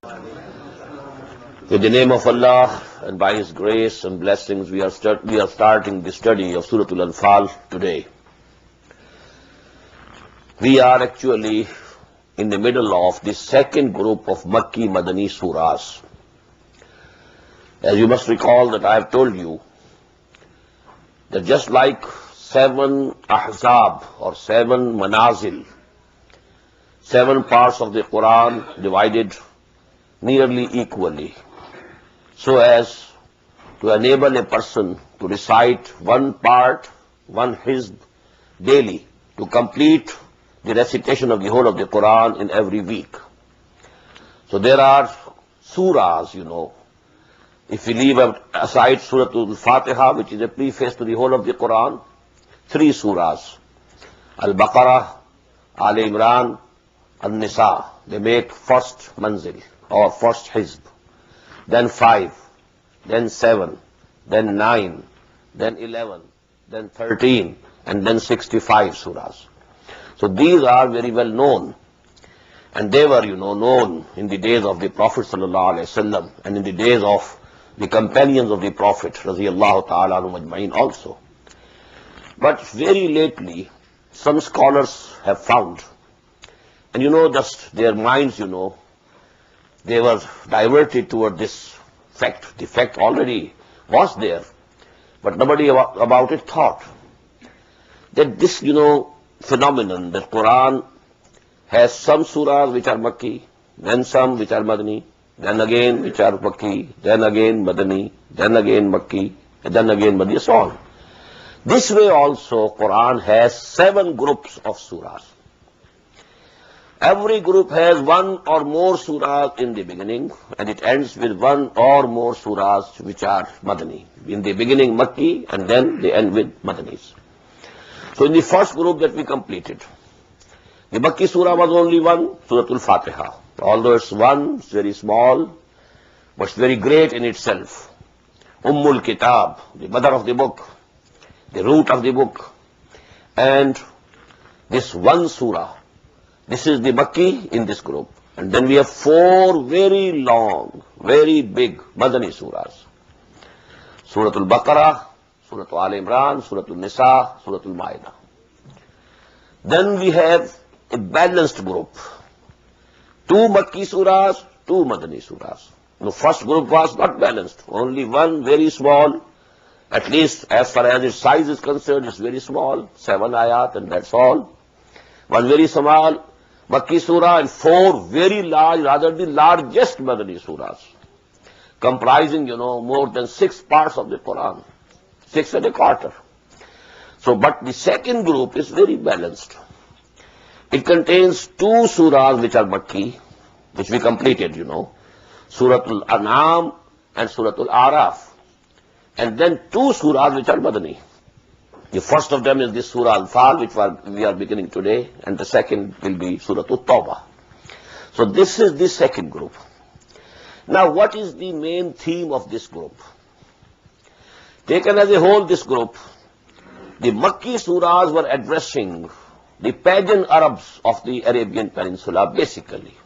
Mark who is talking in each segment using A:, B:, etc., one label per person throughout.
A: With the name of Allah and by His grace and blessings, we are starting the study of Surah Al-Anfal today. We are actually in the middle of the second group of Makki Madani surahs. As you must recall that I have told you that just like 7 ahzab or 7 manazil, 7 parts of the Quran divided nearly equally, so as to enable a person to recite one part, one hizb daily, to complete the recitation of the whole of the Quran in every week. So there are surahs, If we leave aside Surah Al-Fatiha, which is a preface to the whole of the Quran, 3 surahs, Al-Baqarah, Al-Imran, Al-Nisa, they make first manzil or first hizb, then 5, then 7, then 9, then 11, then 13, and then 65 surahs. So these are very well known, and they were, known in the days of the Prophet ﷺ and in the days of the companions of the Prophet radiyallahu ta'ala anhum ajma'in also. But very lately, some scholars have found, and just their minds, they were diverted toward this fact. The fact already was there, but nobody about it thought that this, phenomenon, that Quran has some surahs which are Makki, then some which are Madani, then again which are Makki, then again Madani, then again Makki, and then again Madani, so on. This way also Quran has 7 groups of surahs. Every group has 1 or more surahs in the beginning, and it ends with 1 or more surahs which are Madani. In the beginning Makki, and then they end with Madanis. So in the first group that we completed, the Makki surah was only 1, Surah Al-Fatiha. Although it's one, it's very small, but it's very great in itself. Ummul Kitab, the mother of the book, the root of the book. And this one surah, this is the Makki in this group. And then we have 4 very long, very big Madani surahs. Surah Al-Baqarah, Surah Al-Imran, Surah Al-Nisa, Surah Al-Ma'idah. Then we have a balanced group. 2 Makki surahs, 2 Madani surahs. The first group was not balanced. Only one very small, at least as far as its size is concerned, it's very small, 7 ayat, and that's all. One very small Makki surah and 4 very large, rather the largest Madani surahs, comprising, more than 6 parts of the Quran, 6 and a quarter. So, but the second group is very balanced. It contains 2 surahs which are Makki, which we completed, Surah Al-An'am and Surah Al-Araf. And then 2 surahs which are Madani. The first of them is this Surah Al-Anfal, which we are beginning today, and the second will be Surah Al-Tawbah. So this is the second group. Now what is the main theme of this group? Taken as a whole, this group, the Makki surahs were addressing the pagan Arabs of the Arabian Peninsula, basically.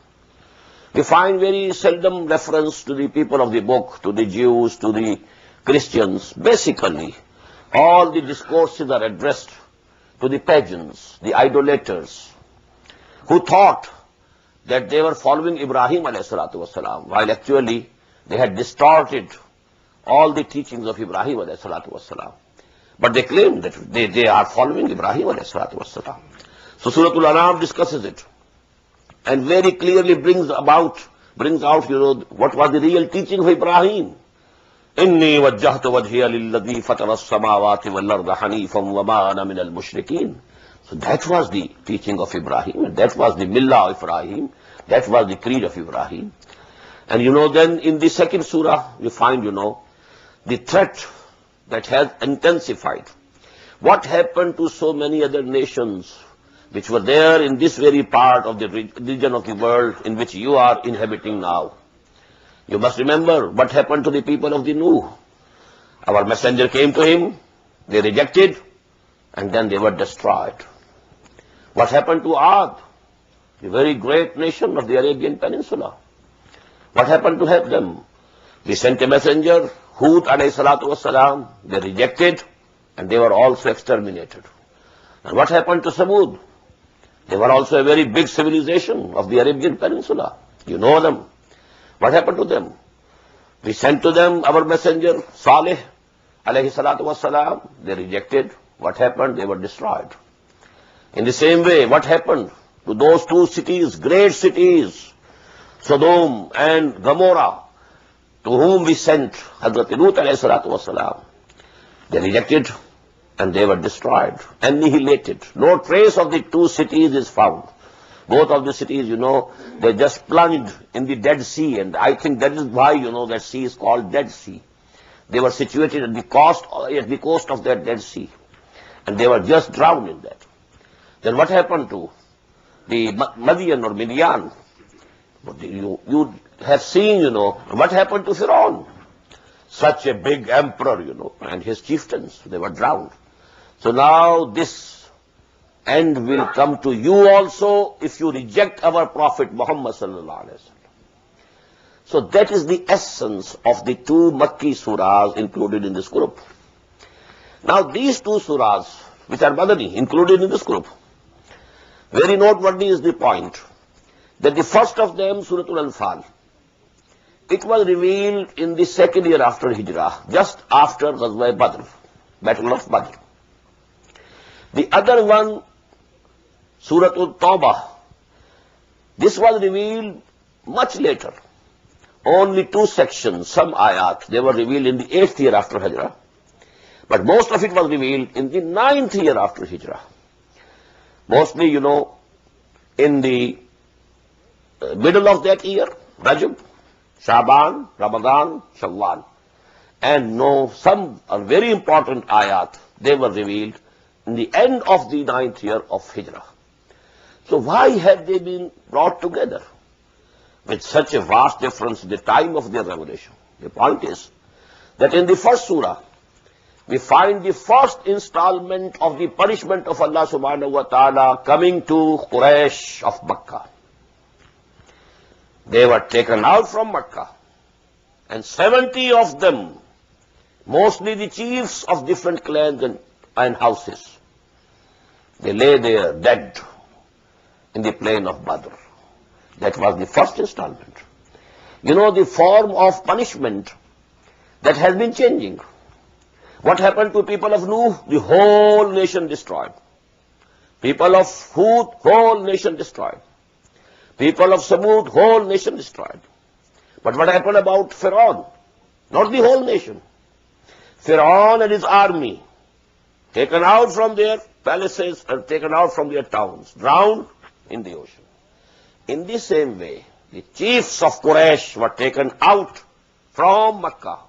A: We find very seldom reference to the people of the book, to the Jews, to the Christians. Basically, all the discourses are addressed to the pagans, the idolaters, who thought that they were following Ibrahim ﷺ, while actually they had distorted all the teachings of Ibrahim ﷺ. But they claim that they are following Ibrahim ﷺ. So Surah Al-An'am discusses it, and very clearly brings out, what was the real teaching of Ibrahim. إِنِّي وَجَّهْتُ وَجْهِيَ لِلَّذِي فَطَرَ السَّمَاوَاتِ وَالْأَرْضَ حَنِيفًا وَمَا أَنَا مِنَ الْمُشْرِكِينَ. So that was the teaching of Ibrahim, and that was the millah of Ibrahim, that was the creed of Ibrahim. And then in the second surah, you find, the threat that has intensified. What happened to so many other nations which were there in this very part of the region of the world in which you are inhabiting now? You must remember what happened to the people of the Nuh. Our messenger came to him, they rejected, and then they were destroyed. What happened to Ad, the very great nation of the Arabian Peninsula? What happened to help them? We sent a messenger, Hud alayhi salatu wassalam, they rejected, and they were also exterminated. And what happened to Samud? They were also a very big civilization of the Arabian Peninsula. You know them. What happened to them? We sent to them our messenger, Saleh, alayhi salatu wassalam. They rejected. What happened? They were destroyed. In the same way, what happened to those two cities, great cities, Sodom and Gomorrah, to whom we sent Hazrat Lut alayhi salatu wassalam? They rejected and they were destroyed, annihilated. No trace of the two cities is found. Both of the cities, they just plunged in the Dead Sea, and I think that is why, that sea is called Dead Sea. They were situated at the coast of that Dead Sea, and they were just drowned in that. Then what happened to the Madian or Midian? You have seen, what happened to Pharaoh. Such a big emperor, and his chieftains, they were drowned. So now this end will come to you also if you reject our Prophet Muhammad sallallahu alaihi wasallam. So that is the essence of the two Makki surahs included in this group. Now these two surahs, which are Madani, included in this group, very noteworthy is the point that the first of them, Surah Al-Anfal, it was revealed in the second year after Hijrah, just after Ghazwa Badr, Battle of Badr. The other one, Surah Al-Tawbah, this was revealed much later. Only two sections, some ayat, they were revealed in the 8th year after Hijrah. But most of it was revealed in the 9th year after Hijrah. Mostly, in the middle of that year, Rajab, Shaban, Ramadan, Shawwal. And some are very important ayat, they were revealed in the end of the 9th year of Hijrah. So why have they been brought together with such a vast difference in the time of their revelation? The point is that in the first surah, we find the first installment of the punishment of Allah subhanahu wa ta'ala coming to Quraysh of Makkah. They were taken out from Makkah, and 70 of them, mostly the chiefs of different clans and houses, they lay there dead in the plain of Badr. That was the first installment. The form of punishment that has been changing. What happened to people of Nuh? The whole nation destroyed. People of Hud, whole nation destroyed. People of Samud, whole nation destroyed. But what happened about Pharaoh? Not the whole nation. Pharaoh and his army, taken out from their palaces and taken out from their towns, drowned in the ocean. In the same way, the chiefs of Quraysh were taken out from Makkah,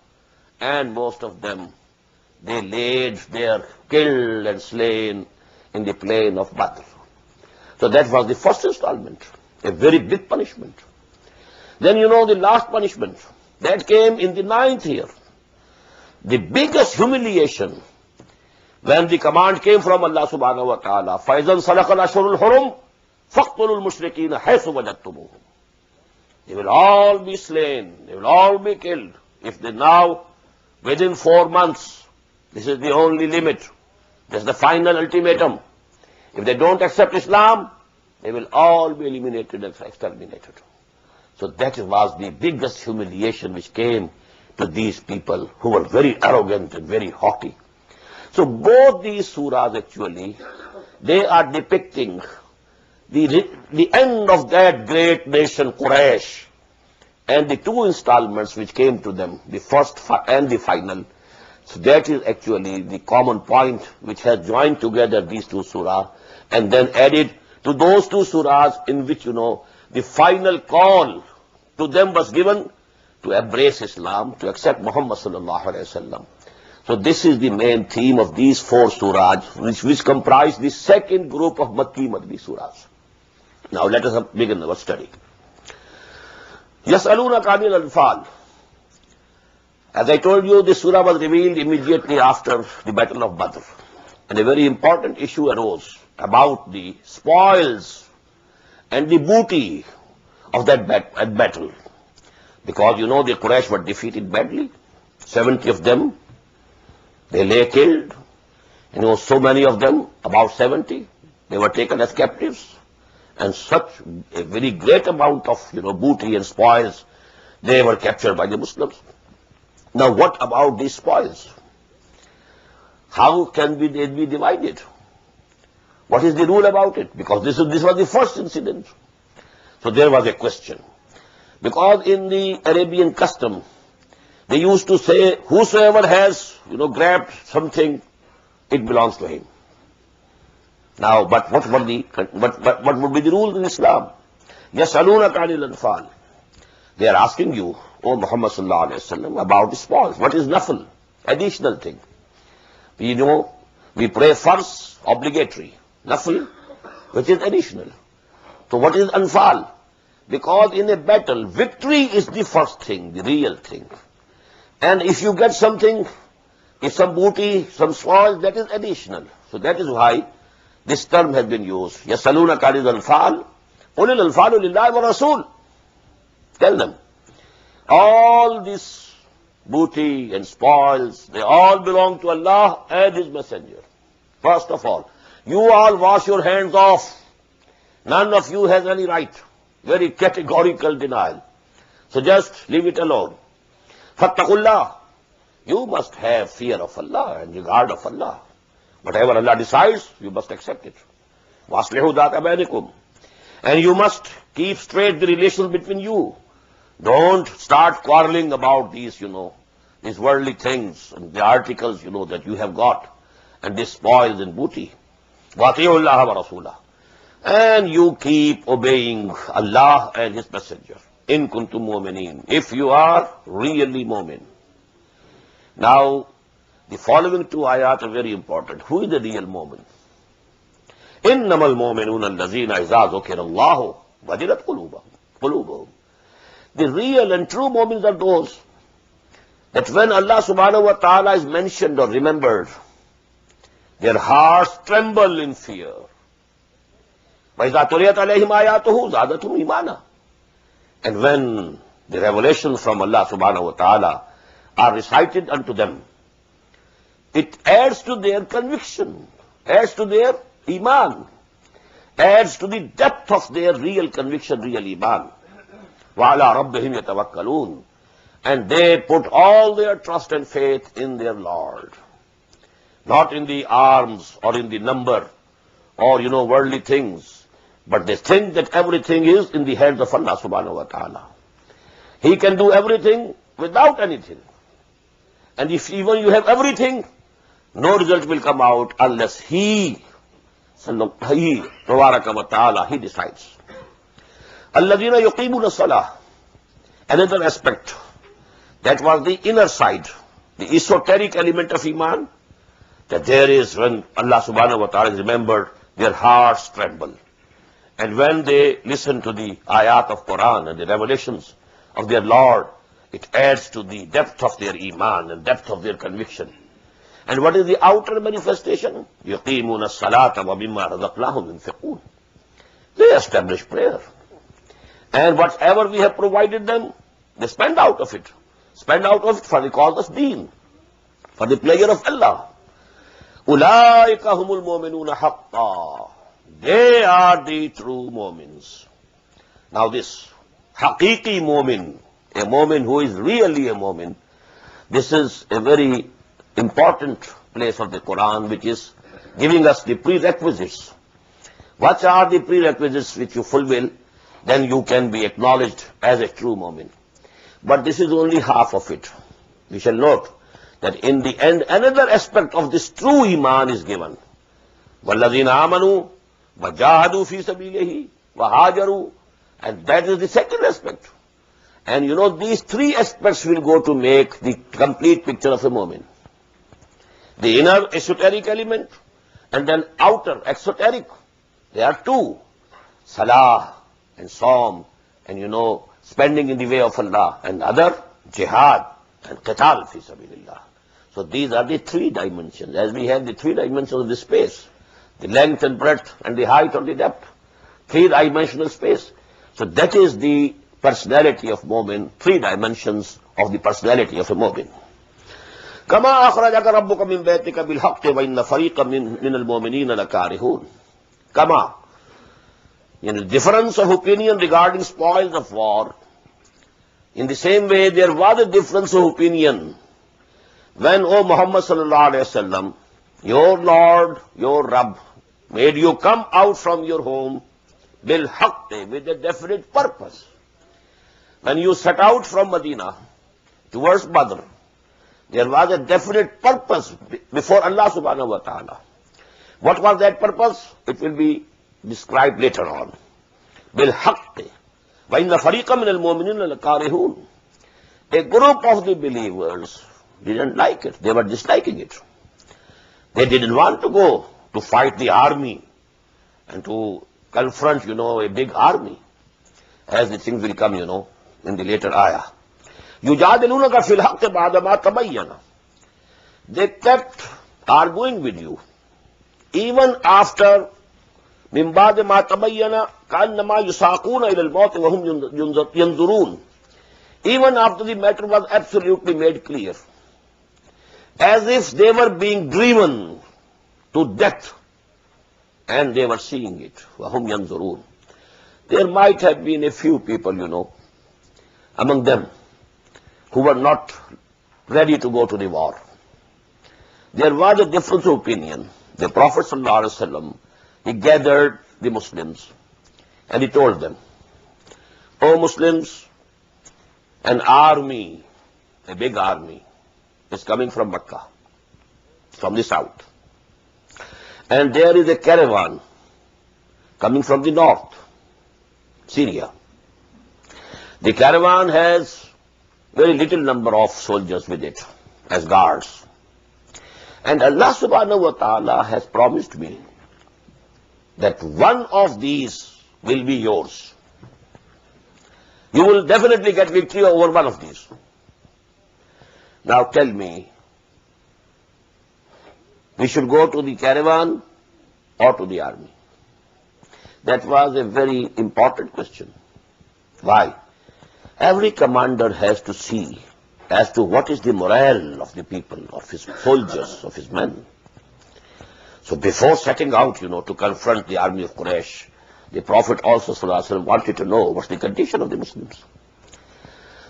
A: and most of them, they laid there, killed and slain in the plain of Badr. So that was the first installment, a very big punishment. Then the last punishment, that came in the 9th year. The biggest humiliation, when the command came from Allah subhanahu wa ta'ala, فَإِذَنْ سَلَقَ الْأَشْهُرُ الْحُرُمُ فَاقْتُلُوا الْمُشْرِكِينَ حَيْثُ وَجَدتُّمُوهُمْ. They will all be slain, they will all be killed. If they now, within 4 months, this is the only limit, this is the final ultimatum. If they don't accept Islam, they will all be eliminated and exterminated. So that was the biggest humiliation which came to these people who were very arrogant and very haughty. So both these surahs actually, they are depicting the end of that great nation Quraysh, and the two installments which came to them, the first and the final. So that is actually the common point which has joined together these two surahs and then added to those two surahs in which, the final call to them was given to embrace Islam, to accept Muhammad sallallahu alaihi wasallam. So this is the main theme of these 4 surahs, which comprise the second group of Makki Madani surahs. Now let us begin our study. يَسْأَلُونَكَ عَنِ الْأَنْفَالِ. As I told you, this surah was revealed immediately after the Battle of Badr. And a very important issue arose about the spoils and the booty of that battle. Because the Quraysh were defeated badly. 70 of them, they lay killed. So many of them, about 70, they were taken as captives. And such a very great amount of, booty and spoils, they were captured by the Muslims. Now what about these spoils? How can they be divided? What is the rule about it? Because this was the first incident. So there was a question. Because in the Arabian custom, they used to say, whosoever has, grabbed something, it belongs to him. Now, but what would be the rule in Islam? يَسْأَلُونَكَ عَنِ الْأَنْفَالِ. They are asking you, O Muhammad sallallahu alayhi wa sallam, about the spoils. What is nafl? Additional thing. We pray first, obligatory. Nafl, which is additional. So what is anfal? Because in a battle, victory is the first thing, the real thing. And if you get something, if some booty, some spoils, that is additional. So that is why this term has been used. يَسَلُونَ كَانِ الْأَنْفَالِ قُلِ الْأَنْفَالُ لِلَّهِ وَرَسُولِ. Tell them, all this booty and spoils, they all belong to Allah and His Messenger. First of all, you all wash your hands off. None of you has any right. Very categorical denial. So just leave it alone. فَاتَّقُوا اللَّهِ. You must have fear of Allah and regard of Allah. Whatever Allah decides, you must accept it. وَأَصْلِحُوا ذَاتَ بَيْنِكُمْ. And you must keep straight the relations between you. Don't start quarreling about these, these worldly things and the articles, that you have got, and this spoils and booty. وَأَطِيعُوا اللَّهَ وَرَسُولَهُ. And you keep obeying Allah and His Messenger. إِن كُنتُم مُؤْمِنِينَ. If you are really mu'min. Now, the following two ayat are very important. Who is the real mu'min? إِنَّمَا الْمُؤْمِنُونَ الَّذِينَ إِذَا ذُكِرَ اللَّهُ وَجِلَتْ قُلُوبُهُم. The real and true mu'mins are those that when Allah subhanahu wa ta'ala is mentioned or remembered, their hearts tremble in fear. وَإِذَا تُلِيَتْ عَلَيْهِمْ آيَاتُهُ زَادَتْهُمْ إِيمَانًا. And when the revelations from Allah subhanahu wa ta'ala are recited unto them, it adds to their conviction, adds to their iman, adds to the depth of their real conviction, real iman. وَعَلَىٰ رَبِّهِمْ يَتَوَكَّلُونَ. And they put all their trust and faith in their Lord. Not in the arms or in the number or, worldly things. But they think that everything is in the hands of Allah subhanahu wa ta'ala. He can do everything without anything. And if even you have everything, no result will come out unless He tabaraka wa ta'ala, He decides. الَّذِينَ يُقِيمُونَ الصَّلَاةَ. Another aspect, that was the inner side, the esoteric element of Iman, that there is when Allah subhanahu wa ta'ala is remembered, their hearts tremble. And when they listen to the ayat of Quran and the revelations of their Lord, it adds to the depth of their iman and depth of their conviction. And what is the outer manifestation? يُقِيمُونَ الصَّلَاةَ وَمِمَّا رَزَقْنَاهُمْ يُنْفِقُونَ. They establish prayer. And whatever we have provided them, they spend out of it. Spend out of it for the cause of deen, for the pleasure of Allah. أُولَٰئِكَ هُمُ الْمُؤْمِنُونَ حَقًّا. They are the true mu'mins. Now this haqiqi mu'min, a mu'min who is really a mu'min, this is a very important place of the Quran which is giving us the prerequisites. What are the prerequisites which you fulfill? Then you can be acknowledged as a true mu'min. But this is only half of it. We shall note that in the end another aspect of this true iman is given. وَالَّذِينَ آمَنُوا وَجَاهَدُوا فِي سَبِيلِهِ وَهَاجَرُوا. And that is the second aspect. And these three aspects will go to make the complete picture of a mu'min. The inner esoteric element and then outer exoteric. There are two. Salah and Psalm and spending in the way of Allah. And other, jihad and qital fi sabilillah. So these are the three dimensions. As we have the three dimensions of the space. The length and breadth and the height or the depth. Three-dimensional space. So that is the personality of mu'min, three dimensions of the personality of a mu'min. كما أخرجك ربك من بيتك بالحق وإن فريقا من المؤمنين لكارهون. Kama, difference of opinion regarding spoils of war. In the same way, there was a difference of opinion when, O Muhammad sallallahu alaihi wasallam, your Lord, your Rabb, made you come out from your home bil haqq, with a definite purpose. When you set out from Medina towards Badr, there was a definite purpose before Allah subhanahu wa ta'ala. What was that purpose? It will be described later on. Bil haqq. Wa inna fariqan min al-mu'minina lakarihun. A group of the believers didn't like it. They were disliking it. They didn't want to go to fight the army and to confront, a big army, as the things will come, in the later ayah. يُجَادِلُونَكَ فِي الْحَقِّ بَعْدَ مَا تَبَيَّنَ. They kept arguing with you, even after مِنْ بَعْدِ مَا تَبَيَّنَ كَأَنَّمَا يُسَاقُونَ إِلَى الْمَوْتِ وَهُمْ يَنْظُرُونَ. Even after the matter was absolutely made clear, as if they were being driven to death, and they were seeing it. وَهُمْ يَنْظُرُونَ. There might have been a few people, among them, who were not ready to go to the war. There was a difference of opinion. The Prophet ﷺ, he gathered the Muslims and he told them, O Muslims, an army, a big army, is coming from Mecca, from the south. And there is a caravan coming from the north, Syria. The caravan has very little number of soldiers with it as guards. And Allah subhanahu wa ta'ala has promised me that one of these will be yours. You will definitely get victory over one of these. Now tell me, we should go to the caravan or to the army? That was a very important question. Why? Every commander has to see as to what is the morale of the people, of his soldiers, of his men. So before setting out, to confront the army of Quraysh, the Prophet also ﷺ wanted to know what's the condition of the Muslims.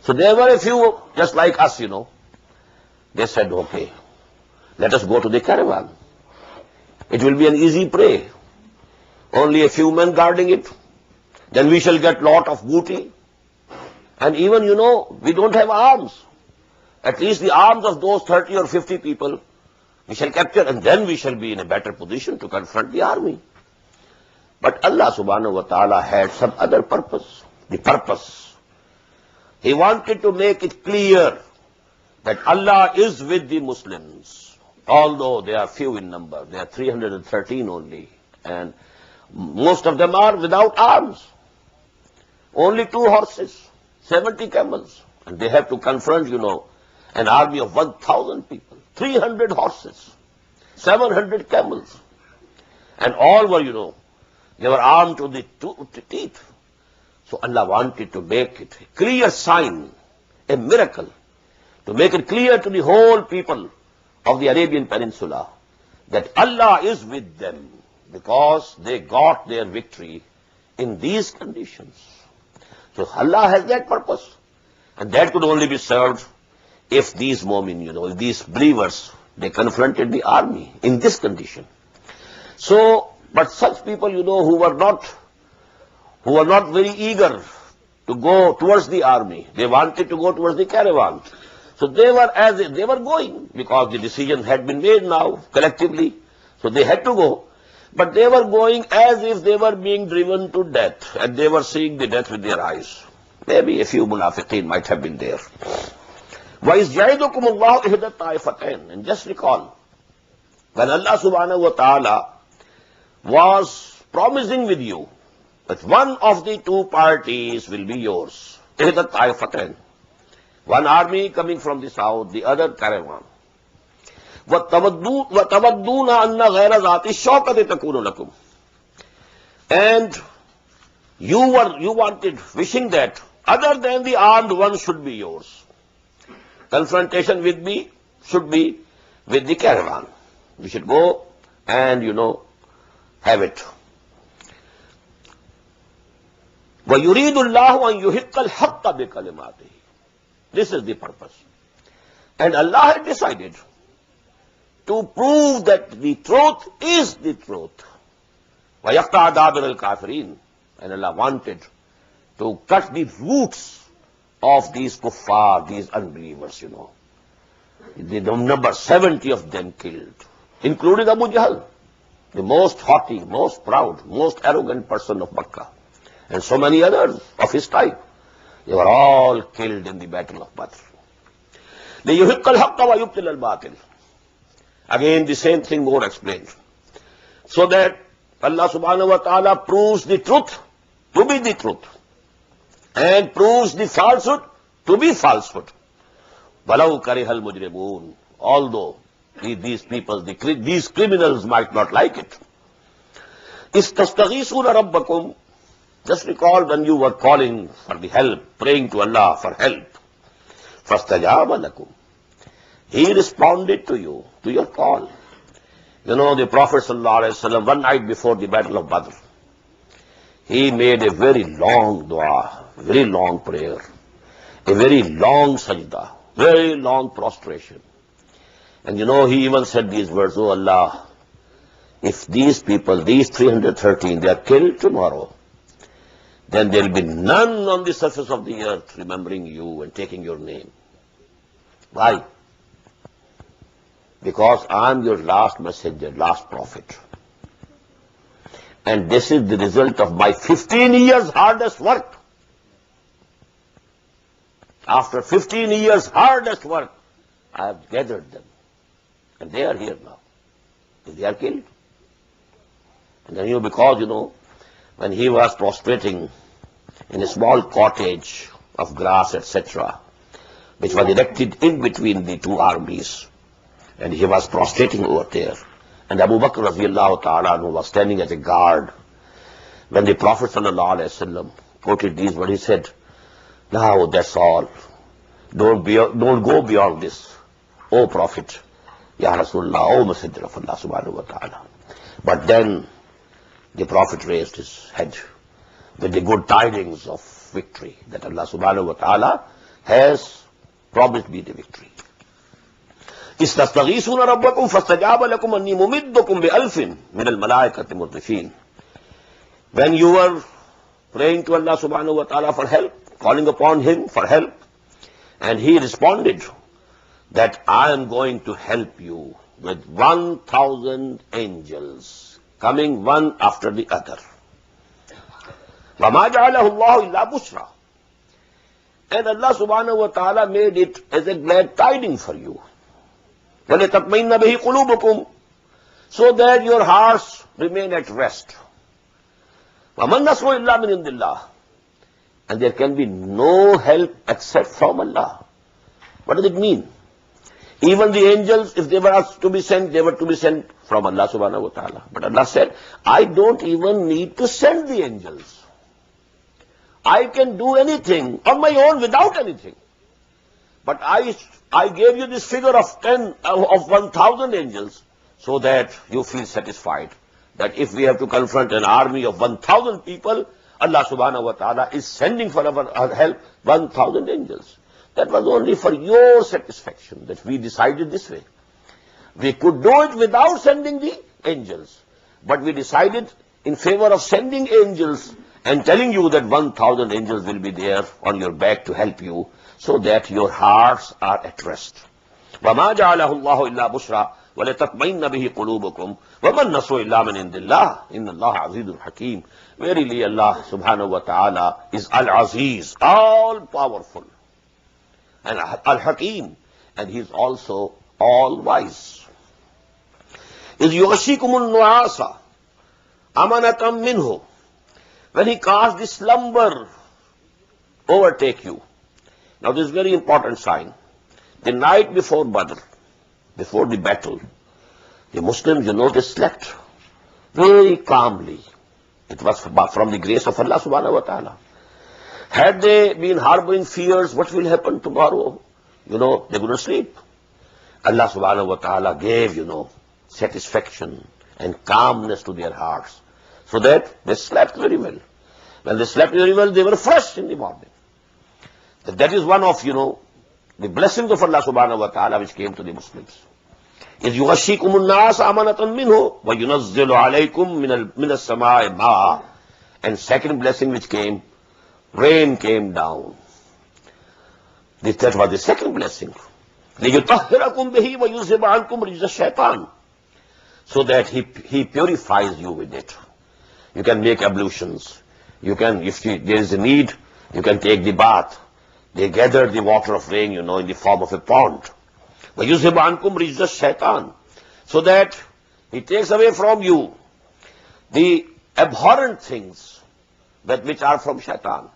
A: So there were a few, just like us, they said, okay, let us go to the caravan. It will be an easy prey. Only a few men guarding it. Then we shall get lot of booty. And even, we don't have arms. At least the arms of those 30 or 50 people, we shall capture, and then we shall be in a better position to confront the army. But Allah subhanahu wa ta'ala had some other purpose. The purpose. He wanted to make it clear that Allah is with the Muslims. Although they are few in number, they are 313 only. And most of them are without arms. Only 2 horses. 70 camels. And they have to confront, an army of 1,000 people. 300 horses. 700 camels. And all were, they were armed to the teeth. So Allah wanted to make it a clear sign, a miracle, to make it clear to the whole people of the Arabian Peninsula that Allah is with them because they got their victory in these conditions. So Allah has that purpose. And that could only be served if these mu'min, if these believers, they confronted the army in this condition. So, but such people, who were not very eager to go towards the army, they wanted to go towards the caravan. So they were going because the decision had been made now collectively. So they had to go. But they were going as if they were being driven to death, and they were seeing the death with their eyes. Maybe a few munafiqeen might have been there. وَإِذْ يَعِدُكُمُ اللَّهُ إِحْدَى الطَّائِفَتَيْنِ. And just recall, when Allah subhanahu wa ta'ala was promising with you that one of the 2 parties will be yours. إِحْدَى الطَّائِفَتَيْنِ. One army coming from the south, the other caravan. وَتَوَدُّونَ أَنَّ غَيْرَ ذَاتِ الشَّوْكَةِ تَكُونُ لَكُمْ. And you wanted, wishing that other than the armed ones should be yours. Confrontation with me should be with the caravan. We should go and, have it. وَيُرِيدُ اللَّهُ أَن يُحِقَّ الْحَقَّ بِكَلِمَاتِهِ. This is the purpose. And Allah had decided to prove that the truth is the truth. وَيَقْطَعَ دَابِرَ الْكَافِرِينَ. And Allah wanted to cut the roots of these kuffar, these unbelievers, The number 70 of them killed, including Abu Jahl, the most haughty, most proud, most arrogant person of Makkah, and so many others of his type. They were all killed in the battle of Badr. لِيُحِقَّ الْحَقَّ وَيُبْطِلَ الْبَاطِلَ. Again, the same thing more explained. So that Allah subhanahu wa ta'ala proves the truth to be the truth, and proves the falsehood to be falsehood. وَلَوْ كَرِهَ الْمُجْرِمُونَ. Although these people, these criminals might not like it. إِسْتَسْتَغِيثُونَ رَبَّكُمْ. Just recall when you were calling for the help, praying to Allah for help. فَاسْتَجَابَ لَكُمْ. He responded to you, to your call. The Prophet ﷺ, one night before the battle of Badr, he made a very long dua, very long prayer, a very long sajda, very long prostration. And he even said these words, "Oh Allah, if these people, these 313, they are killed tomorrow, then there will be none on the surface of the earth remembering you and taking your name." Why? Because I am your last messenger, last prophet. And this is the result of my 15 years hardest work. After 15 years hardest work, I have gathered them. And they are here now. And they are killed. And then, because, when he was prostrating in a small cottage of grass, etc., which was erected in between the two armies, and he was prostrating over there, and Abu Bakr radiallahu ta'ala was standing as a guard. When the Prophet sallallahu alaihi wasallam quoted these words, he said, "Now that's all. Don't go beyond this, O Prophet, Ya Rasulullah, O Messenger of Allah subhanahu wa ta'ala." But then the Prophet raised his head with the good tidings of victory, that Allah subhanahu wa ta'ala has promised me the victory. إِسْتَسْتَغِيثُونَ رَبَّكُمْ فَاسْتَجَابَ لَكُمْ أَنِّي مُمِدُّكُمْ بِأَلْفٍ مِنَ الْمَلَائِكَةِ مُرْدِفِينَ. When you were praying to Allah subhanahu wa ta'ala for help, calling upon Him for help, and He responded that I am going to help you with 1,000 angels, coming one after the other. وَمَا جَعَلَهُ اللَّهُ إِلَّا بُشْرًا. And Allah subhanahu wa ta'ala made it as a glad tidings for you. وَلِتَطْمَئِنَّ بِهِ قُلُوبُكُمْ. So that your hearts remain at rest. وَمَنْ نَصْرُ إِلَّا مِنْ عِنْدِ اللَّهِ. And there can be no help except from Allah. What does it mean? Even the angels, if they were asked to be sent, they were to be sent from Allah subhanahu wa ta'ala. But Allah said, I don't even need to send the angels. I can do anything on my own without anything. But I gave you this figure of 1,000 angels so that you feel satisfied that if we have to confront an army of 1,000 people, Allah subhanahu wa ta'ala is sending for our help 1,000 angels. That was only for your satisfaction that we decided this way. We could do it without sending the angels, but we decided in favor of sending angels and telling you that 1,000 angels will be there on your back to help you, so that your hearts are at rest. وَمَا جَعَلَهُ اللَّهُ إِلَّا بُشْرًا وَلِتَطْمَئِنَّ بِهِ قُلُوبُكُمْ وَمَا النَّصْرُ إِلَّا مِنْ عِنْدِ اللَّهِ إِنَّ اللَّهَ عَزِيزٌ حَكِيمٌ. Verily Allah subhanahu wa ta'ala is Al-Aziz, all-powerful, and Al-Hakim, and He is also all-wise. إِذْ يُغَشِّيكُمُ النُّعَاسَ أَمَنَةً مِّنْهُ. When He caused the slumber overtake you. Now this is a very important sign. The night before Badr, before the battle, the Muslims, they slept very calmly. It was from the grace of Allah subhanahu wa ta'ala. Had they been harboring fears, what will happen tomorrow? They couldn't sleep. Allah subhanahu wa ta'ala gave, satisfaction and calmness to their hearts, so that they slept very well. When they slept very well, they were fresh in the morning. That is one of, the blessings of Allah subhanahu wa ta'ala which came to the Muslims. إِذْ يُغَشِّيكُمُ النَّاسَ أَمَنَةً مِّنْهُ وَيُنَزِّلُ عَلَيْكُم مِّنَ السَّمَاءِ مَاءً. And second blessing which came, rain came down. That was the second blessing. لِيُطَهِّرَكُم بِهِ وَيُذْهِبَ عَنكُمْ رِجْزَ الشَّيْطَانِ. So that he purifies you with it. You can make ablutions. You can, if there is a need, you can take the bath. They gather the water of rain, in the form of a pond. وَيُذْهِبَ عَنكُمْ رِجْزَ الشَّيْطَانِ. So that he takes away from you the abhorrent things that which are from shaitan.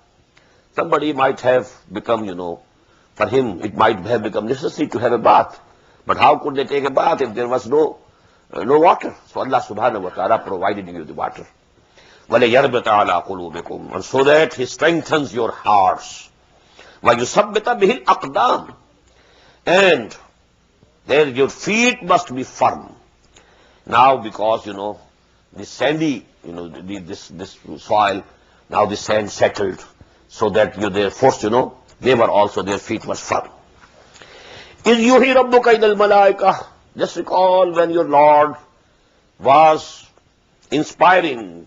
A: Somebody might have become, for him it might have become necessary to have a bath. But how could they take a bath if there was no water? So Allah subhanahu wa ta'ala provided you the water. وَلَيَرْبِطَ عَلَىٰ قُلُوبِكُمْ. And so that he strengthens your hearts. وَيُثَبِّتَ بِهِ الْأَقْدَامِ. And there your feet must be firm. Now because, the sandy, this soil, now the sand settled, so that their force, they were also, their feet was firm. إِذْ يُوحِي رَبُّكَ إِلَى الْمَلَائِكَةِ. Just recall when your Lord was inspiring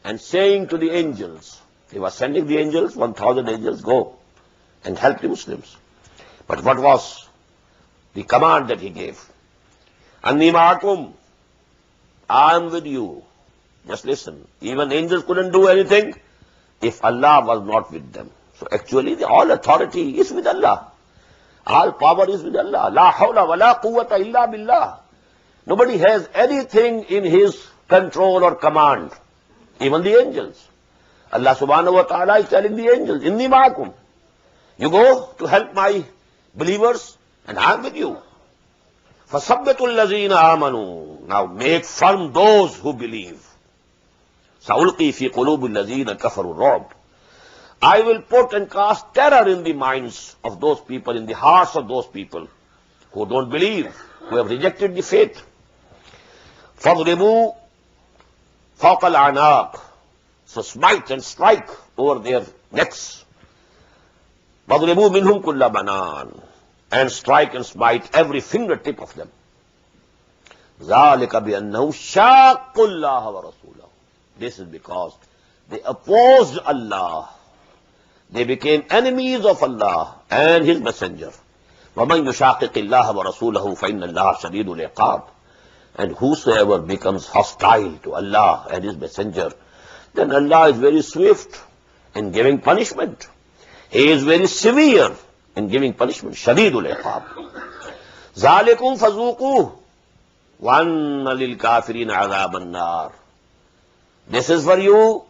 A: and saying to the angels, he was sending the angels, 1,000 angels, go and help the Muslims. But what was the command that he gave? Anni ma'akum, I am with you. Just listen. Even angels couldn't do anything if Allah was not with them. So actually, all authority is with Allah. All power is with Allah. La hawla wa la quwwata illa billah. Nobody has anything in his control or command. Even the angels. Allah subhanahu wa ta'ala is telling the angels, Inni ma'akum. You go to help my believers, and I am with you. فَثَبَّتُوا الَّذِينَ آمَنُوا. Now make firm those who believe. سَأُلْقِي فِي قُلُوبِ الَّذِينَ كَفَرُوا الرُّعْبَ. I will put and cast terror in the minds of those people, in the hearts of those people who don't believe, who have rejected the faith. فَاضْرِبُوا فَوْقَ الْأَعْنَاقِ. So smite and strike over their necks. فَاضْرِبُوا مِنْهُمْ كُلَّ بَنَانٍ. And strike and smite every fingertip of them. ذَلِكَ بِأَنَّهُ شَاقُّ اللَّهَ وَرَسُولَهُ. This is because they opposed Allah. They became enemies of Allah and His Messenger. وَمَنْ يُشَاقِقِ اللَّهَ وَرَسُولَهُ فَإِنَّ اللَّهَ شَدِيدُ الْعِقَابِ. And whosoever becomes hostile to Allah and His Messenger, then Allah is very swift in giving punishment. He is very severe in giving punishment. Shadidul iqab. Zalikum fazuquh wa anna lil kafirin azaban nar. This is for you.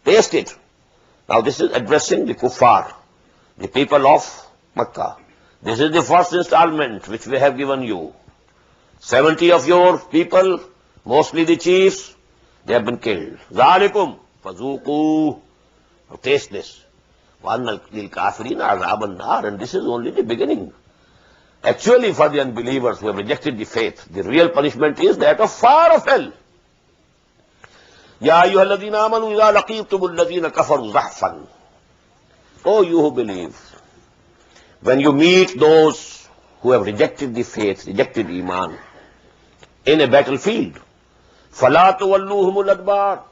A: Taste it. Now this is addressing the kuffar, the people of Makkah. This is the first installment which we have given you. 70 of your people, mostly the chiefs, they have been killed. Zalikum fazuquh. Now taste this. And this is only the beginning. Actually, for the unbelievers who have rejected the faith, the real punishment is that of fire of hell. Ya ayyuhalladhina amanu idha laqītumul ladhīna kafaru zahfan. Oh, you who believe, when you meet those who have rejected the faith, rejected Iman, in a battlefield, فَلَا تُوَلُّوهُمُ الْأَدْبَارِ.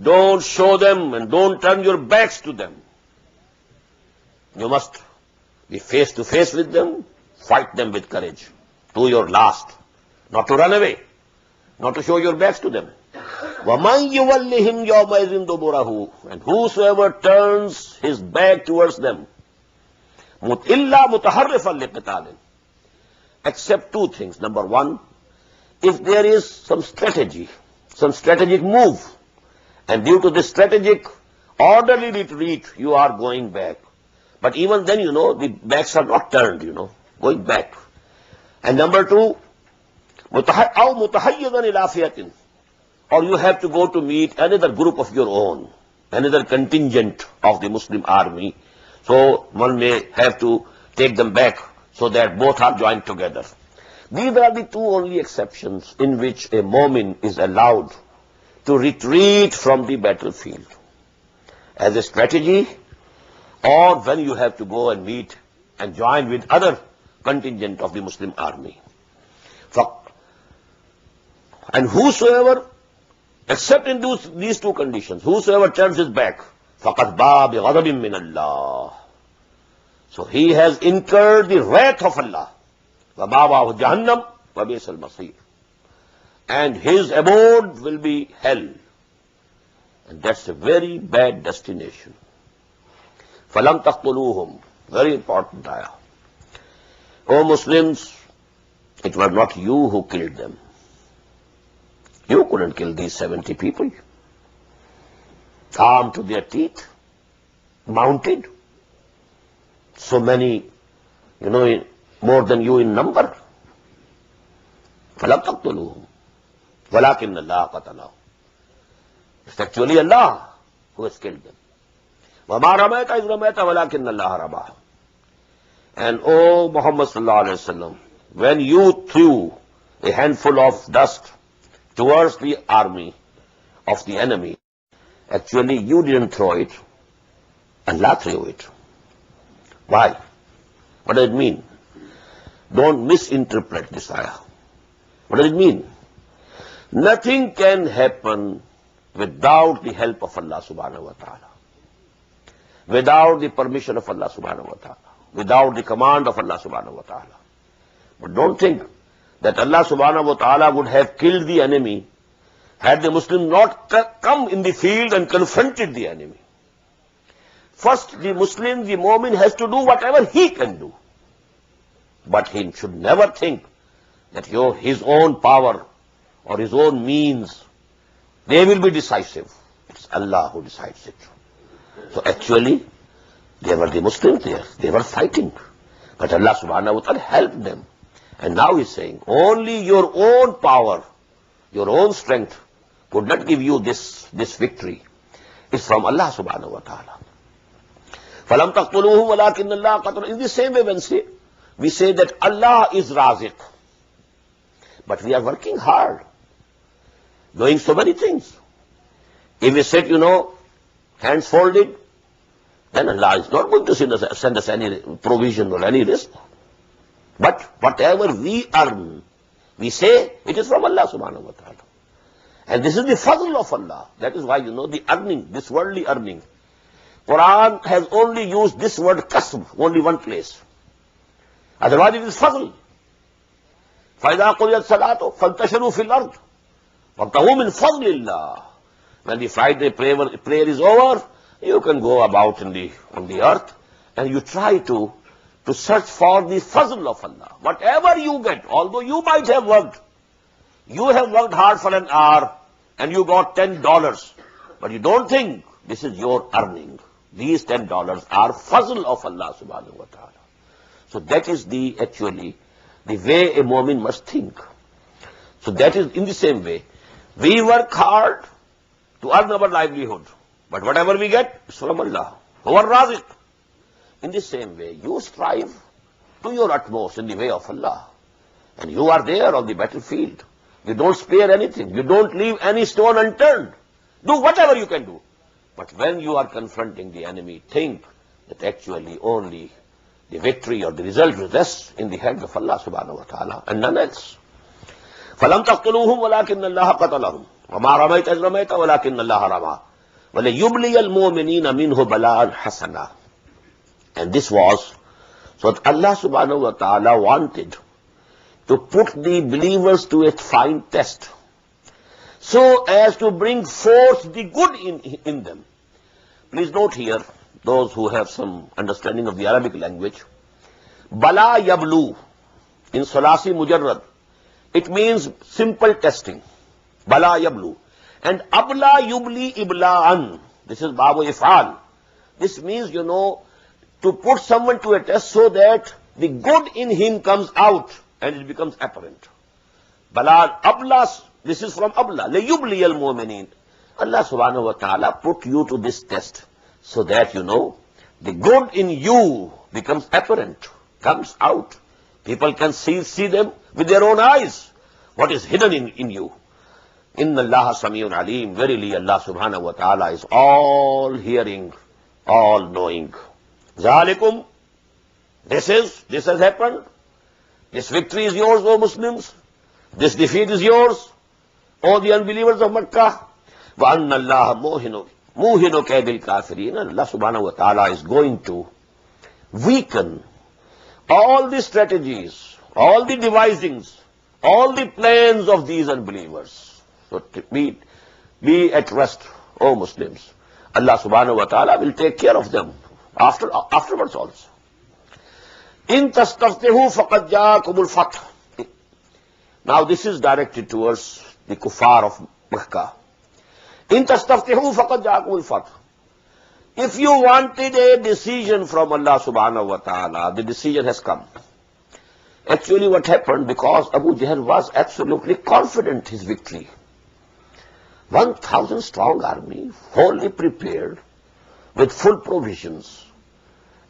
A: Don't show them and don't turn your backs to them. You must be face to face with them, fight them with courage, to your last, not to run away, not to show your backs to them. وَمَنْ يُوَلِّهِمْ يَوْمَئِذٍ دُبُرَهُ. And whosoever turns his back towards them, إِلَّا مُتَحَرِّفًا لِقِتَالٍ. Except two things. Number one, if there is some strategy, some strategic move, and due to this strategic, orderly retreat, you are going back. But even then, the backs are not turned, going back. And number two, أَوْ مُتَحَيِّضًا إِلَىٰ فِئَةٍ. Or you have to go to meet another group of your own. another contingent of the Muslim army. So one may have to take them back so that both are joined together. These are the two only exceptions in which a mu'min is allowed to retreat from the battlefield as a strategy, or when you have to go and meet and join with other contingent of the Muslim army. And whosoever, except in these two conditions, whosoever turns his back, فَقَدْ بَا بِغَضَبٍ مِّنَ اللَّهِ, so he has incurred the wrath of Allah. وَمَأْوَاهُ جَهَنَّمُ وَبِئْسَ الْمَصِيرُ, and his abode will be hell, and that's a very bad destination. فَلَمْ تَقْتُلُوهُمْ, very important ayah. O Muslims, it was not you who killed them. You couldn't kill these 70 people, armed to their teeth, mounted, so many, more than you in number. فَلَمْ تَقْتُلُوهُمْ وَلَكِنَّ اللَّهَ قَتَلَهُمْ, it's actually Allah who has killed them. وَمَا رَمَيْتَ إِذْ رَمَيْتَ وَلَكِنَّ اللَّهَ رَمَى. And O Muhammad sallallahu alaihi wasallam, when you threw a handful of dust towards the army of the enemy, actually you didn't throw it, Allah threw it. Why? What does it mean? Don't misinterpret this ayah. What does it mean? Nothing can happen without the help of Allah subhanahu wa ta'ala, without the permission of Allah subhanahu wa ta'ala, without the command of Allah subhanahu wa ta'ala. But don't think that Allah subhanahu wa ta'ala would have killed the enemy had the Muslim not come in the field and confronted the enemy. First, the Muslim, the mu'min, has to do whatever he can do. But he should never think that his own power or his own means, they will be decisive. It's Allah who decides it. So actually, they were the Muslims there. They were fighting. But Allah subhanahu wa ta'ala helped them. And now he's saying, only your own power, your own strength could not give you this victory. It's from Allah subhanahu wa ta'ala. فَلَمْ تَقْتُلُوهُمْ وَلَكِنَّ اللَّهَ قَتَلَهُمْ. In the same way, when we say that Allah is Raziq, but we are working hard, doing so many things. If we sit, hands folded, then Allah is not going to send us any provision or any risk. But whatever we earn, we say it is from Allah subhanahu wa ta'ala. And this is the fazl of Allah. That is why, the earning, this worldly earning. Quran has only used this word kasb, only one place. Otherwise it is fazl. فَإِذَا قُضِيَتْ الصَّلَاةُ فَانْتَشِرُوا فِي الْأَرْضِ وَابْتَغُوا مِنْ فَضْلِ اللَّهِ. When the Friday prayer is over, you can go about on the earth and you try to search for the fazl of Allah. Whatever you get, although you might have worked, you have worked hard for an hour and you got $10, but you don't think this is your earning. These $10 are fazl of Allah subhanahu wa ta'ala. So that is actually the way a mu'min must think. So that is in the same way. We work hard to earn our livelihood, but whatever we get is from Allah. Huwa Raziq. In the same way, you strive to your utmost in the way of Allah. And you are there on the battlefield. You don't spare anything. You don't leave any stone unturned. Do whatever you can do. But when you are confronting the enemy, think that actually only the victory or the result rests in the hands of Allah subhanahu wa ta'ala and none else. فَلَمْ تَقْتُلُوهُمْ وَلَكِنَّ اللَّهَ قَتَلَهُمْ وَمَا رَمَيْتَ إِذْ رَمَيْتَ وَلَكِنَّ اللَّهَ رَمَى وَلَيُبْلِيَ الْمُؤْمِنِينَ مِنْهُ بَلَاءً حَسَنًا. And this was so that Allah subhanahu wa ta'ala wanted to put the believers to a fine test, so as to bring forth the good in them. Please note here, those who have some understanding of the Arabic language, Bala Yablu in Salasi Mujarrad, it means simple testing. Bala Yablu. And Abla Yubli Ibla'an, this is Babu If'al. This means, to put someone to a test so that the good in him comes out and it becomes apparent. Bala Abla, this is from Abla. Liyubli al-mu'minin. Allah subhanahu wa ta'ala put you to this test so that the good in you becomes apparent, comes out. People can see them with their own eyes, what is hidden in you. Inna Allah Samiyun Alim, verily Allah subhanahu wa ta'ala is all hearing, all knowing. Zalikum, this has happened. This victory is yours, O Muslims. This defeat is yours, O the unbelievers of Makkah. Wa anna Allah muhinu kaydil kafirin. Allah subhanahu wa ta'ala is going to weaken all the strategies, all the devisings, all the plans of these unbelievers. So be at rest, O Muslims. Allah subhanahu wa ta'ala will take care of them afterwards also. In tastaftihu faqad ja'akumul fath. Now this is directed towards the kuffar of Makkah. In tastaftihu faqad ja'akumul fath. If you wanted a decision from Allah subhanahu wa ta'ala, the decision has come. Actually what happened, because Abu Jahl was absolutely confident his victory. 1,000 strong army, wholly prepared, with full provisions.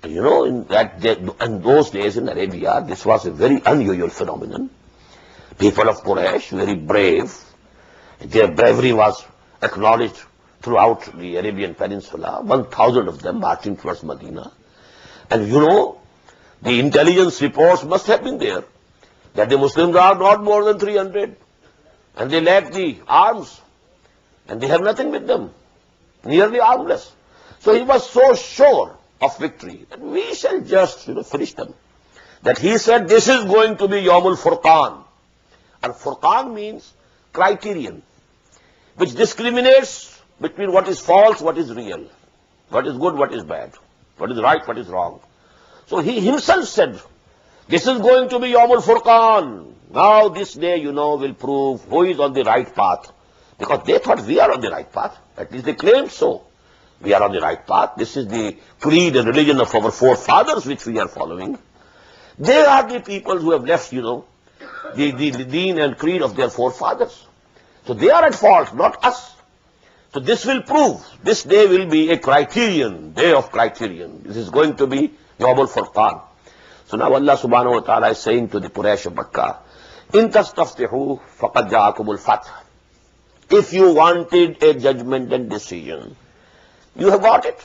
A: And in those days in Arabia, this was a very unusual phenomenon. People of Quraysh, very brave. Their bravery was acknowledged throughout the Arabian Peninsula. 1,000 of them marching towards Medina. And the intelligence reports must have been there that the Muslims are not more than 300. And they lack the arms. And they have nothing with them. Nearly armless. So he was so sure of victory that we shall just finish them. That he said this is going to be Yawmul Furqan. And Furqan means criterion, which discriminates between what is false, what is real, what is good, what is bad, what is right, what is wrong. So he himself said, this is going to be Yawmul Furqan. Now this day, will prove who is on the right path. Because they thought we are on the right path. At least they claimed so. We are on the right path. This is the creed and religion of our forefathers which we are following. They are the people who have left, the deen and creed of their forefathers. So they are at fault, not us. So this will prove, this day will be a criterion, day of criterion. This is going to be Yawmul Furqan. So now Allah subhanahu wa ta'ala is saying to the Quraysh of Makkah, In tastaftihu faqad ja'akumul fath. If you wanted a judgment and decision, you have got it.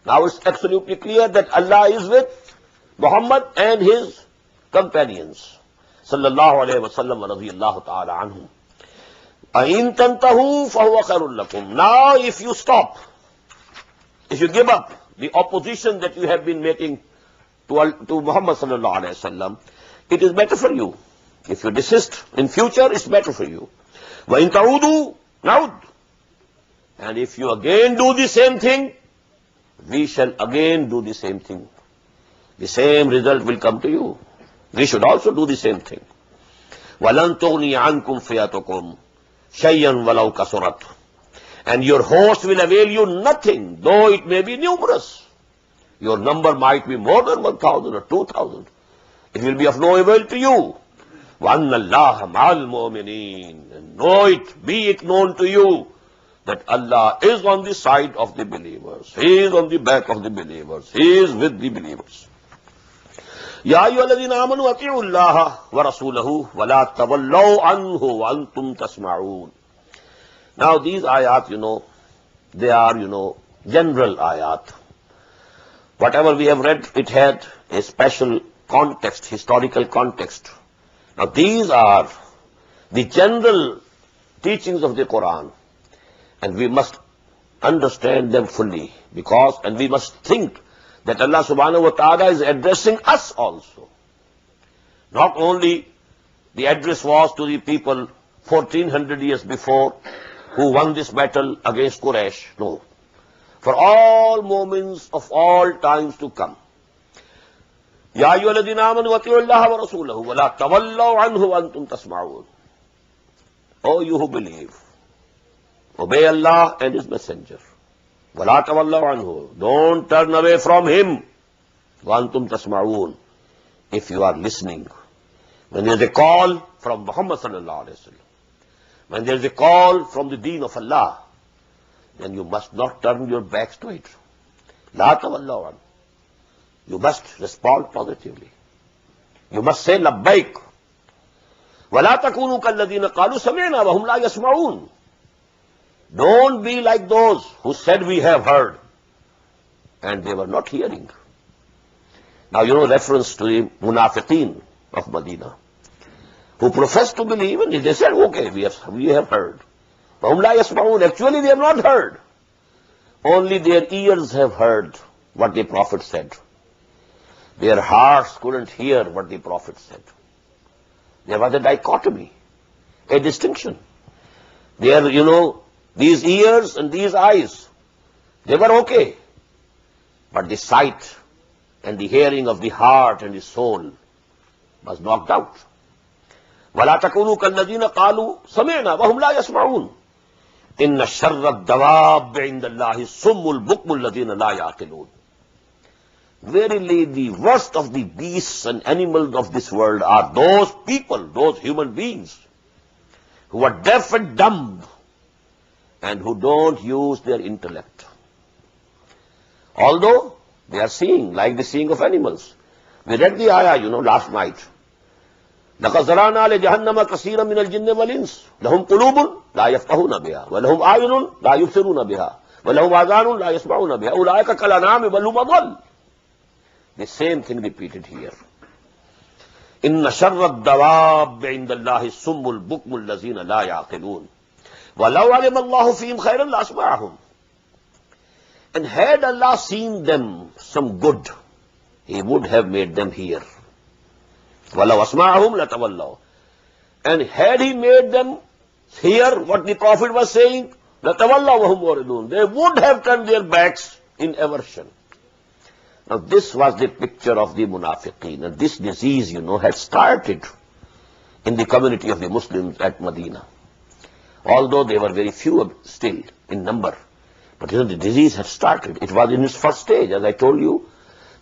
A: Now it's absolutely clear that Allah is with Muhammad and his companions. Sallallahu alayhi wa sallam wa radiyallahu ta'ala anhum. Ain tantahu fahuwa khairul lakum. Now if you stop, if you give up the opposition that you have been making to Muhammad sallallahu alayhi wa sallam, it is better for you. If you desist in future, it's better for you. وَإِن تَعُودُوا نَعُودُ. And if you again do the same thing, we shall again do the same thing. The same result will come to you. We should also do the same thing. وَلَن تُغْنِيَ عَنْكُمْ فِيَتُكُمْ شَيْئًا وَلَوْ كَثُرَتْ. And your host will avail you nothing, though it may be numerous. Your number might be more than 1,000 or 2,000. It will be of no avail to you. وَأَنَّ اللَّهَ مَعَ الْمُؤْمِنِينَ. And know it, be it known to you, that Allah is on the side of the believers. He is on the back of the believers. He is with the believers. يَا أَيُّهَا الَّذِينَ آمَنُوا أَطِيعُوا اللَّهَ وَرَسُولَهُ وَلَا تَوَلَّوْا عَنْهُ وَأَنْتُمْ تَسْمَعُونَ. Now these ayat, they are, general ayat. Whatever we have read, it had a special context, historical context. Now these are the general teachings of the Quran, and we must understand them fully, and we must think that Allah subhanahu wa ta'ala is addressing us also. Not only the address was to the people 1400 years before who won this battle against Quraysh, no. For all moments of all times to come. يَا أَيُّهَا الَّذِينَ آمَنُوا أَطِيعُوا اللَّهَ وَرَسُولَهُ وَلَا تَوَلَّوْا عَنْهُ وَأَنْتُمْ تَسْمَعُونَ. O you who believe, obey Allah and His Messenger. وَلَا تَوَلَّوْا عَنْهُ. Don't turn away from Him. وَأَنْتُمْ تَسْمَعُونَ. If you are listening. When there is a call from Muhammad sallallahu alayhi wa sallam, when there is a call from the deen of Allah, then you must not turn your backs to it. La tawallaw an. You must respond positively. You must say labbaik. وَلَا تَكُونُوا كَالَّذِينَ قَالُوا سَمِعْنَا وَهُمْ لَا يَسْمَعُونَ. Don't be like those who said we have heard and they were not hearing. Now you know reference to the munafiqeen of Medina who professed to believe, and they said, okay, we have heard. وَهُمْ لَا يَسْمَعُونَ. Actually they have not heard. Only their ears have heard what the Prophet said. Their hearts couldn't hear what the Prophet said. There was a dichotomy, a distinction. There, these ears and these eyes, they were okay. But the sight and the hearing of the heart and the soul was knocked out. وَلَا تَكُونُوا كَالَّذِينَ قَالُوا سَمِعْنَا وَهُمْ لَا يَسْمَعُونَ. إِنَّ شَرَّ الدَّوَابِّ عِندَ اللَّهِ الصُّمُّ الْبُكْمُ الَّذِينَ لَا يَعْقِلُونَ. Verily, the worst of the beasts and animals of this world are those people, those human beings, who are deaf and dumb and who don't use their intellect. Although they are seeing, like the seeing of animals. We read the ayah, last night. لَقَدْ زَرَعْنَا لِجَهَنَّمَ كَثِيرًا مِنَ الْجِنِّ وَالْإِنسِ لَهُمْ قُلُوبٌ لَا يَفْقَهُونَ بِهَا وَلَهُمْ أَعْيُنٌ لَا يُبْصِرُونَ بِهَا وَلَهُمْ آذَانٌ لَا يَسْمَعُونَ بِهَا أُولَٰئِكَ كَالْأَنْعَامِ بَلْ هُمْ أَضَلُّ. The same thing repeated here. إِنَّ شَرَّ الدَّوَابِّ عِندَ اللَّهِ الصُّمُّ الْبُكْمُ الَّذِينَ لَا يَعْقِلُونَ وَلَوْ عَلِمَ اللَّهُ فِيهِمْ خَيْرًا لَأَسْمَعَهُمْ. And had Allah seen them some good, He would have made them hear. وَلَوْ أَسْمَعَهُمْ لَتَوَلَّوْا. And had He made them hear what the Prophet was saying, لَتَوَلَّوْا وَهُمْ مُعْرِضُونَ, they would have turned their backs in aversion. Now this was the picture of the munafiqeen, and this disease, had started in the community of the Muslims at Medina. Although they were very few still in number, but the disease had started. It was in its first stage, as I told you.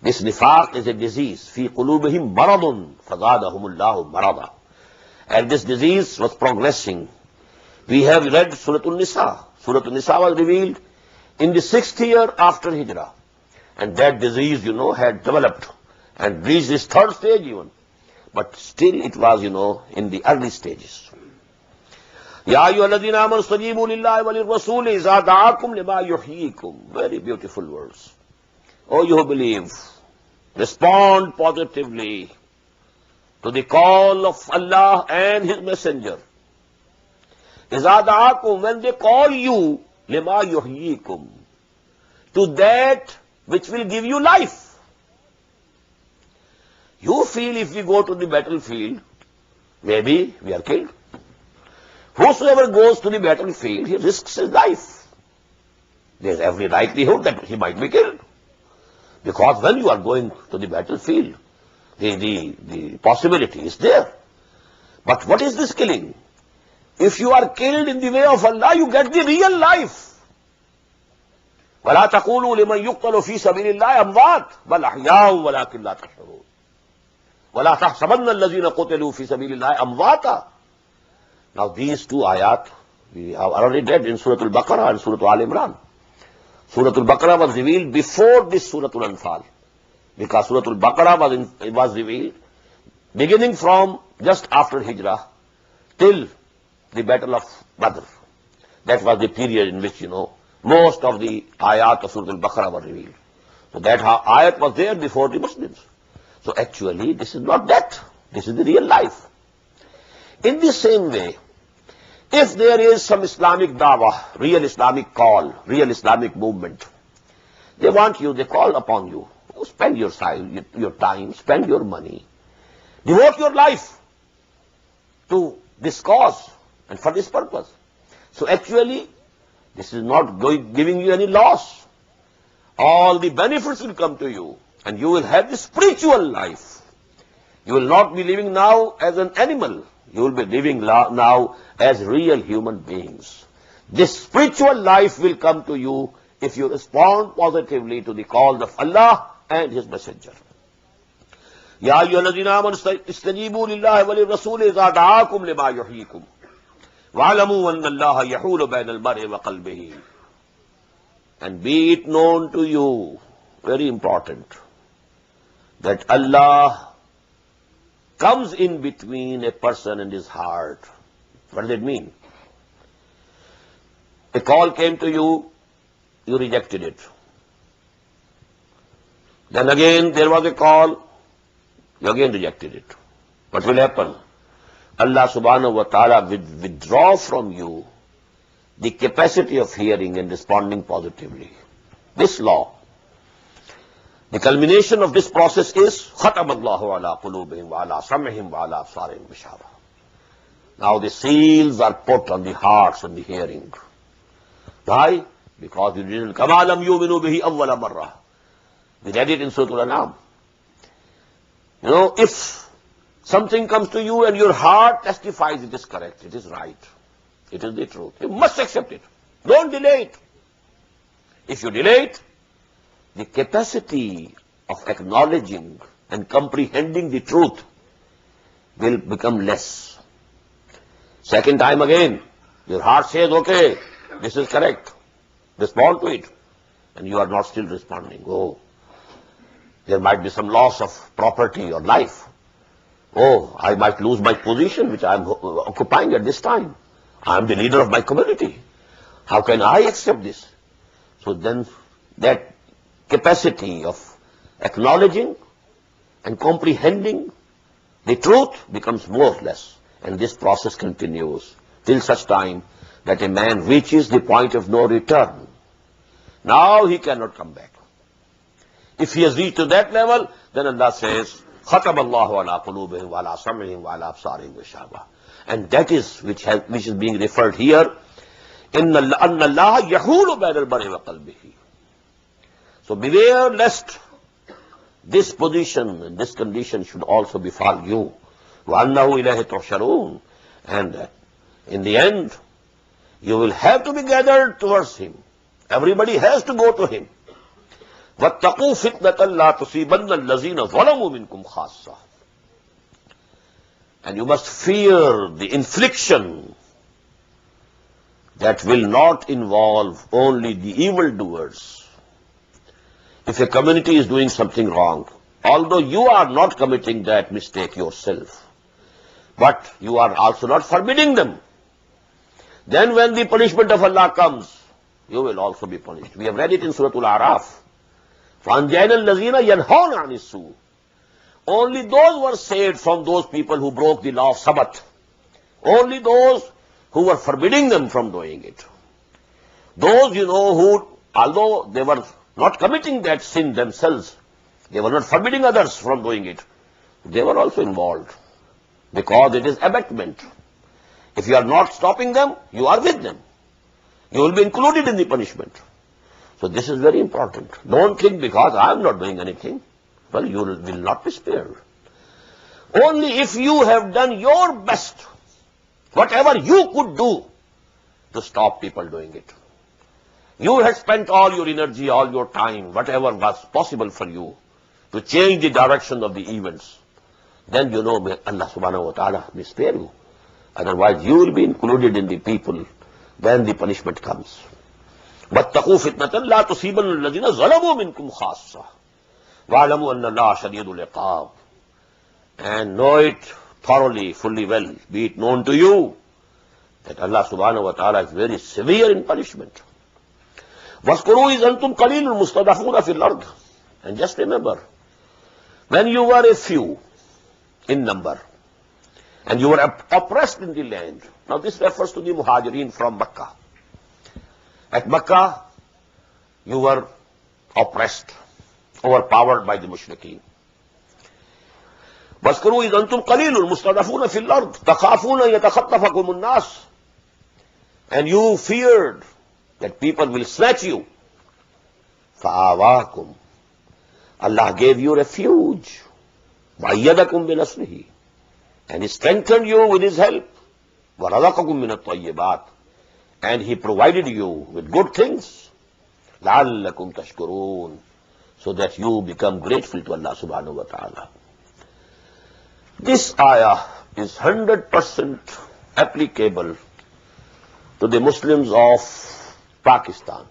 A: This nifaq is a disease. فِي قُلُوبِهِمْ مَرَضٌ فَزَادَهُمُ اللَّهُ مَرَضًا. And this disease was progressing. We have read Surah An-Nisa. Surah An-Nisa was revealed in the 6th year after Hijrah. And that disease, had developed and reached its 3rd stage even. But still it was, in the early stages. يَا أَيُّهَا الَّذِينَ آمَنُوا اسْتَجِيبُوا لِلَّهِ وَلِلرَّسُولِ إِذَا دَعَاكُمْ لِمَا يُحْيِيكُمْ. Very beautiful words. Oh, you who believe, respond positively to the call of Allah and His Messenger. إِذَا دَعَاكُمْ, when they call you, لِمَا يُحْيِيكُمْ, to that which will give you life. You feel if we go to the battlefield, maybe we are killed. Whosoever goes to the battlefield, he risks his life. There is every likelihood that he might be killed. Because when you are going to the battlefield, the possibility is there. But what is this killing? If you are killed in the way of Allah, you get the real life. وَلَا تَقُولُوا لِمَنْ يُقْتَلُ فِي سَبِيلِ اللَّهِ أَمْوَاتٌ بَلْ أَحْيَاءٌ وَلَكِنْ لَا تَشْعُرُونَ وَلَا تَحْسَبَنَّ الَّذِينَ قُتِلُوا فِي سَبِيلِ اللَّهِ أَمْوَاتًا. Now these two ayat we have already read in Surah Al-Baqarah and Surah Al-Imran. Surah Al-Baqarah was revealed before this Surah Al-Anfal, because Surah Al-Baqarah was revealed beginning from just after Hijrah till the Battle of Badr. That was the period in which, most of the ayat of Surah Al-Baqarah were revealed. So that ayat was there before the Muslims. So actually, this is not death. This is the real life. In the same way, if there is some Islamic dawah, real Islamic call, real Islamic movement, they want you, they call upon you. Spend your time, spend your money, devote your life to this cause and for this purpose. So actually, this is not giving you any loss. All the benefits will come to you, and you will have the spiritual life. You will not be living now as an animal. You will be living now as real human beings. This spiritual life will come to you if you respond positively to the call of Allah and His Messenger. يَا أَيُّهَا الَّذِينَ آمَنُوا اسْتَجِيبُوا لِلَّهِ وَلِلرَّسُولِ إِذَا دَعَاكُمْ لِمَا يُحْيِيكُمْ وَاعْلَمُوا أَنَّ اللَّهَ يَحُولُ بَيْنَ الْمَرْءِ وَقَلْبِهِ. And be it known to you, very important, that Allah comes in between a person and his heart. What does it mean? A call came to you, you rejected it. Then again there was a call, you again rejected it. What will happen? Allah subhanahu wa ta'ala will withdraw from you the capacity of hearing and responding positively. This law, the culmination of this process is خَتَمَ اللَّهُ عَلَىٰ قُلُوبِهِمْ وَعَلَىٰ سَمْعِهِمْ وَعَلَىٰ أَبْصَارِهِمْ غِشَاوَةٌ. Now the seals are put on the hearts and the hearing. Why? Because you didn't come alam yu'minu bihi awwala marra. We read it in Surah Al-Anfal. You know, if something comes to you and your heart testifies it is correct, it is right, it is the truth, you must accept it. Don't delay it. If you delay it, the capacity of acknowledging and comprehending the truth will become less. Second time again, your heart says, okay, this is correct. Respond to it. And you are not still responding. Oh, there might be some loss of property or life. Oh, I might lose my position which I am occupying at this time. I am the leader of my community. How can I accept this? So then that capacity of acknowledging and comprehending the truth becomes more or less. And this process continues till such time that a man reaches the point of no return. Now he cannot come back. If he has reached to that level, then Allah says, خَتَمَ اللَّهُ عَلَىٰ قُلُوبِهِمْ وَعَلَىٰ سَمْعِهِمْ وَعَلَىٰ أَبْصَارِهِمْ غِشَاوَةٌ. And that is which is being referred here, أَنَّ اللَّهَ يَحُولُ بَيْنَ الْمَرْءِ وَقَلْبِهِ. So beware lest this position and this condition should also befall you. وَأَنَّهُ إِلَيْهِ تُحْشَرُونَ. And in the end, you will have to be gathered towards him. Everybody has to go to him. وَاتَّقُوا فِتْنَةً لَا تُصِيبَنَّ الَّذِينَ ظَلَمُوا مِنْكُمْ خَاصَّةً. And you must fear the infliction that will not involve only the evildoers. If a community is doing something wrong, although you are not committing that mistake yourself, but you are also not forbidding them, then when the punishment of Allah comes, you will also be punished. We have read it in Surah Al-Araf. فَأَنْجَيْنَا الَّذِينَ يَنْهَوْنَ عَنِ السُّوءِ. Only those were saved from those people who broke the law of Sabbath. Only those who were forbidding them from doing it. Those, who, although they were not committing that sin themselves, they were not forbidding others from doing it, they were also involved. Because it is abatement. If you are not stopping them, you are with them. You will be included in the punishment. So this is very important. Don't think because I am not doing anything, well, you will not be spared. Only if you have done your best, whatever you could do to stop people doing it. You had spent all your energy, all your time, whatever was possible for you to change the direction of the events. Then may Allah subhanahu wa ta'ala may spare you. Otherwise you will be included in the people when the punishment comes. وَاتَّقُوا فِتْنَةً لَا تُصِيبَنَّ الَّذِينَ ظَلَمُوا مِنْكُمْ خَاصَّةً وَاعْلَمُوا أَنَّ اللَّهَ شَدِيدُ الْعِقَابِ. And know it thoroughly, fully well, be it known to you, that Allah subhanahu wa ta'ala is very severe in punishment. وَاذْكُرُوا إِذْ أَنْتُمْ قَلِيلٌ مُسْتَضَعْفُونَ فِي الْأَرْضِ. And just remember, when you were a few in number, and you were oppressed in the land. Now this refers to the Muhajirin from Makkah. At Makkah, you were oppressed, overpowered by the Mushrikeen. وَاذْكُرُوا إِذْ أَنْتُمْ قَلِيلٌ مُسْتَضَعْفُونَ فِي الْأَرْضِ تَخَافُونَ يَتَخَطَّفَكُمُ النَّاسُ. And you feared that people will snatch you. فَآوَاكُمْ. Allah gave you refuge. وَأَيَّدَكُمْ بِنَصْرِهِ. And He strengthened you with His help. وَرَزَقَكُمْ مِنَ الطَّيِّبَاتِ. And He provided you with good things. لَعَلَّكُمْ تَشْكُرُونَ. So that you become grateful to Allah subhanahu wa ta'ala. This ayah is 100% applicable to the Muslims of Pakistan.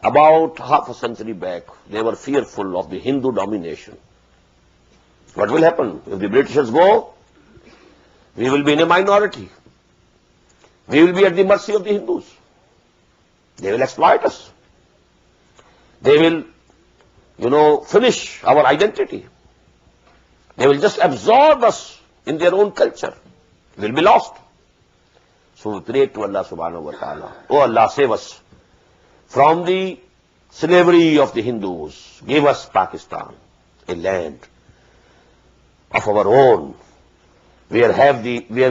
A: About half a century back, they were fearful of the Hindu domination. What will happen? If the Britishers go, we will be in a minority. We will be at the mercy of the Hindus. They will exploit us. They will, finish our identity. They will just absorb us in their own culture. We will be lost. So we pray to Allah subhanahu wa ta'ala. Oh Allah, save us from the slavery of the Hindus. Give us Pakistan, a land of our own, where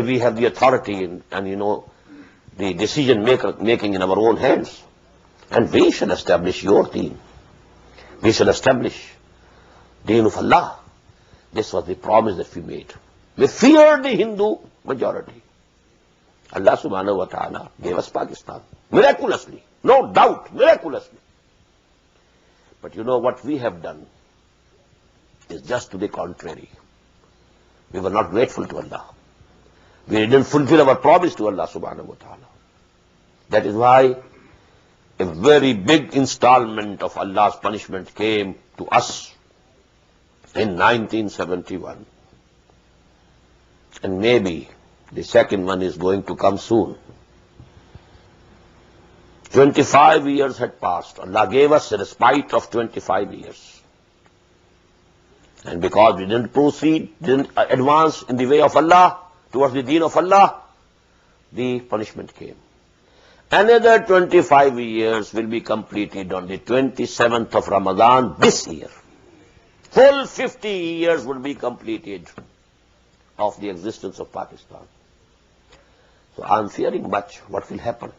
A: we have the authority and the decision making in our own hands. And we shall establish your deen. We shall establish deen of Allah. This was the promise that we made. We feared the Hindu majority. Allah subhanahu wa ta'ala gave us Pakistan. Miraculously. No doubt, miraculously. But what we have done is just to the contrary. We were not grateful to Allah. We didn't fulfill our promise to Allah subhanahu wa ta'ala. That is why a very big installment of Allah's punishment came to us in 1971. And maybe the second one is going to come soon. 25 years had passed. Allah gave us a respite of 25 years. And because we didn't proceed, didn't advance in the way of Allah, towards the deen of Allah, the punishment came. Another 25 years will be completed on the 27th of Ramadan this year. Full 50 years will be completed of the existence of Pakistan. So I am fearing much what will happen.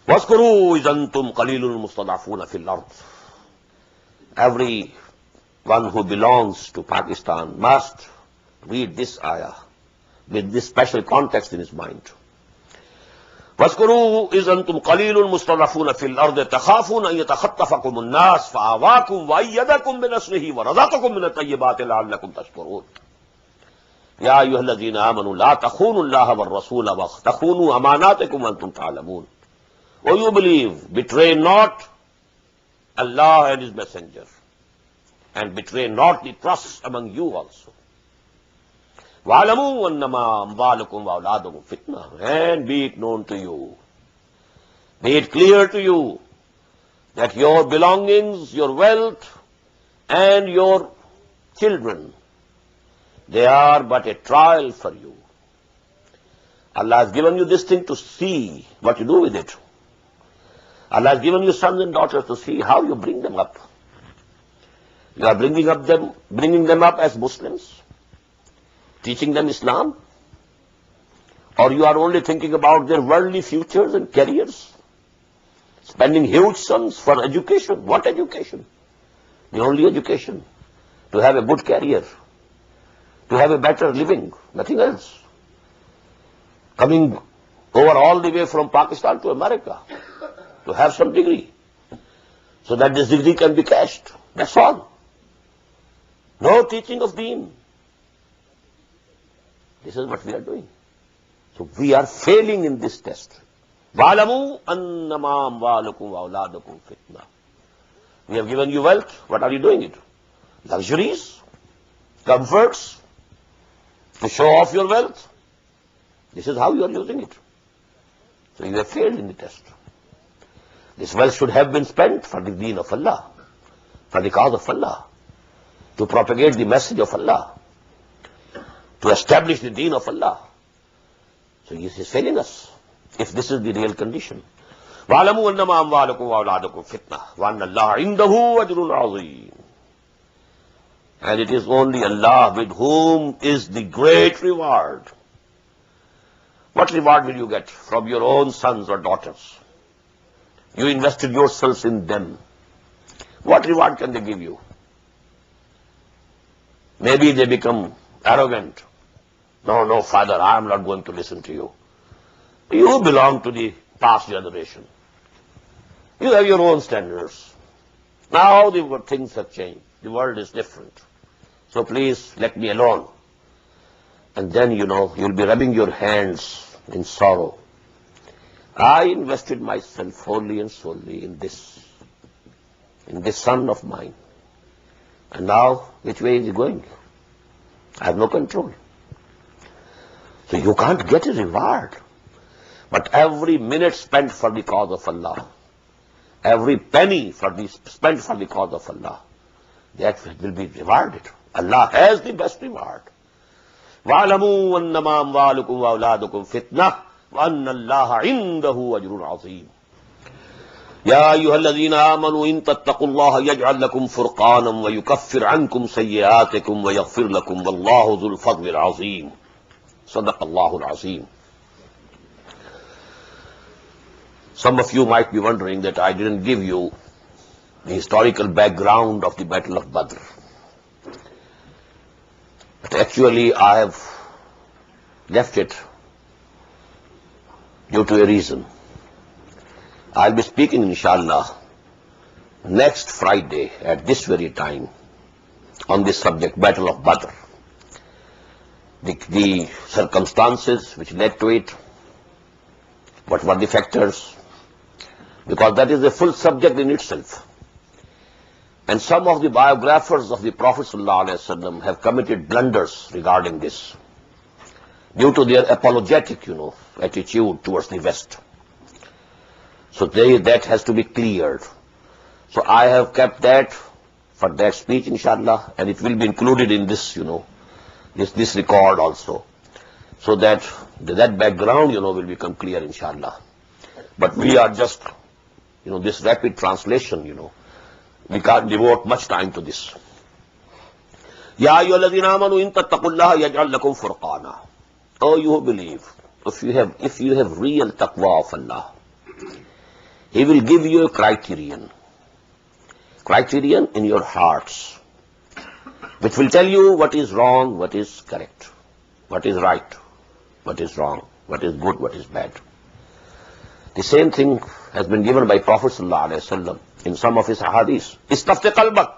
A: وَاذْكُرُوا إِذْ أَنْتُمْ قَلِيلٌ مُسْتَضْعَفُونَ فِي الْأَرْضِ. Everyone who belongs to Pakistan must read this ayah with this special context in his mind. وَاذْكُرُوا إِذْ أَنْتُمْ قَلِيلٌ مُسْتَضْعَفُونَ فِي الْأَرْضِ تَخَافُونَ أَنْ يَتَخَطَّفَكُمُ النَّاسُ فَآوَاكُمْ وَأَيَّدَكُمْ بِنَصْرِهِ وَرَزَقَكُمْ مِنَ الطَّيِّبَاتِ لَعَلَّكُمْ تَشْكُرُونَ. يَا أَيُّهَا الَّذِينَ آمَنُوا لَا تَخُونُوا اللَّهَ وَالرَّسُولَ وَتَخُونُوا أَمَانَاتِكُمْ وَأَنْتُمْ تَعْلَمُونَ. O you believe, betray not Allah and His Messenger, and betray not the trust among you also. وَعَلَمُوا أَنَّمَا أَمْوَالُكُمْ وَأَوْلَادُكُمْ فِتْنَةٌ. And be it known to you, be it clear to you, that your belongings, your wealth, and your children, they are but a trial for you. Allah has given you this thing to see what you do with it. Allah has given you sons and daughters to see how you bring them up. You are bringing them up as Muslims, teaching them Islam, or you are only thinking about their worldly futures and careers, spending huge sums for education. What education? The only education, to have a good career, to have a better living, nothing else. Coming over all the way from Pakistan to America to have some degree, so that this degree can be cashed. That's all. No teaching of deen. This is what we are doing. So we are failing in this test. وَعَلَمُوا أَنَّمَا أَمْوَالُكُمْ وَأَوْلَادُكُمْ فِتْنَةٌ. We have given you wealth. What are you doing it? Luxuries, comforts, to show off your wealth. This is how you are using it. So you have failed in the test. This wealth should have been spent for the deen of Allah, for the cause of Allah, to propagate the message of Allah, to establish the deen of Allah. So he is failing us, if this is the real condition. وَعَلَمُوا أَنَّمَا أَمْوَالُكُمْ وَأَوْلَادُكُمْ فِتْنَةٌ وَأَنَّ اللَّهَ عِنْدَهُ أَجْرٌ عَظِيمٌ. And it is only Allah with whom is the great reward. What reward will you get from your own sons or daughters? You invested yourselves in them. What reward can they give you? Maybe they become arrogant. No, father, I am not going to listen to you. You belong to the past generation. You have your own standards. Now the things have changed. The world is different. So please let me alone. And then, you'll be rubbing your hands in sorrow. I invested myself wholly and solely in this son of mine. And now, which way is he going? I have no control. So you can't get a reward. But every minute spent for the cause of Allah, every penny spent for the cause of Allah, that will be rewarded. Allah has the best reward. وَاعْلَمُوا أَنَّمَا أَمْوَالُكُمْ وَأَوْلَادُكُمْ فِتْنَةٌ وَأَنَّ اللَّهَ عِندَهُ أَجْرٌ عَظِيمٌ. يَا أَيُّهَا الَّذِينَ آمَنُوا إِن تَتَّقُوا اللَّهَ يَجْعَل لَّكُمْ فُرْقَانًا وَيُكَفِّرْ عَنكُمْ سَيِّئَاتِكُمْ وَيَغْفِرْ لَكُمْ وَاللَّهُ ذُو الْفَضْلِ الْعَظِيمِ. صدق الله العظيم. Some of you might be wondering that I didn't give you the historical background of the Battle of Badr. But actually I have left it due to a reason. I'll be speaking, inshallah, next Friday at this very time on this subject, Battle of Badr. The circumstances which led to it, what were the factors, because that is a full subject in itself. And some of the biographers of the Prophet ﷺ have committed blunders regarding this due to their apologetic, attitude towards the West. So that has to be cleared. So I have kept that for that speech, inshallah, and it will be included in this, this record also, so that background, will become clear, inshallah. But we are just, this rapid translation, we can't devote much time to this. Ya ayyuhalladhina amanu in tattaqullaha yaj'al lakum furqana. Oh, you who believe, if you have real taqwa of Allah, He will give you a criterion in your hearts, which will tell you what is wrong, what is correct, what is right, what is wrong, what is good, what is bad. The same thing has been given by Prophet ﷺ in some of his hadiths. Istafti qalbak.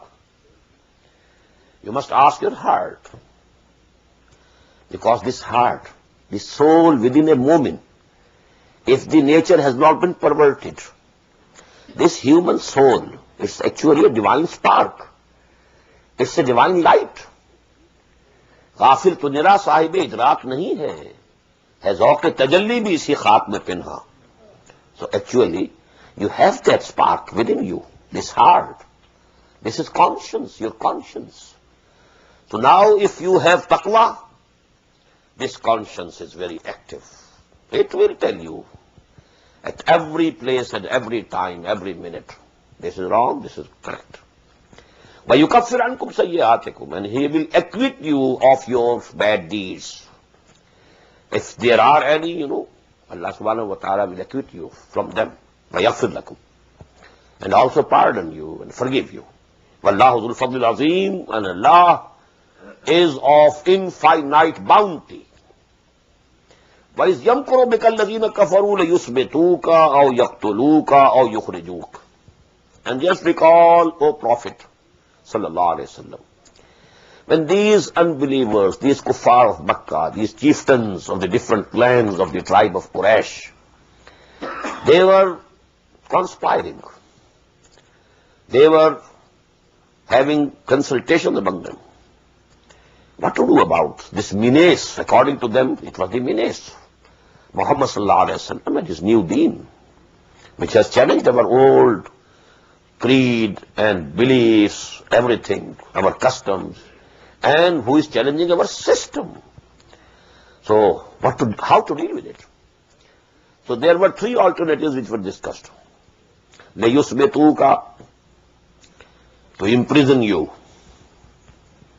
A: You must ask your heart. Because this heart, this soul within a moment, if the nature has not been perverted, this human soul is actually a divine spark. It's a divine light. गाफिल तो निरा साहिब इदराक नहीं है ज़ौक़ तजल्ली भी इसी खाक में पिन्हा. So actually, you have that spark within you, this heart. This is conscience, your conscience. So now if you have taqwa, this conscience is very active. It will tell you at every place, at every time, every minute, this is wrong, this is correct. وَيُكَفِّرْ عَنْكُمْ سَيِّئَاتِكُمْ, and He will acquit you of your bad deeds. If there are any, Allah subhanahu wa ta'ala will acquit you from them. وَيَغْفِرْ لَكُمْ, and also pardon you and forgive you. وَاللَّهُ ذُو الْفَضْلِ الْعَظِيمِ, and Allah is of infinite bounty. وَإِذْ يَمْكُرُ بِكَ الَّذِينَ كَفَرُوا لَيُثْبِتُوكَ أَوْ يَقْتُلُوكَ أَوْ يُخْرِجُوكَ. And just recall, O Prophet sallallahu alaihi wasallam, when these unbelievers, these kuffar of Makkah, these chieftains of the different clans of the tribe of Quraysh, they were conspiring. They were having consultation among them. What to do about this menace? According to them, it was the menace. Muhammad sallallahu alaihi wasallam and his new deen, which has challenged our old creed and beliefs, everything, our customs, and who is challenging our system. So how to deal with it? So there were three alternatives which were discussed. لَيُثْبِتُوكَ, to imprison you,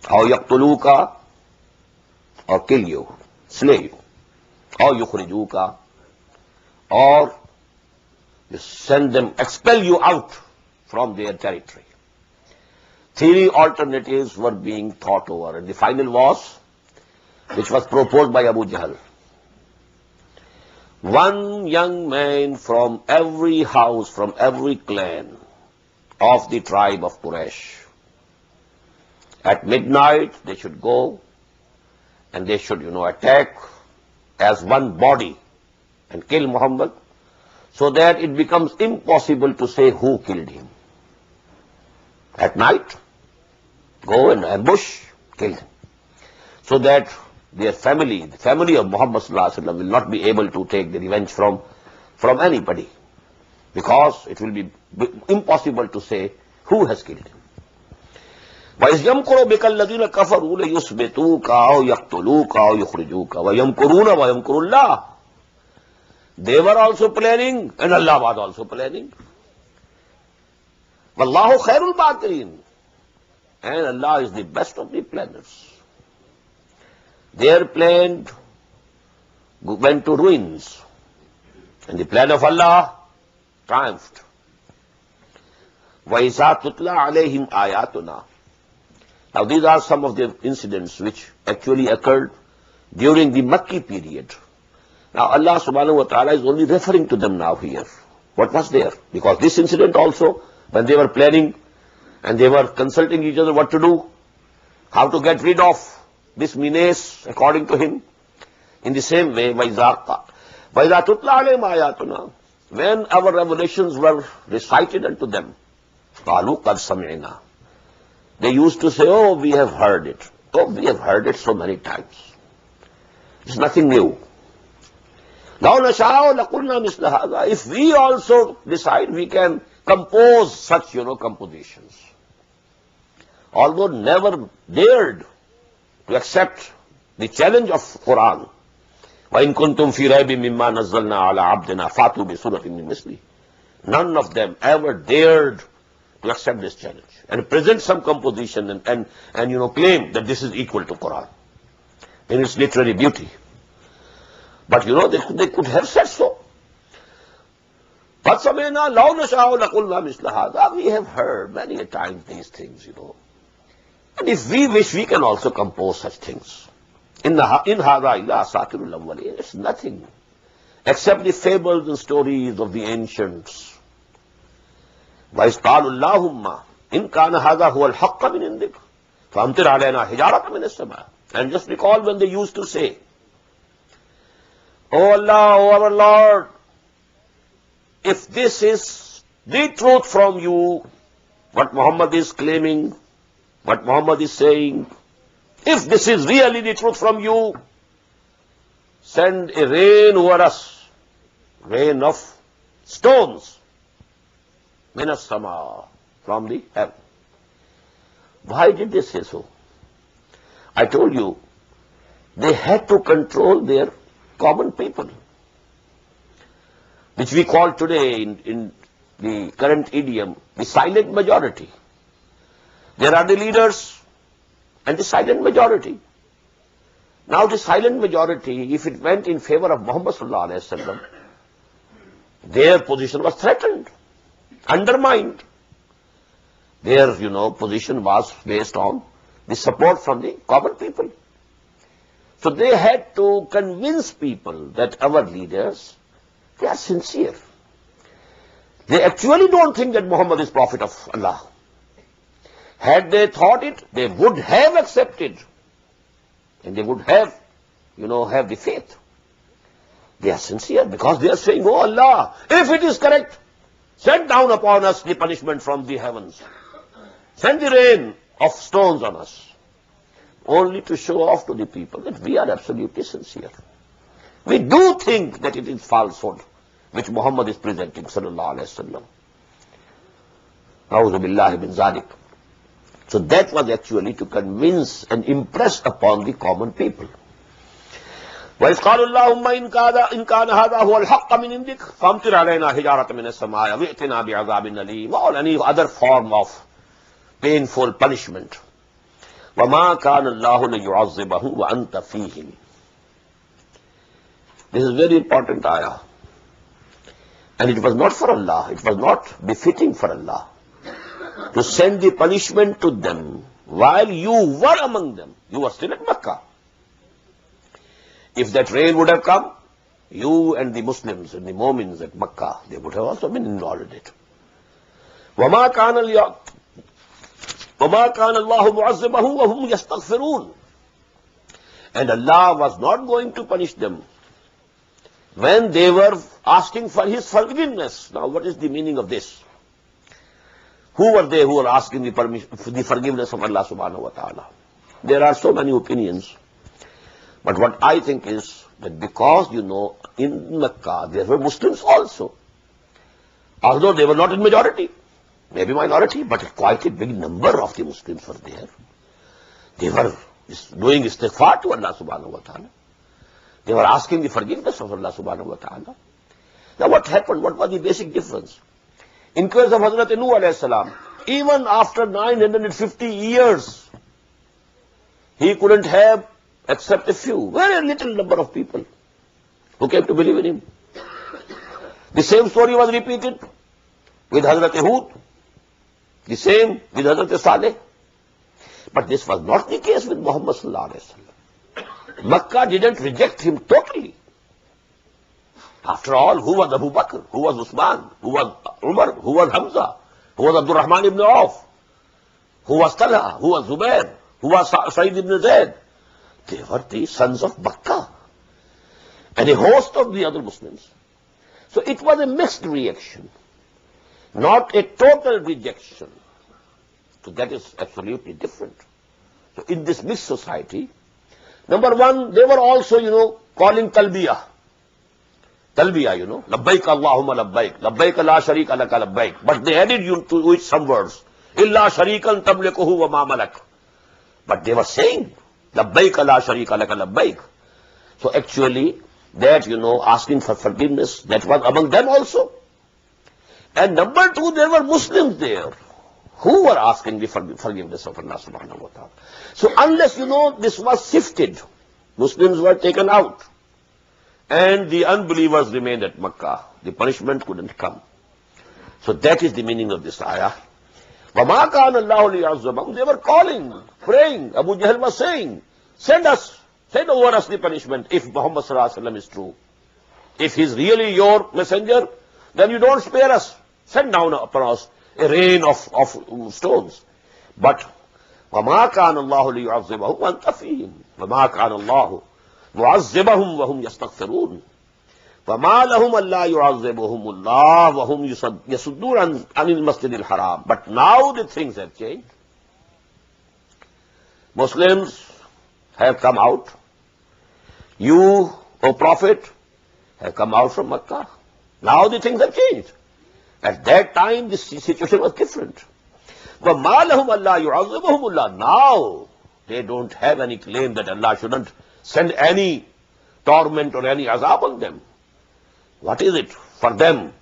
A: أَوْ يَقْتُلُوكَ, or kill you, slay you, أَوْ يُخْرِجُوكَ, or you send them, expel you out from their territory. Three alternatives were being thought over, and the final was, which was proposed by Abu Jahl. One young man from every house, from every clan of the tribe of Quraysh, at midnight they should go and they should, attack as one body and kill Muhammad so that it becomes impossible to say who killed him. At night, go and ambush, kill him. So that their family, the family of Muhammad sallallahu alaihi wasallam, will not be able to take the revenge from anybody, because it will be impossible to say who has killed him. وَإِذْ يَمْكُرُ بِكَ الَّذِينَ كَفَرُوا لَيُثْبِتُوكَ أَوْ يَقْتُلُوكَ أَوْ يُخْرِجُوكَ وَيَمْكُرُونَ وَيَمْكُرُ اللَّهُ. They were also planning, and Allah was also planning. وَاللَّهُ خَيْرُ الْمَاكِرِينَ. And Allah is the best of the planners. Their plan went to ruins, and the plan of Allah triumphed. وَإِذَا تُتْلَى عَلَيْهِمْ آيَاتُنَا. Now these are some of the incidents which actually occurred during the Makki period. Now Allah subhanahu wa ta'ala is only referring to them now here. What was there? Because this incident also, when they were planning and they were consulting each other what to do, how to get rid of this menace according to him. In the same way, وَإِذَا تُتْلَى عَلَيْهِمْ آيَاتُنَا, when our revelations were recited unto them, قَالُوا قَدْ سَمِعْنَا, they used to say, oh, we have heard it. Oh, we have heard it so many times. It's nothing new. لَوْ نَشَاءُ لَقُلْنَا مِثْلَ هَذَا. If we also decide, we can compose such, compositions. Although never dared to accept the challenge of Quran. وَإِن كُنْتُمْ فِي رَيْبٍ مِّمَّا نَزَّلْنَا عَلَىٰ عَبْدِنَا فَاتُوا بِسُورَةٍ مِّن مِثْلِهِ. None of them ever dared to accept this challenge and present some composition and claim that this is equal to Quran in its literary beauty. But they could have said so. فَسَمِعْنَا لَوْ نَشَاءُ لَقُلْنَا مِثْلَ هَذَا. We have heard many a time these things, And if we wish, we can also compose such things. In هَذَا إِلَّا أَسَاطِيرُ الْأَوَّلِينَ. It's nothing except the fables and stories of the ancients. وَإِذْ قَالُوا اللَّهُمَّ إِنْ كَانَ هَذَا هُوَ الْحَقَّ مِنْ عِنْدِكَ فَأَمْطِرْ عَلَيْنَا حِجَارَةً مِنَ السَّمَاءِ. And just recall when they used to say, Oh Allah, O our Lord, if this is the truth from you, what Muhammad is claiming, what Muhammad is saying, if this is really the truth from you, send a rain over us, rain of stones, minas sama, from the heaven. Why did they say so? I told you, they had to control their common people, which we call today in the current idiom, the silent majority. There are the leaders and the silent majority. Now the silent majority, if it went in favor of Muhammad sallallahu alaihi wasallam, their position was threatened, undermined. Their, position was based on the support from the common people. So they had to convince people that our leaders, they are sincere. They actually don't think that Muhammad is prophet of Allah. Had they thought it, they would have accepted. And they would have, have the faith. They are sincere because they are saying, Oh Allah, if it is correct, send down upon us the punishment from the heavens. Send the rain of stones on us. Only to show off to the people that we are absolutely sincere. We do think that it is falsehood which Muhammad is presenting, sallallahu alaihi wasallam. A'udhu billahi bin zalik. So that was actually to convince and impress upon the common people. وَإِذْ قَالُوا اللَّهُمَّ إِنْ كَانَ هَذَا هُوَ الْحَقَّ مِنْ عِنْدِكَ فَأَمْطِرْ عَلَيْنَا حِجَارَةً مِنَ السَّمَاءِ وَائْتِنَا بِعَذَابٍ أَلِيمٍ, or any other form of painful punishment. وَمَا كَانَ اللَّهُ لِيُعَذِّبَهُمْ وَأَنْتَ فِيهِمْ. This is a very important ayah. And it was not for Allah, it was not befitting for Allah to send the punishment to them while you were among them. You were still at Makkah. If that rain would have come, you and the Muslims and the Mu'mins at Makkah, they would have also been involved in it. وَمَا كَانَ اللَّهُ مُعَذِّبَهُمْ وَهُمْ يَسْتَغْفِرُونَ. And Allah was not going to punish them when they were asking for his forgiveness. Now, what is the meaning of this? Who were they who were asking the forgiveness of Allah subhanahu wa ta'ala? There are so many opinions. But what I think is that because, in Mecca, there were Muslims also. Although they were not in majority, maybe minority, but quite a big number of the Muslims were there. They were doing istighfar to Allah subhanahu wa ta'ala. They were asking the forgiveness of Allah subhanahu wa ta'ala. Now what happened? What was the basic difference? In case of Hazrat Nuh alayhi salam, even after 950 years, he couldn't have except a few, very little number of people who came to believe in him. The same story was repeated with Hazrat Hud, the same with Hazrat Saleh. But this was not the case with Muhammad sallallahu alayhi wa sallam. Makkah didn't reject him totally. After all, who was Abu Bakr? Who was Usman? Who was Umar? Who was Hamza? Who was Abdul Rahman ibn Auf? Who was Talha? Who was Zubair? Who was Sa'id ibn Zayd? They were the sons of Makkah and a host of the other Muslims. So it was a mixed reaction, not a total rejection. So that is absolutely different. So in this mixed society, number one, they were also, calling talbiyah. Talbiyah, labbaik Allahumma labbaik, labbaik la sharika laka labbaik. But they added to it some words. Illa sharikan tamlikuhu wa ma malak. But they were saying, labbaik la sharika laka labbaik. So actually, that, asking for forgiveness, that was among them also. And number two, there were Muslims there who were asking the forgiveness of Allah subhanahu wa ta'ala. So unless, this was sifted, Muslims were taken out, and the unbelievers remained at Makkah, the punishment couldn't come. So that is the meaning of this ayah. وَمَا كَانَ اللَّهُ لِيَعَذِّبَهُمْ. They were calling, praying. Abu Jahl was saying, send over us the punishment if Muhammad sallallahu alaihi wasallam is true. If he's really your messenger, then you don't spare us. Send down upon us a rain of stones. But وَمَا كَانَ اللَّهُ لِيُعَذِّبَهُمْ وَأَنْتَ فِيهِمْ وَمَا كَانَ اللَّهُ مُعَذِّبَهُمْ وَهُمْ يَسْتَغْفِرُونَ وَمَا لَهُمْ أَلَّا يُعَذِّبَهُمُ اللَّهُ وَهُمْ يَصُدُّونَ عَنِ الْمَسْجِدِ الْحَرَامِ. But now the things have changed. Muslims have come out. You, O Prophet, have come out from Makkah. Now the things have changed. At that time, the situation was different. وَمَا لَهُمْ أَلَّا يُعَذِّبَهُمُ اللَّهُ. Now, they don't have any claim that Allah shouldn't send any torment or any azab on them. What is it for them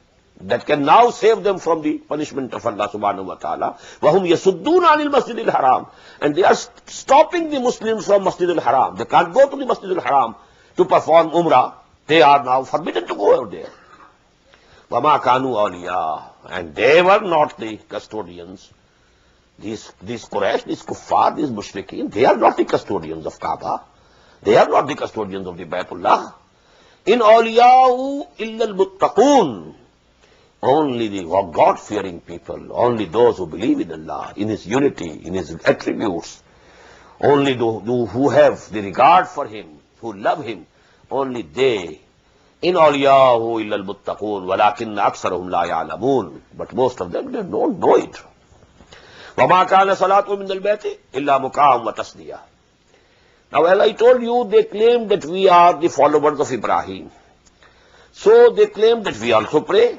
A: that can now save them from the punishment of Allah subhanahu wa ta'ala? وَهُمْ يَسُدُّونَ عَنِ الْمَسْجِدِ الْحَرَامِ. And they are stopping the Muslims from Masjid al-Haram. They can't go to the Masjid al-Haram to perform Umrah. They are now forbidden to go out there. وَمَا كَانُوا أَوْلِيَاءَ. And they were not the custodians. These Quraysh, these Kuffar, these Mushrikeen, they are not the custodians of Kaaba. They are not the custodians of the Baytullah. In awliya'u illa al-muttaqoon. Only the God-fearing people, only those who believe in Allah, in His unity, in His attributes, only who have the regard for Him, who love Him, only they. In awliya'u illa al-muttaqoon, walakinna aksarahum la ya'lamoon. But most of them, they don't know it. وَمَا كَانَ صَلَاتُهُمْ مِنَ الْبَيْتِ إِلَّا مُكَاءً وَتَصْدِيَةً. Now, as I told you, they claim that we are the followers of Ibrahim. So they claim that we also pray.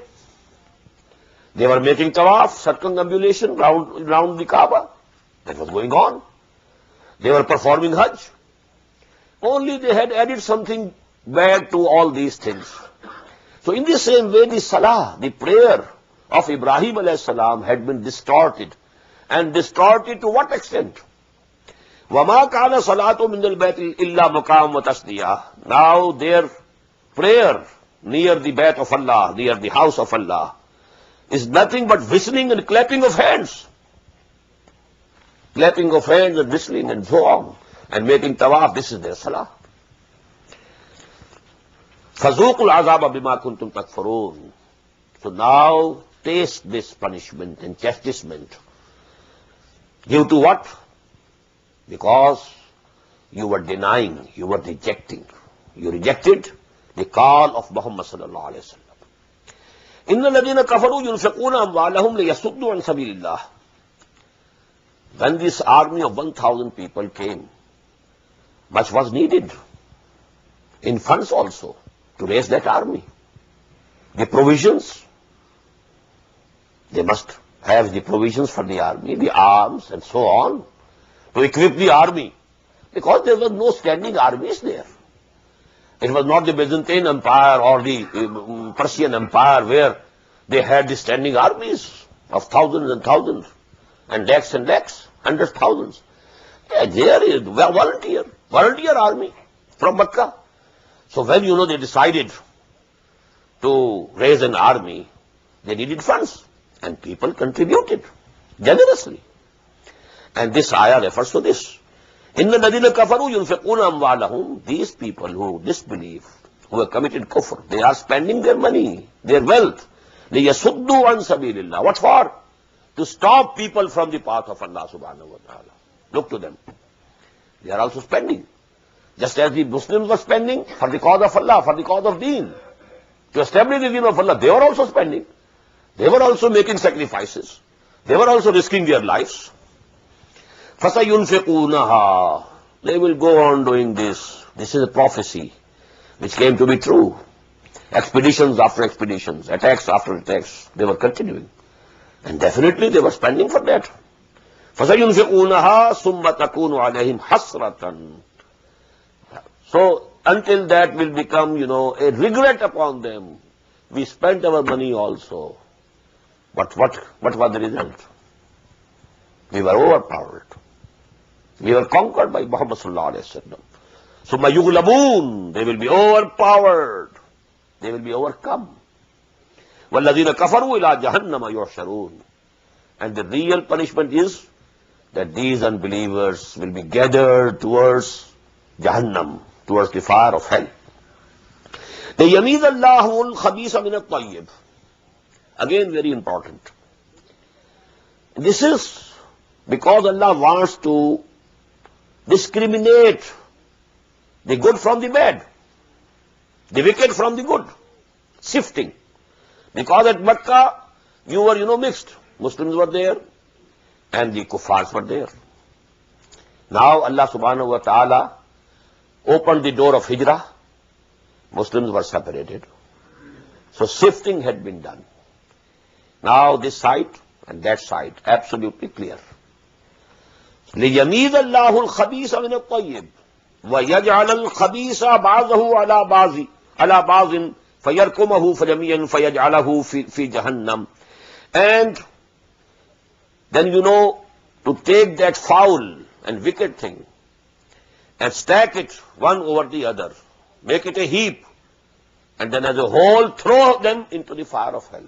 A: They were making tawaf, circumambulation round the Kaaba. That was going on. They were performing Hajj. Only they had added something bad to all these things. So in the same way, the salah, the prayer of Ibrahim alayhi salam had been distorted. And distorted to what extent? وَمَا كَانَ صَلَاتُ مِنَ الْبَيْتِ إِلَّا مُقَامٌ وَتَصْدِيَةٌ. Now their prayer near the Bayt of Allah, near the house of Allah, is nothing but whistling and clapping of hands. Clapping of hands and whistling and so on. And making tawaf, this is their salah. فَذُوقُوا الْعَذَابَ بِمَا كُنْتُمْ تَكْفُرُونَ. So now taste this punishment and chastisement. Due to what? Because you were denying, you were rejecting. You rejected the call of Muhammad sallallahu alayhi wa sallam. إِنَّ الَّذِينَ كَفَرُوا يُنْفِقُونَ أَمْوَالَهُمْ لِيَصُدُّوا عَنْ سَبِيلِ اللَّهِ. When this army of 1,000 people came, much was needed in funds also to raise that army. The provisions, they must have the provisions for the army, the arms and so on, to equip the army, because there was no standing armies there. It was not the Byzantine Empire or the Persian Empire where they had the standing armies of thousands and thousands and lakhs, hundreds, thousands. There is volunteer army from Mecca. So when they decided to raise an army, they needed funds and people contributed generously. And this ayah refers to this. إِنَّ الَّذِينَ كَفَرُوا يُنْفِقُونَ أَمْوَالَهُم. These people who disbelieve, who have committed kufr, they are spending their money, their wealth. لِيَصُدُّوا عَنْ سَبِيلِ اللَّهِ. What for? To stop people from the path of Allah subhanahu wa ta'ala. Look to them. They are also spending. Just as the Muslims were spending for the cause of Allah, for the cause of deen. To establish the deen of Allah, they were also spending. They were also making sacrifices. They were also risking their lives. فَسَيُنْفِقُونَهَا. They will go on doing this. This is a prophecy which came to be true. Expeditions after expeditions, attacks after attacks, they were continuing. And definitely they were spending for that. فَسَيُنْفِقُونَهَا ثُمَّ تَكُونُ عَلَيْهِمْ حَسْرَةً. So until that will become, a regret upon them. We spent our money also. But what was the result? We were overpowered. We were conquered by Muhammad sallallahu alayhi wa sallam. ثُمَّ يُغْلَبُونَ. They will be overpowered. They will be overcome. وَالَّذِينَ كَفَرُوا إِلَىٰ جَهَنَّمَ يُحْشَرُونَ. And the real punishment is that these unbelievers will be gathered towards Jahannam, towards the fire of hell. لِيَمِيزَ اللَّهُ الْخَبِيثَ مِنَ الطَّيِّبِ. Again, very important. This is because Allah wants to discriminate the good from the bad, the wicked from the good, sifting. Because at Mecca, you were, mixed. Muslims were there and the kuffars were there. Now Allah subhanahu wa ta'ala opened the door of hijrah. Muslims were separated. So sifting had been done. Now this side and that side, absolutely clear. لِيَمِيزَ اللَّهُ الْخَبِيثَ مِنَ الطَّيِّبِ وَيَجْعَلَ الْخَبِيثَ بَعْضَهُ عَلَى بَعْضٍ فَيَرْكُمَهُ فَجَمِيعًا فَيَجْعَلَهُ فِي جَهَنَّمٍ. And then, to take that foul and wicked thing and stack it one over the other, make it a heap, and then as a whole throw them into the fire of hell.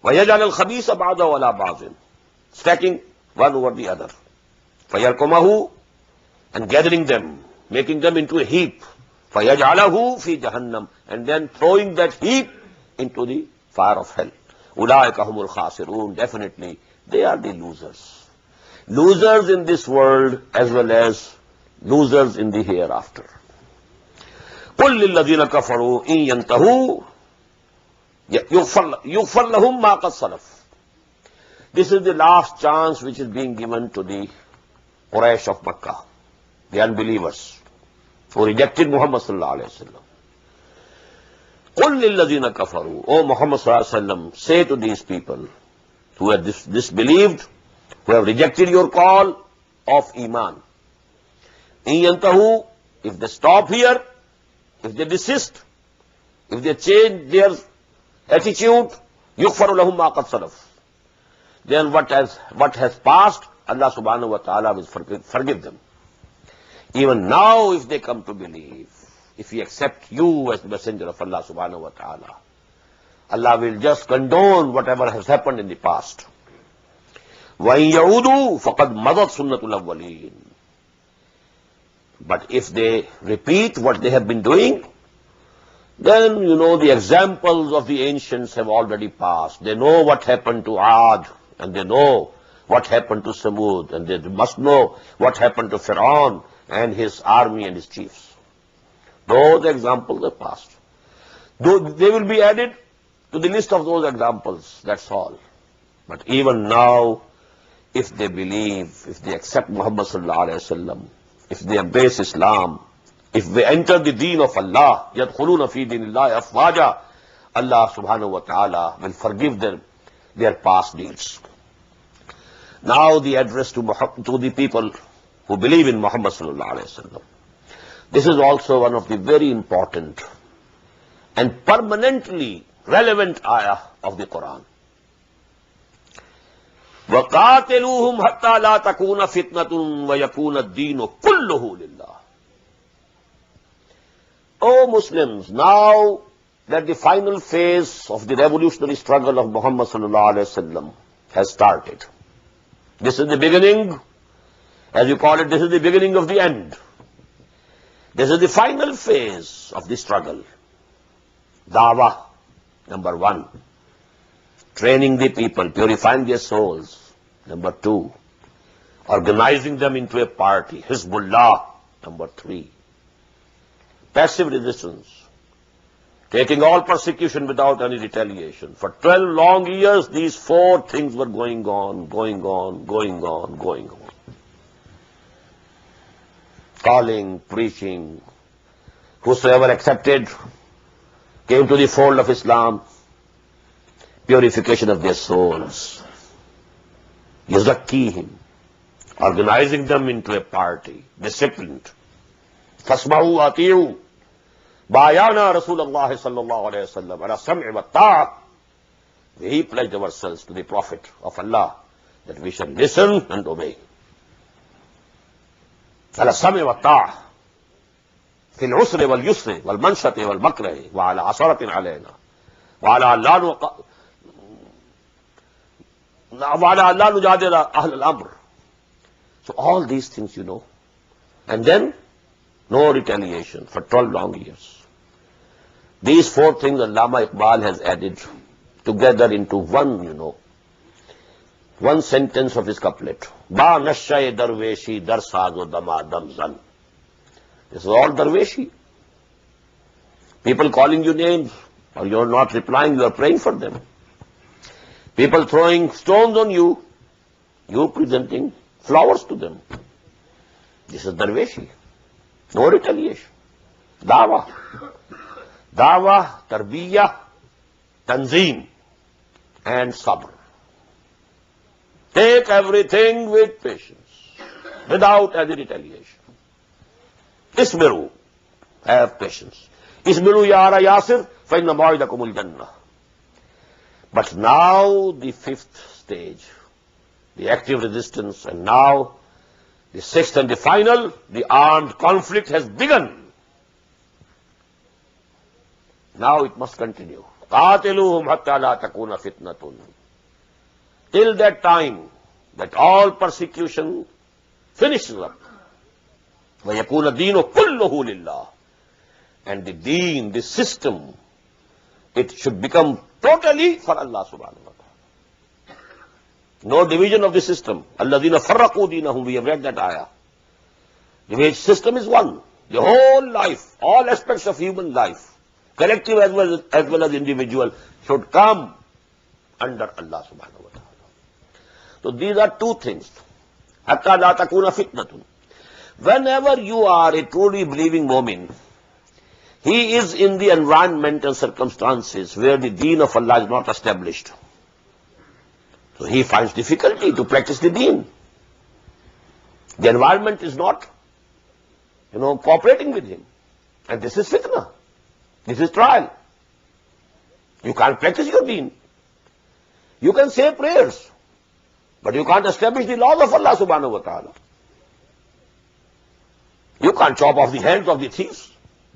A: وَيَجْعَلَ الْخَبِيثَ بَعْضَهُ عَلَى بَعْضٍ. Stacking one over the other. فَيَرْكُمَهُ. And gathering them, making them into a heap. فَيَجْعَلَهُ فِي جَهَنَّمٍ. And then throwing that heap into the fire of hell. أُولَٰئِكَ هُمُ الْخَاسِرُونَ. Definitely, they are the losers. Losers in this world as well as losers in the hereafter. قُلْ لِلَّذِينَ كَفَرُوا إِن يَنْتَهُوا يُغْفَرْ لَهُمْ مَا قَدْ سَلَفَ. This is the last chance which is being given to the Quraysh of Makkah, the unbelievers who rejected Muhammad sallallahu alayhi wa sallam. قُلْ لِلَّذِينَ كَفَرُوا. O Muhammad sallallahu alayhi wa sallam, say to these people who have disbelieved, who have rejected your call of Iman. إِن يَنْتَهُوا. If they stop here, if they desist, if they change their attitude, يُغْفَرُ لَهُمْ مَا قَدْ سَلَفَ. Then what has passed, Allah subhanahu wa ta'ala will forgive them. Even now, if they come to believe, if we accept you as the messenger of Allah subhanahu wa ta'ala, Allah will just condone whatever has happened in the past. وَإِن يَعُودُوا فَقَدْ مَضَتْ سُنَّةُ الْأَوَّلِينَ. But if they repeat what they have been doing, then, the examples of the ancients have already passed. They know what happened to Ad, and they know what happened to Samud, and they must know what happened to Fir'aun and his army and his chiefs. Those examples are past. Though they will be added to the list of those examples, that's all. But even now, if they believe, if they accept Muhammad sallallahu alayhi wa sallam, if they embrace Islam, if they enter the deen of Allah, يَدْخُلُونَ فِي دِينِ اللَّهِ أَفْوَاجًا, Allah subhanahu wa ta'ala will forgive them their past deeds. Now the address to the people who believe in Muhammad sallallahu alayhi wa sallam. This is also one of the very important and permanently relevant ayah of the Quran. وَقَاتِلُوهُمْ حَتَّى لَا تَكُونَ فِتْنَةٌ وَيَكُونَ الدِّينُ كُلُّهُ لِلَّهِ. O Muslims, now that the final phase of the revolutionary struggle of Muhammad sallallahu alayhi wa sallam has started, this is the beginning, as you call it, this is the beginning of the end. This is the final phase of the struggle. Dawah, number one. Training the people, purifying their souls. Number two. Organizing them into a party. Hizbullah. Number three. Passive resistance. Taking all persecution without any retaliation. For 12 long years, these four things were going on. Calling, preaching. Whosoever accepted came to the fold of Islam. Purification of their souls. Yuzakkihim. Organizing them into a party. Disciplined. Fasma'u ati'u. Bayana Rasulullah sallallahu alayhi wa sallam. Ala sam'i wa ta'a. We pledged ourselves to the Prophet of Allah that we shall listen and obey. على السمع والطاعة في العسر واليسر والمنشط والمكره وعلى عثرة علينا وعلى أن لا نجادل أهل الأمر. So all these things, you know. And then no retaliation for 12 long years. These four things Allama Iqbal has added together into one, you know, one sentence of his couplet. Ba nashai darweshi dar sazo dama dam zan. This is all darweshi. People calling you names, or you are not replying, you are praying for them. People throwing stones on you, you presenting flowers to them. This is darweshi. No retaliation. Dawah. Dawah, tarbiyah, tanzim, and sabr. Take everything with patience, without any retaliation. Isbiru, have patience. Isbiru ya ala yasir, fa inna ma'idakumul jannah. But now the fifth stage, the active resistance, and now the sixth and the final, the armed conflict has begun. Now it must continue. قَاتِلُوهُمْ حَتَّى لَا تَكُونَ فِتْنَةٌ. Till that time, that all persecution finishes up. وَيَكُونَ الدِّينُ كُلُّهُ لِلَّهِ. And the deen, the system, it should become totally for Allah subhanahu wa ta'ala. No division of the system. الَّذِينَ فَرَّقُوا دِينَهُمْ. We have read that ayah. The way system is one. The whole life, all aspects of human life, collective as well as individual, should come under Allah subhanahu wa ta'ala. So these are two things. Hatta la takuna fitnatun. Whenever you are a truly believing mu'min, he is in the environment and circumstances where the deen of Allah is not established. So he finds difficulty to practice the deen. The environment is not, cooperating with him. And this is fitna. This is trial. You can't practice your deen. You can say prayers, but you can't establish the laws of Allah subhanahu wa ta'ala. You can't chop off the hands of the thieves,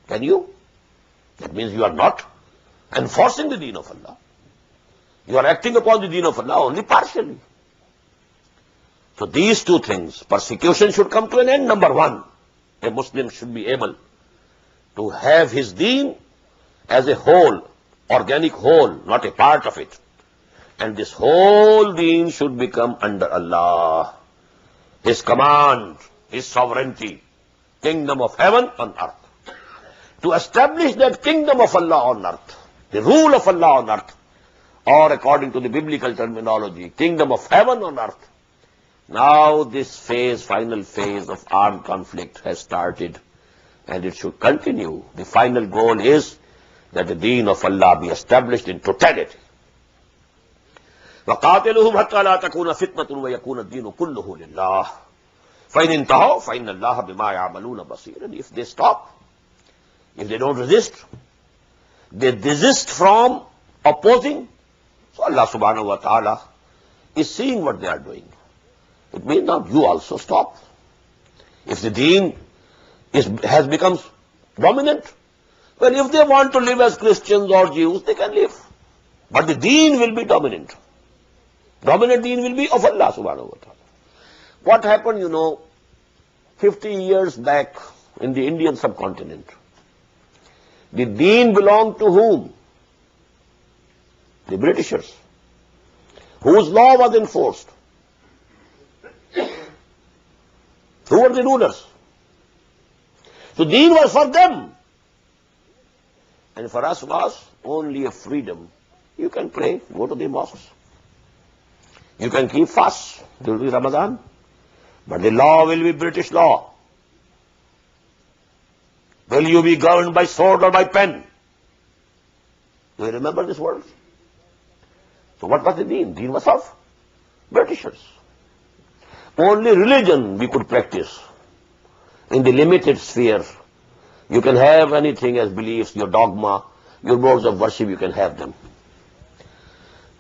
A: can you? That means you are not enforcing the deen of Allah. You are acting upon the deen of Allah only partially. So these two things, persecution should come to an end. Number one, a Muslim should be able to have his deen as a whole, organic whole, not a part of it. And this whole deen should become under Allah, His command, His sovereignty, kingdom of heaven on earth. to establish that kingdom of Allah on earth, the rule of Allah on earth, or according to the biblical terminology, kingdom of heaven on earth. Now this phase, final phase of armed conflict has started, and it should continue. The final goal is that the deen of Allah be established in totality. وَقَاتِلُهُمْ حَتَّى لَا تَكُونَ فِتْنَةٌ وَيَكُونَ الدِّينُ كُلُّهُ لِلَّهِ فَإِنِ انْتَهَوْا فَإِنَّ اللَّهَ بِمَا يَعْمَلُونَ بَصِيرٌ. And if they stop, if they don't resist, they desist from opposing, so Allah subhanahu wa ta'ala is seeing what they are doing. It means now you also stop. If the deen has become dominant, well, if they want to live as Christians or Jews, they can live. But the deen will be dominant. Dominant deen will be of Allah subhanahu wa ta'ala. What happened, 50 years back in the Indian subcontinent? The deen belonged to whom? The Britishers, whose law was enforced. Who were the rulers? So deen was for them. And for us was only a freedom. You can pray, go to the mosques. You can keep fast during Ramadan. But the law will be British law. Will you be governed by sword or by pen? Do you remember this word? So what was the deen? Deen was of Britishers. Only religion we could practice in the limited sphere. You can have anything as beliefs, your dogma, your modes of worship, you can have them.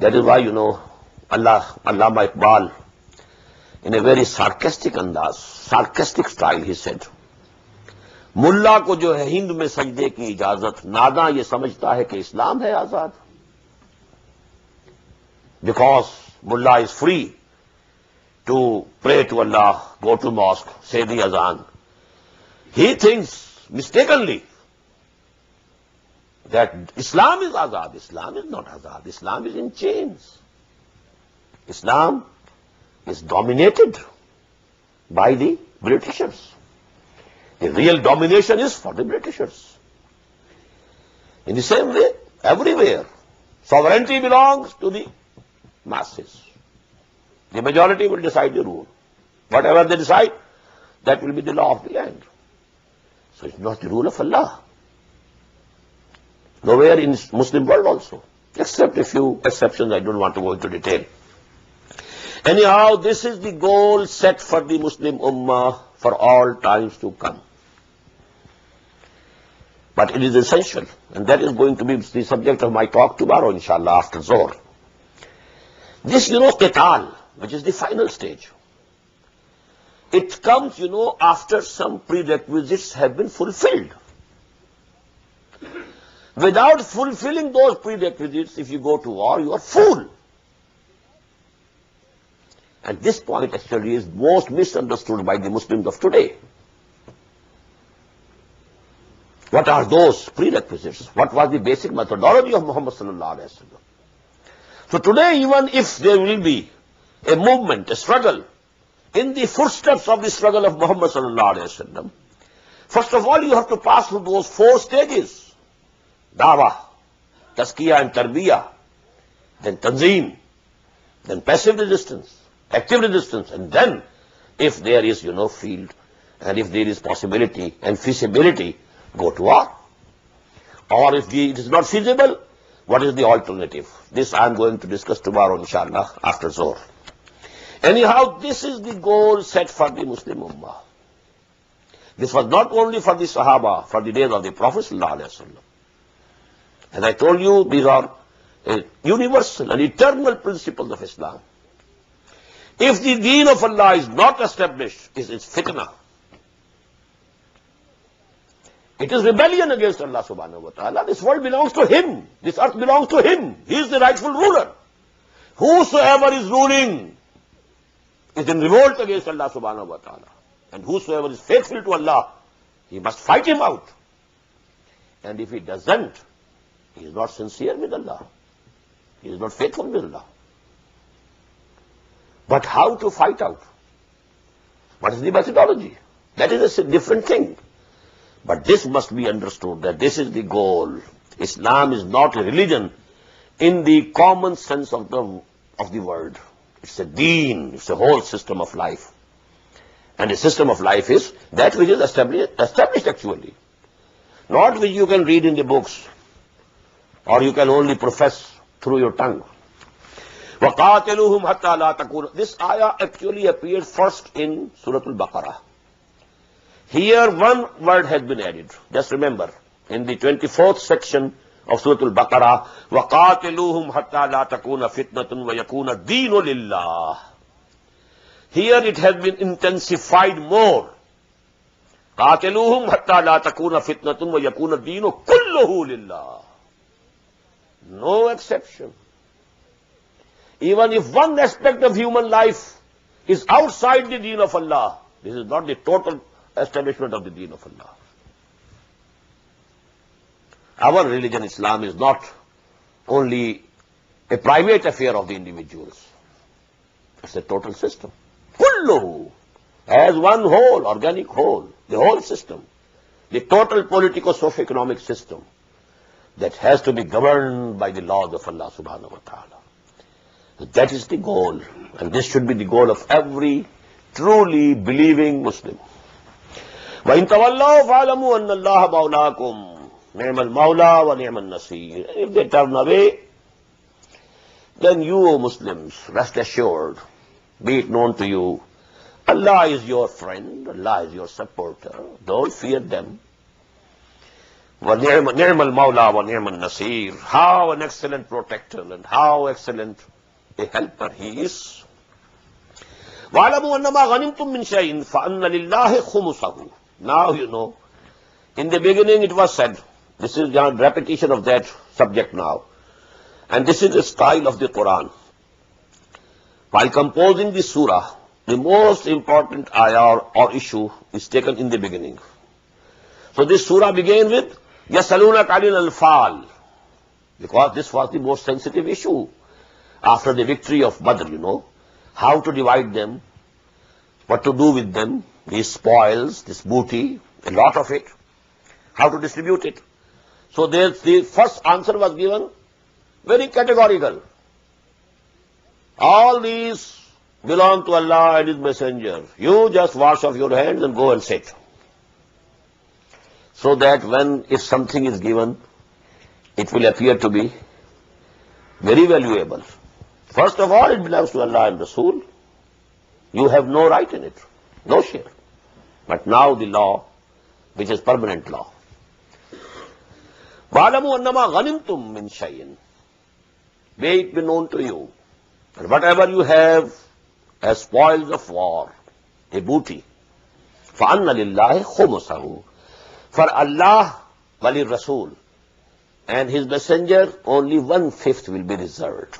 A: That is why, Allama Iqbal, in a very sarcastic andaz, sarcastic style, he said, मुल्ला को जो है हिंद में सजदे की इजाजत, नादा ये समझता है कि इस्लाम है आजाद. Because mullah is free to pray to Allah, go to mosque, say the azan, he thinks mistakenly that Islam is azad. Islam is not azad. Islam is in chains. Islam is dominated by the Britishers. The real domination is for the Britishers. In the same way, everywhere, sovereignty belongs to the masses. The majority will decide the rule. Whatever they decide, that will be the law of the land. So it's not the rule of Allah. Nowhere in Muslim world also, except a few exceptions. I don't want to go into detail. Anyhow, this is the goal set for the Muslim Ummah for all times to come. But it is essential, and that is going to be the subject of my talk tomorrow, inshallah, after Zohr. This, qital, which is the final stage, it comes, after some prerequisites have been fulfilled. Without fulfilling those prerequisites, if you go to war, you are fool. And this point actually is most misunderstood by the Muslims of today. What are those prerequisites? What was the basic methodology of Muhammad sallallahu alaihi wasallam? So today, even if there will be a movement, a struggle, in the footsteps of the struggle of Muhammad sallallahu alaihi wasallam, first of all, you have to pass through those 4 stages. Dawah, Tazkiyah and Tarbiyah, then Tanzeem, then passive resistance, active resistance, and then, if there is, field, and if there is possibility and feasibility, go to war. Or if it is not feasible, what is the alternative? This I am going to discuss tomorrow, inshallah, after Zohr. Anyhow, this is the goal set for the Muslim Ummah. This was not only for the Sahaba, for the days of the Prophet sallallahu alaihi wasallam. As I told you, these are universal and eternal principles of Islam. If the deen of Allah is not established, it's fitna. It is rebellion against Allah subhanahu wa ta'ala. This world belongs to Him. This earth belongs to Him. He is the rightful ruler. Whosoever is ruling is in revolt against Allah subhanahu wa ta'ala. And whosoever is faithful to Allah, he must fight him out. And if he doesn't, he is not sincere with Allah. He is not faithful with Allah. But how to fight out? What is the methodology? That is a different thing. But this must be understood that this is the goal. Islam is not a religion in the common sense of the word. It's a deen, it's a whole system of life. And a system of life is that which is established actually. Not which you can read in the books, or you can only profess through your tongue. وَقَاتِلُوهُمْ حَتَّى لَا تَكُونَ. This ayah actually appeared first in Surah Al-Baqarah. Here one word has been added. Just remember, in the 24th section of Surah Al-Baqarah, وَقَاتِلُوهُمْ حَتَّى لَا تَكُونَ فِتْنَةٌ وَيَكُونَ الدِّينُ لِلَّهِ. Here it has been intensified more. قَاتِلُوهُمْ حَتَّى لَا تَكُونَ فِتْنَةٌ وَيَكُونَ الدِّينُ كُلُّهُ لِلَّهِ. No exception. Even if one aspect of human life is outside the deen of Allah, this is not the total establishment of the deen of Allah. Our religion, Islam, is not only a private affair of the individuals. It's a total system. Kulluhu, as one whole, organic whole, the whole system, the total politico-socio-economic system that has to be governed by the laws of Allah subhanahu wa ta'ala. That is the goal, and this should be the goal of every truly believing Muslim. وَإِن تَوَلَّوْا فَاعْلَمُوا أَنَّ اللَّهَ مَوْلَاكُمْ نِعْمَ الْمَوْلَى وَنِعْمَ النَّصِيرُ. If they turn away, then you, O Muslims, rest assured, be it known to you, Allah is your friend, Allah is your supporter. Don't fear them. وَنِعْمَ الْمَوْلَى وَنِعْمَ النَّصِيرُ. How an excellent protector and how excellent a helper he is. وَعَلَمُوا أَنَّمَا غَنِمْتُم مِّن شَيْءٍ فَأَنَّ لِلَّهِ خُمُسَهُ. Now you know, in the beginning it was said, this is a repetition of that subject now, and this is the style of the Quran. While composing the surah, the most important ayah or issue is taken in the beginning. So this surah began with يَسْأَلُونَكَ عَنِ الْأَنْفَالِ, because this was the most sensitive issue. After the victory of Badr, you know, how to divide them, what to do with them, these spoils, this booty, a lot of it, how to distribute it. So the first answer was given very categorical. All these belong to Allah and His Messenger. You just wash off your hands and go and sit. So that if something is given, it will appear to be very valuable. First of all, it belongs to Allah and Rasul. You have no right in it, no share. But now the law, which is permanent law. وَعَلَمُوا أَنَّمَا غَنِمْتُم مِّن شَيْءٍ. May it be known to you that whatever you have as spoils of war, a booty, فَأَنَّ لِلَّهِ خُمُسَهُ. For Allah, Wali Rasul, and His Messenger, only 1/5 will be reserved.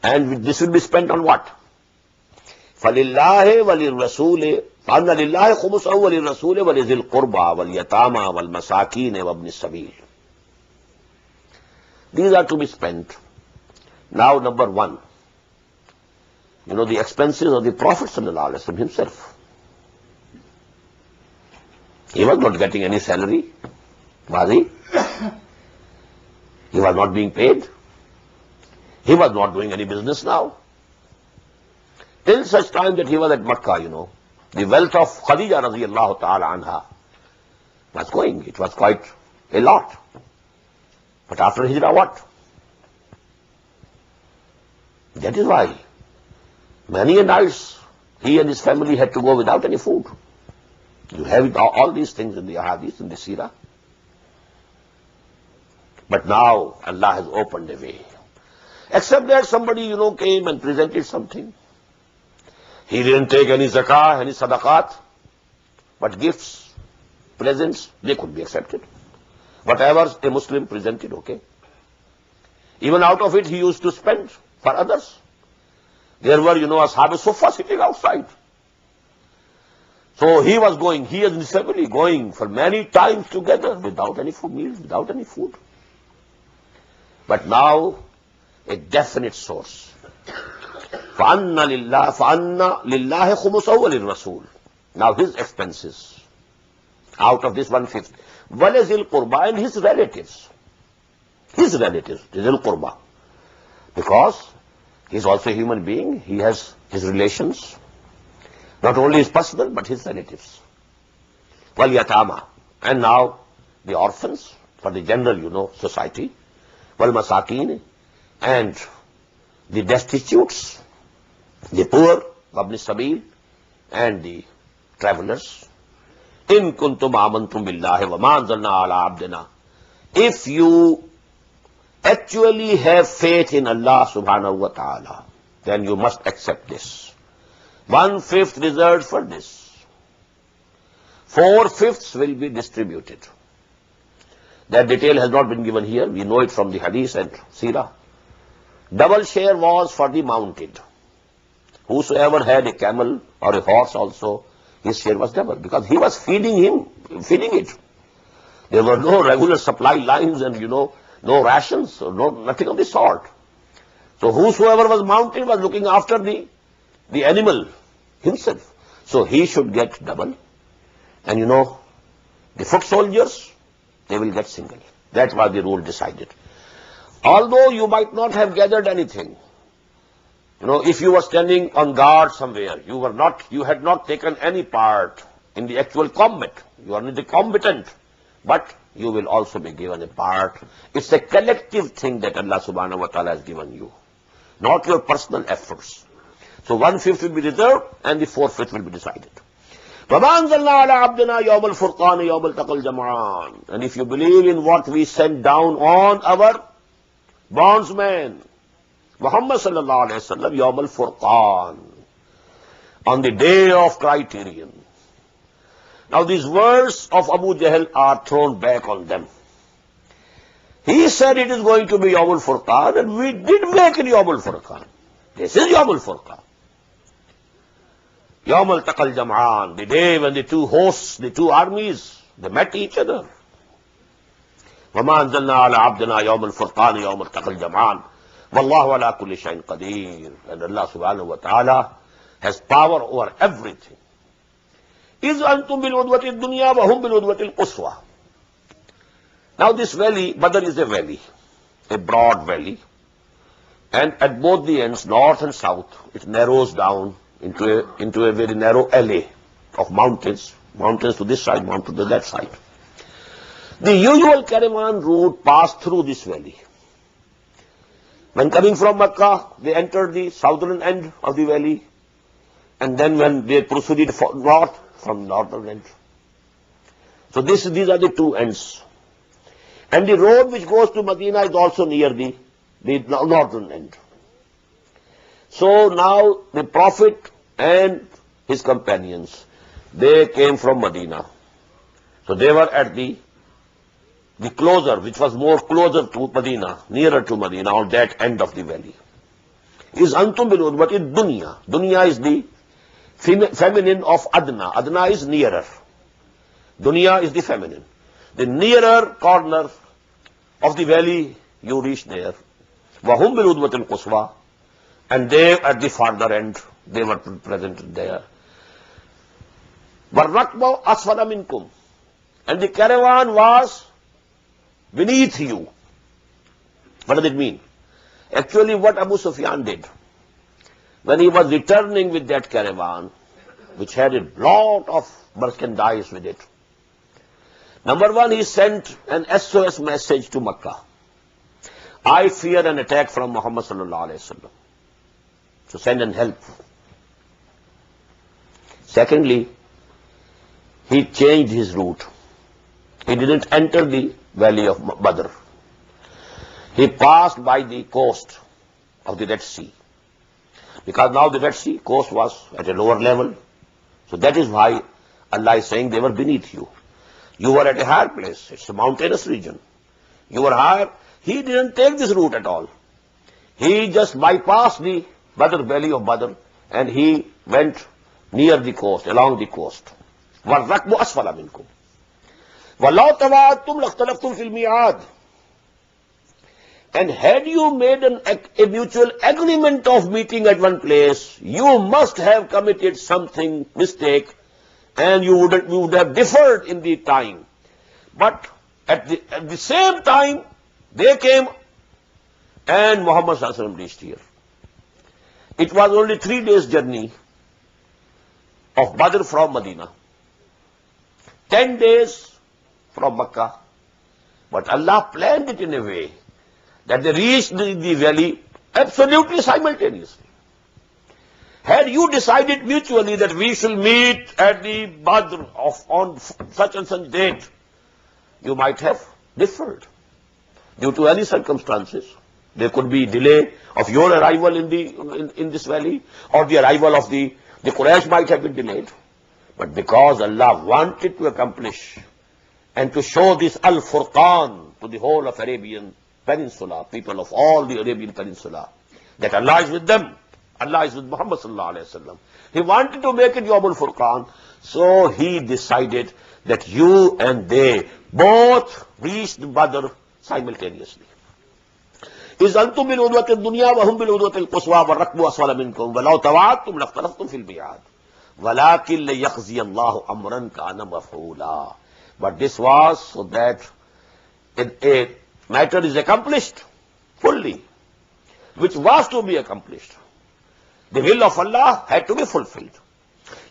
A: And this will be spent on what? فَلِلَّهِ وَلِلرَّسُولِ فَأَنَّ لِلَّهِ خُمُسَهُ وَلِلرَّسُولِ وَلِذِي الْقُرْبَى وَالْيَتَامَى وَالْمَسَاكِينِ وَابْنِ السَّبِيلِ. These are to be spent. Now, number one, you know the expenses of the Prophet ﷺ himself. He was not getting any salary, was he? He was not being paid. He was not doing any business now. Till such time that he was at Makkah, you know, the wealth of Khadija radiyallahu ta'ala anha was going. It was quite a lot. But after Hijrah, what? That is why many a nights he and his family had to go without any food. You have all these things in the Ahadith, in the Seerah. But now Allah has opened a way. Except that somebody, you know, came and presented something. He didn't take any zakah, any sadaqat, but gifts, presents, they could be accepted. Whatever a Muslim presented, okay. Even out of it he used to spend for others. There were, you know, Ashab al-Sufa sitting outside. So he was going, he and his family going for many times together without any food, meals, without any food. But now, a definite source. فَأَنَّ لِلَّهِ خُمُسَهُ وَلِلرَّسُولِ. Now his expenses, out of this one-fifth. Walazil Qurba, and his relatives. His relatives, Zil Qurba. Because he is also a human being, he has his relations, not only his personal, but his relatives. Wal Yatama, and now the orphans, for the general, society. Wal Masakin, and the destitutes, the poor, Wabni Sabil, and the travelers. In kuntum amantum billahi wa ma anzalna ala abdina. If you actually have faith in Allah subhanahu wa ta'ala, then you must accept this. 1/5 reserved for this. 4/5 will be distributed. That detail has not been given here. We know it from the hadith and seerah. Double share was for the mounted. Whosoever had a camel or a horse also, his share was double, because he was feeding it. There were no regular supply lines and, no rations, or nothing of the sort. So whosoever was mounted was looking after the animal himself. So he should get double. And the foot soldiers, they will get single. That was the rule decided. Although you might not have gathered anything, if you were standing on guard somewhere, you had not taken any part in the actual combat. You are not the combatant, but you will also be given a part. It's a collective thing that Allah subhanahu wa ta'ala has given you, not your personal efforts. So 1/5 will be reserved and the 4/5 will be decided. And if you believe in what we sent down on our bondsman, Muhammad sallallahu alayhi wa sallam, Yawm al-Furqan, on the day of criterion. Now these words of Abu Jahl are thrown back on them. He said it is going to be Yawm al-Furqan, and we did make it Yawm al-Furqan. This is Yawm al-Furqan. Yawm al-Taqal Jam'an, the day when the two hosts, the two armies, they met each other. وَمَا أَنزَلْنَا عَلَىٰ عَبْدِنَا يَوْمَ الْفُرْقَانِ يَوْمَ الْتَقَى الْجَمْعَانِ وَاللَّهُ عَلَىٰ كُلِّ شَيْءٍ قَدِيرٌ. And Allah subhanahu wa ta'ala has power over everything. إِذْ أَنْتُمْ بِالْعُدْوَةِ الدُّنْيَا وَهُمْ بِالْعُدْوَةِ الْقُصْوَى. Now this valley, Badr is a valley, a broad valley, and at both the ends, north and south, it narrows down into a very narrow alley of mountains to this side, mountains to that side. The usual caravan route passed through this valley. When coming from Mecca, they entered the southern end of the valley, and then when they proceeded north, from northern end. So these are the two ends. And the road which goes to Medina is also near the northern end. So now the Prophet and his companions, they came from Medina. So they were at the closer, which was more closer to Medina, nearer to Medina, on that end of the valley. Is antum bil udwati dunya. Dunya is the feminine of Adna. Adna is nearer. Dunya is the feminine. The nearer corner of the valley, you reach there. Wahum bil udwati al-quswa. And they at the farther end, they were present there. Warrakba asfala minkum. And the caravan was beneath you. What does it mean? Actually, what Abu Sufyan did, when he was returning with that caravan, which had a lot of merchandise with it, number one, he sent an SOS message to Makkah. I fear an attack from Muhammad sallallahu alayhi wa sallam. So send and help. Secondly, he changed his route. He didn't enter the valley of Badr. He passed by the coast of the Red Sea. Because now the Red Sea coast was at a lower level. So that is why Allah is saying they were beneath you. You were at a higher place. It's a mountainous region. You were higher. He didn't take this route at all. He just bypassed the Badr, valley of Badr, and he went near the coast, along the coast. وَالرَّكْبُ أَسْفَلَ مِنْكُمْ وَلَوْ تَوَعَدْتُمْ لَاخْتَلَفْتُمْ فِي الْمِيعَادِ. And had you made a mutual agreement of meeting at one place, you must have committed something, mistake, and you would have differed in the time. But at the same time, they came and Muhammad sallallahu alaihi wasallam reached here. It was only 3 days journey of Badr from Medina. 10 days from Makkah. But Allah planned it in a way that they reached the valley absolutely simultaneously. Had you decided mutually that we shall meet at the Badr on such and such date, you might have differed due to any circumstances. There could be delay of your arrival in this valley, or the arrival of the Quraysh might have been delayed. But because Allah wanted to accomplish and to show this Al-Furqan to the whole of Arabian Peninsula, people of all the Arabian Peninsula, that Allah is with them, Allah is with Muhammad sallallahu alaihi wasallam. He wanted to make it Yawm al-Furqan, so he decided that you and they both reached Badr simultaneously. إِذْ أَنْتُمْ بِالْعُدْوَةِ الدُّنْيَا وَهُمْ بِالْعُدْوَةِ الْقُصْوَى وَالرَّكْبُ أَسْفَلَ مِنْكُمْ وَلَوْ تَوَاعَدْتُمْ لَاخْتَلَفْتُمْ فِي الْمِيعَادِ وَلَكِنْ لِيَقْضِيَ اللَّهُ أَمْرًا كَانَ مَفْعُولًا. But this was so that a matter is accomplished fully, which was to be accomplished. The will of Allah had to be fulfilled.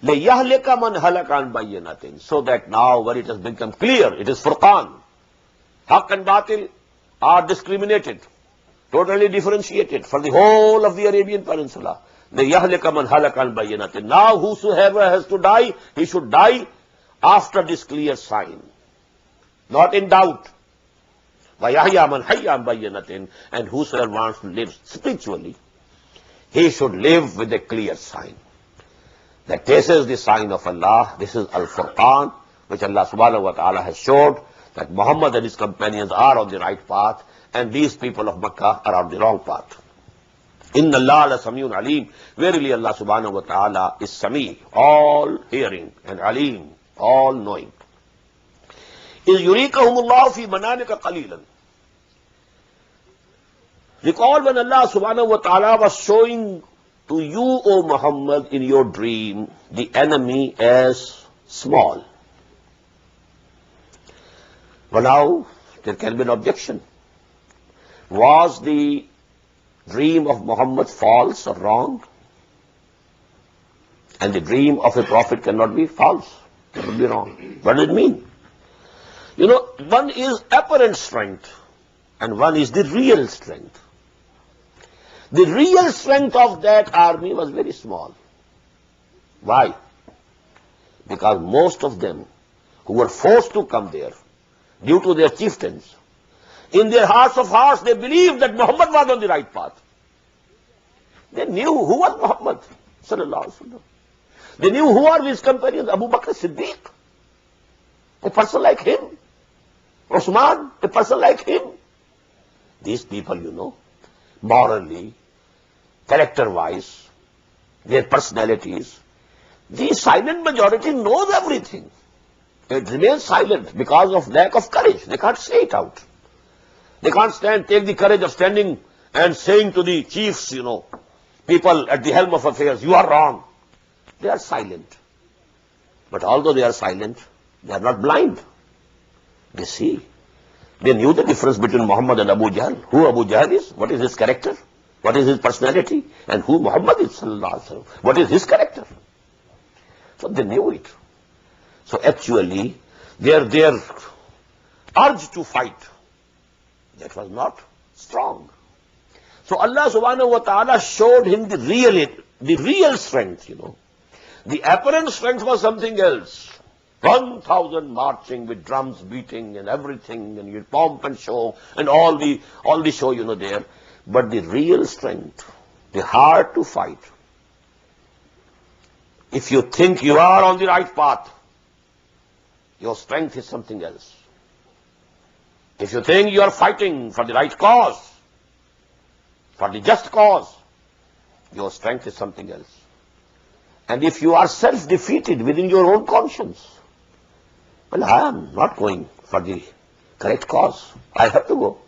A: لَيَهْلِكَ مَنْ هَلَكَ عَنْ بَيِّنَةٍ. So that now when it has become clear, it is Furqan. Haqq and Batil are discriminated, totally differentiated for the whole of the Arabian Peninsula. لَيَهْلِكَ مَنْ هَلَكَ عَنْ بَيِّنَةٍ. Now whosoever has to die, he should die after this clear sign, not in doubt. وَيَحْيَى مَنْ حَيَّ عَنْ بَيِّنَةٍ. And whosoever wants to live spiritually, he should live with a clear sign. That this is the sign of Allah, this is Al-Furqan, which Allah subhanahu wa ta'ala has showed that Muhammad and his companions are on the right path, and these people of Makkah are on the wrong path. Inna Allah la Samiyun Alim. Verily Allah subhanahu wa ta'ala is Sami, all hearing, and Alim, all knowing. إِذْ يُرِيكَهُمُ اللَّهُ فِي مَنَامِكَ قَلِيلًا. Recall when Allah subhanahu wa ta'ala was showing to you, O Muhammad, in your dream, the enemy as small. But now, there can be an objection. Was the dream of Muhammad false or wrong? And the dream of a prophet cannot be false, cannot be wrong. What does it mean? You know, one is apparent strength, and one is the real strength. The real strength of that army was very small. Why? Because most of them who were forced to come there due to their chieftains, in their hearts of hearts they believed that Muhammad was on the right path. They knew who was Muhammad sallallahu alaihi wasallam. They knew who are his companions. Abu Bakr Siddiq, a person like him. Osman, a person like him. These people, you know, morally, character-wise, their personalities, the silent majority knows everything. It remains silent because of lack of courage. They can't say it out. They can't take the courage of standing and saying to the chiefs, you know, people at the helm of affairs, you are wrong. They are silent. But although they are silent, they are not blind. They see. They knew the difference between Muhammad and Abu Jahl. Who Abu Jahl is, what is his character, what is his personality, and who Muhammad is, sallallahu alaihi wasallam, what is his character. So they knew it. So actually, their urge to fight, that was not strong. So Allah subhanahu wa ta'ala showed him the real strength, you know. The apparent strength was something else. 1,000 marching with drums beating and everything, and your pomp and show, and all the show, you know, there. But the real strength, the heart to fight. If you think you are on the right path, your strength is something else. If you think you are fighting for the right cause, for the just cause, your strength is something else. And if you are self-defeated within your own conscience, well, I am not going for the correct cause. I have to go.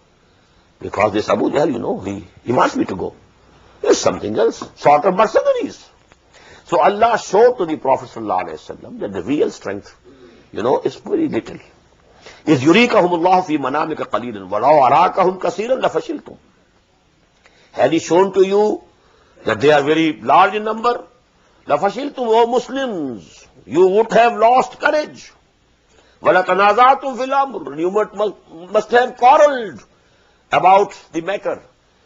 A: Because this Abu Jahl, you know, he wants me to go. There's something else, sort of mercenaries. So Allah showed to the Prophet ﷺ that the real strength, is very little. Is yurikahumullahu fi manamika qalilan walau arakahum kaseeran lafashiltum. Had he shown to you that they are very large in number, lafashiltum, O Muslims, you would have lost courage. Walatanazatum fil amr, you must have quarreled about the matter,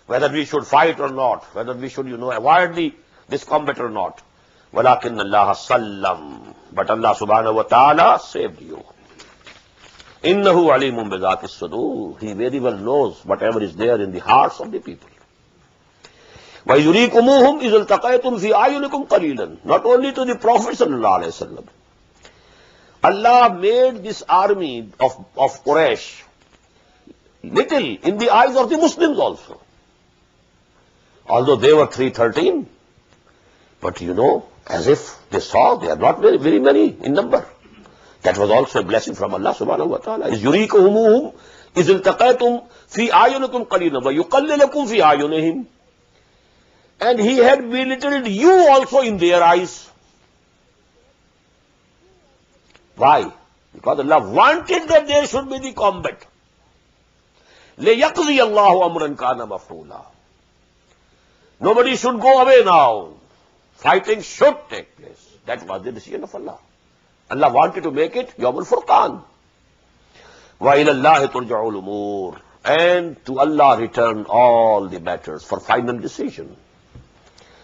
A: whether we should fight or not, whether we should, avoid this combat or not. Walakin Allah sallam, but Allah subhanahu wa ta'ala saved you. Innahu alimun bidhati sudur, he very well knows whatever is there in the hearts of the people. Wa yurikumuhum iz iltaqaytum fi ayunikum qalilan, not only to the Prophet sallallahu alaihi wasallam. Allah made this army of Quraysh little in the eyes of the Muslims also. Although they were 313, but as if they saw they are not very, very many in number. That was also a blessing from Allah subhanahu wa ta'ala. Is yurikumuhum iz iltaqaytum fi ayunikum qalilan wa yuqallilakum fi ayunihim. And he had belittled you also in their eyes. Why? Because Allah wanted that there should be the combat. لِيَقْضِيَ اللَّهُ أَمْرًا كَانَ مَفْعُولًا. Nobody should go away now. Fighting should take place. That was the decision of Allah. Allah wanted to make it Yawm al-Furqan. وَإِلَى اللَّهِ تُرْجَعُ الْأُمُورِ. And to Allah return all the matters for final decision.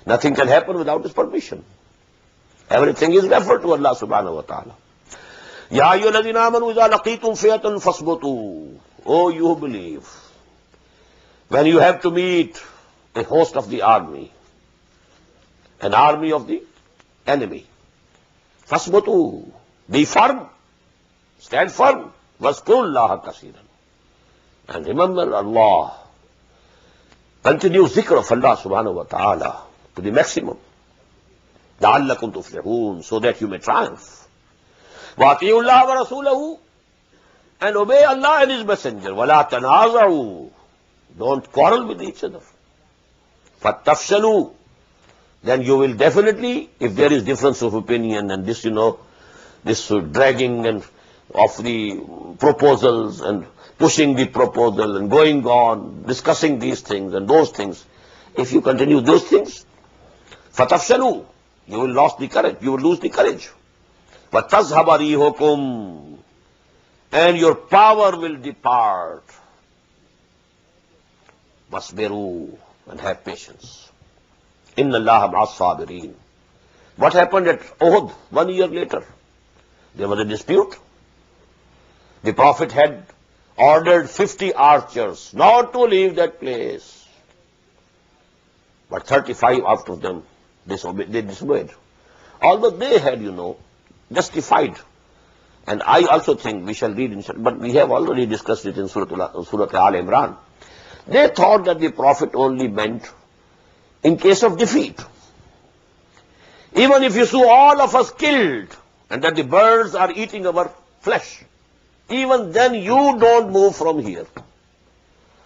A: Nothing can happen without His permission. Everything is referred to Allah subhanahu wa ta'ala. Ya ayyuhalladhina amanu idha laqitum fi'atan fasbutu. Oh, you who believe, when you have to meet a host of the army, an army of the enemy, fasbutu, be firm, stand firm, wazkurullaha kaseeran, and remember Allah. Continue zikr of Allah subhanahu wa ta'ala to the maximum. لَعَلَّكُمْ تُفْلِحُونَ, so that you may triumph. وَأَطِيعُوا اللَّهَ وَرَسُولَهُ, and obey Allah and His Messenger. وَلَا تَنَازَعُوا, don't quarrel with each other. فَتَفْشَلُوا, then you will definitely, if there is difference of opinion and this, this dragging and of the proposals and pushing the proposal and going on, discussing these things and those things, if you continue those things, فَتَفْشَلُوا, you will lose the courage. You will lose the courage. وَتَذْهَبَ رِيحُكُمْ, and your power will depart. وَاصْبِرُوا, and have patience. إِنَّ اللَّهَ مَعَ الصَّابِرِينَ. What happened at Uhud 1 year later? There was a dispute. The Prophet had ordered 50 archers not to leave that place. But 35 out of them, they disobeyed. Although they had, justified. And I also think we shall read, but we have already discussed it in Surah Al-Imran. They thought that the Prophet only meant in case of defeat. Even if you saw all of us killed and that the birds are eating our flesh, even then you don't move from here.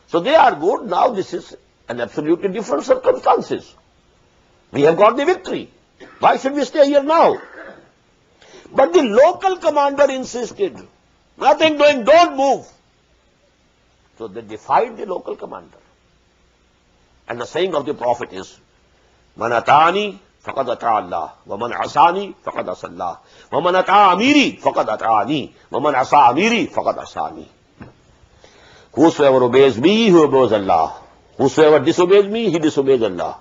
A: So they are good. Now this is an absolutely different circumstances. We have got the victory. Why should we stay here now? But the local commander insisted, nothing doing, don't move. So they defied the local commander. And the saying of the Prophet is, Man ata'ani faqad ata'a Allah, wa man asani faqad asa Allah, wa man ata'a amiri faqad ata'ani, wa man asa amiri faqad asani. Whosoever obeys me, he obeys Allah. Whosoever disobeys me, he disobeys Allah.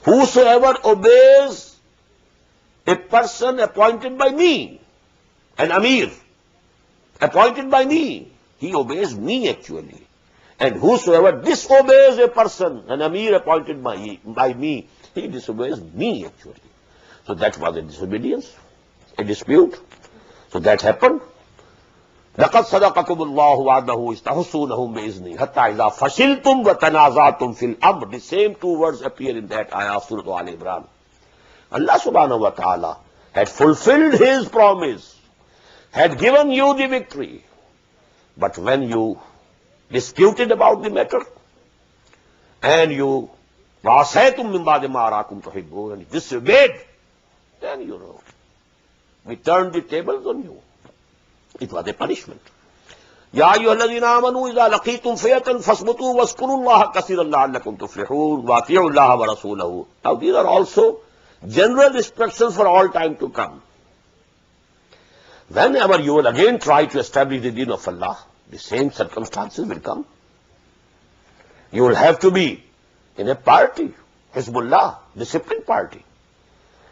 A: Whosoever obeys a person appointed by me, an Amir, appointed by me, he obeys me actually. And whosoever disobeys a person, an Amir appointed by me, he disobeys me actually. So that was a disobedience, a dispute. So that happened. لَقَدْ صَدَقَكُمُ اللَّهُ وَعْدَهُ إِسْتَحُسُّونَهُمْ بِإِذْنِهِ حَتَّى إِذَا فَشِلْتُمْ وَتَنَازَعْتُمْ فِي الْأَمْرِ. The same two words appear in that ayah of Surah Al-Imran. Allah subhanahu wa ta'ala had fulfilled His promise, had given you the victory. But when you disputed about the matter, and you وَعَصَيْتُمْ مِنْ بَعْدِ مَا أَرَاكُمْ تُحِبُّونَ, and disobeyed then we turned the tables on you. It was a punishment. يَا أَيُّهَا الَّذِينَ آمَنُوا إِذَا لَقِيتُمْ فِئَةً فَاثْبُتُوا وَاذْكُرُوا اللَّهَ كَثِيرًا لَعَلَّكُمْ تُفْلِحُونَ وَأَطِيعُوا اللَّهَ وَرَسُولَهُ. Now these are also general instructions for all time to come. Whenever you will again try to establish the deen of Allah, the same circumstances will come. You will have to be in a party, Hizbullah, disciplined party.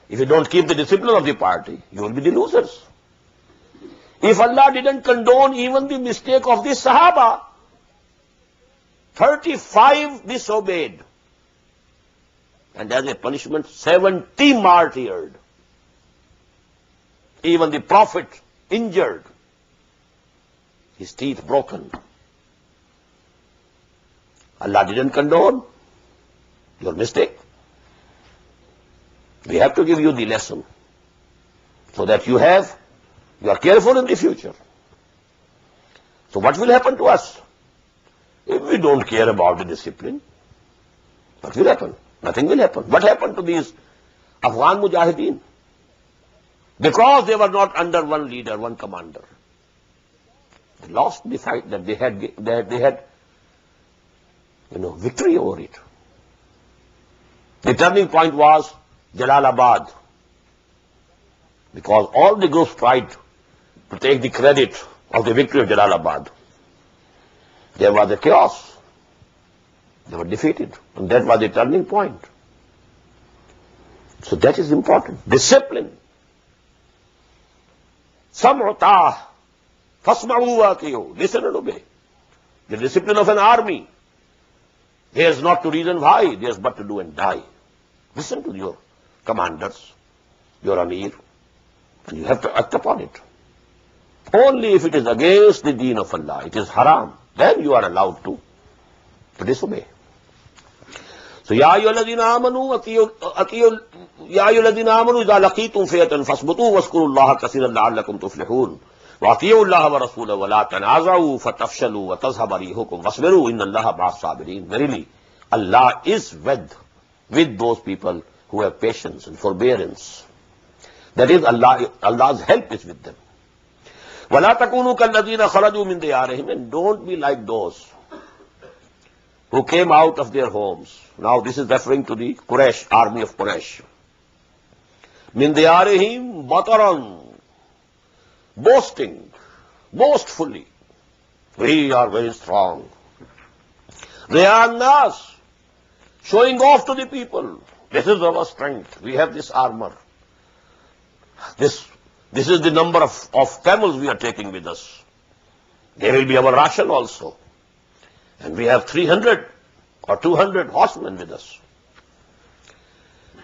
A: If you don't keep the discipline of the party, you will be the losers. If Allah didn't condone even the mistake of the Sahaba, 35 disobeyed, and as a punishment, 70 martyred. Even the Prophet injured, his teeth broken. Allah didn't condone your mistake. We have to give you the lesson so that you are careful in the future. So what will happen to us if we don't care about the discipline? What will happen? Nothing will happen. What happened to these Afghan Mujahideen? Because they were not under one leader, one commander, they lost the fight that they had victory over it. The turning point was Jalalabad, because all the groups tried to take the credit of the victory of Jalalabad. There was a chaos. They were defeated, and that was the turning point. So that is important. Discipline. Sam'u fasma'u wa ati'u. Listen and obey. The discipline of an army. There's not to reason why, there's but to do and die. Listen to your commanders, your Amir, and you have to act upon it. Only if it is against the deen of Allah, it is haram, then you are allowed to disobey. So, يَا أَيُّهَا الَّذِينَ آمَنُوا يَا أَيُّهَا الَّذِينَ آمَنُوا إِذَا لَقِيتُمْ فِئَةً فَاثْبُتُوا وَاذْكُرُوا اللَّهَ كَثِيرًا لَعَلَّكُمْ تُفْلِحُونَ وَأَطِيعُوا اللَّهَ وَرَسُولَهُ وَلَا تَنَازَعُوا فَتَفْشَلُوا وَتَذْهَبَ رِيحُكُمْ وَاصْبِرُوا إِنَّ اللَّهَ مَعَ الصَّابِرِينَ. Verily, Allah is with those people who have patience and forbearance. That is, Allah's help is with them. وَلَا تَكُونُوا كَالَّذِينَ خَرَجُوا مِنْ دِيَارِهِمْ. And don't be like those who came out of their homes. Now this is referring to the Quraysh, army of Quraysh. مِنْ دِيَارِهِمْ بَطَرًا, boasting, boastfully. We are very strong. رِيَاءَ النَّاسِ, showing off to the people. This is our strength. We have this armor. This is the number of camels we are taking with us. They will be our ration also. And we have 300 or 200 horsemen with us.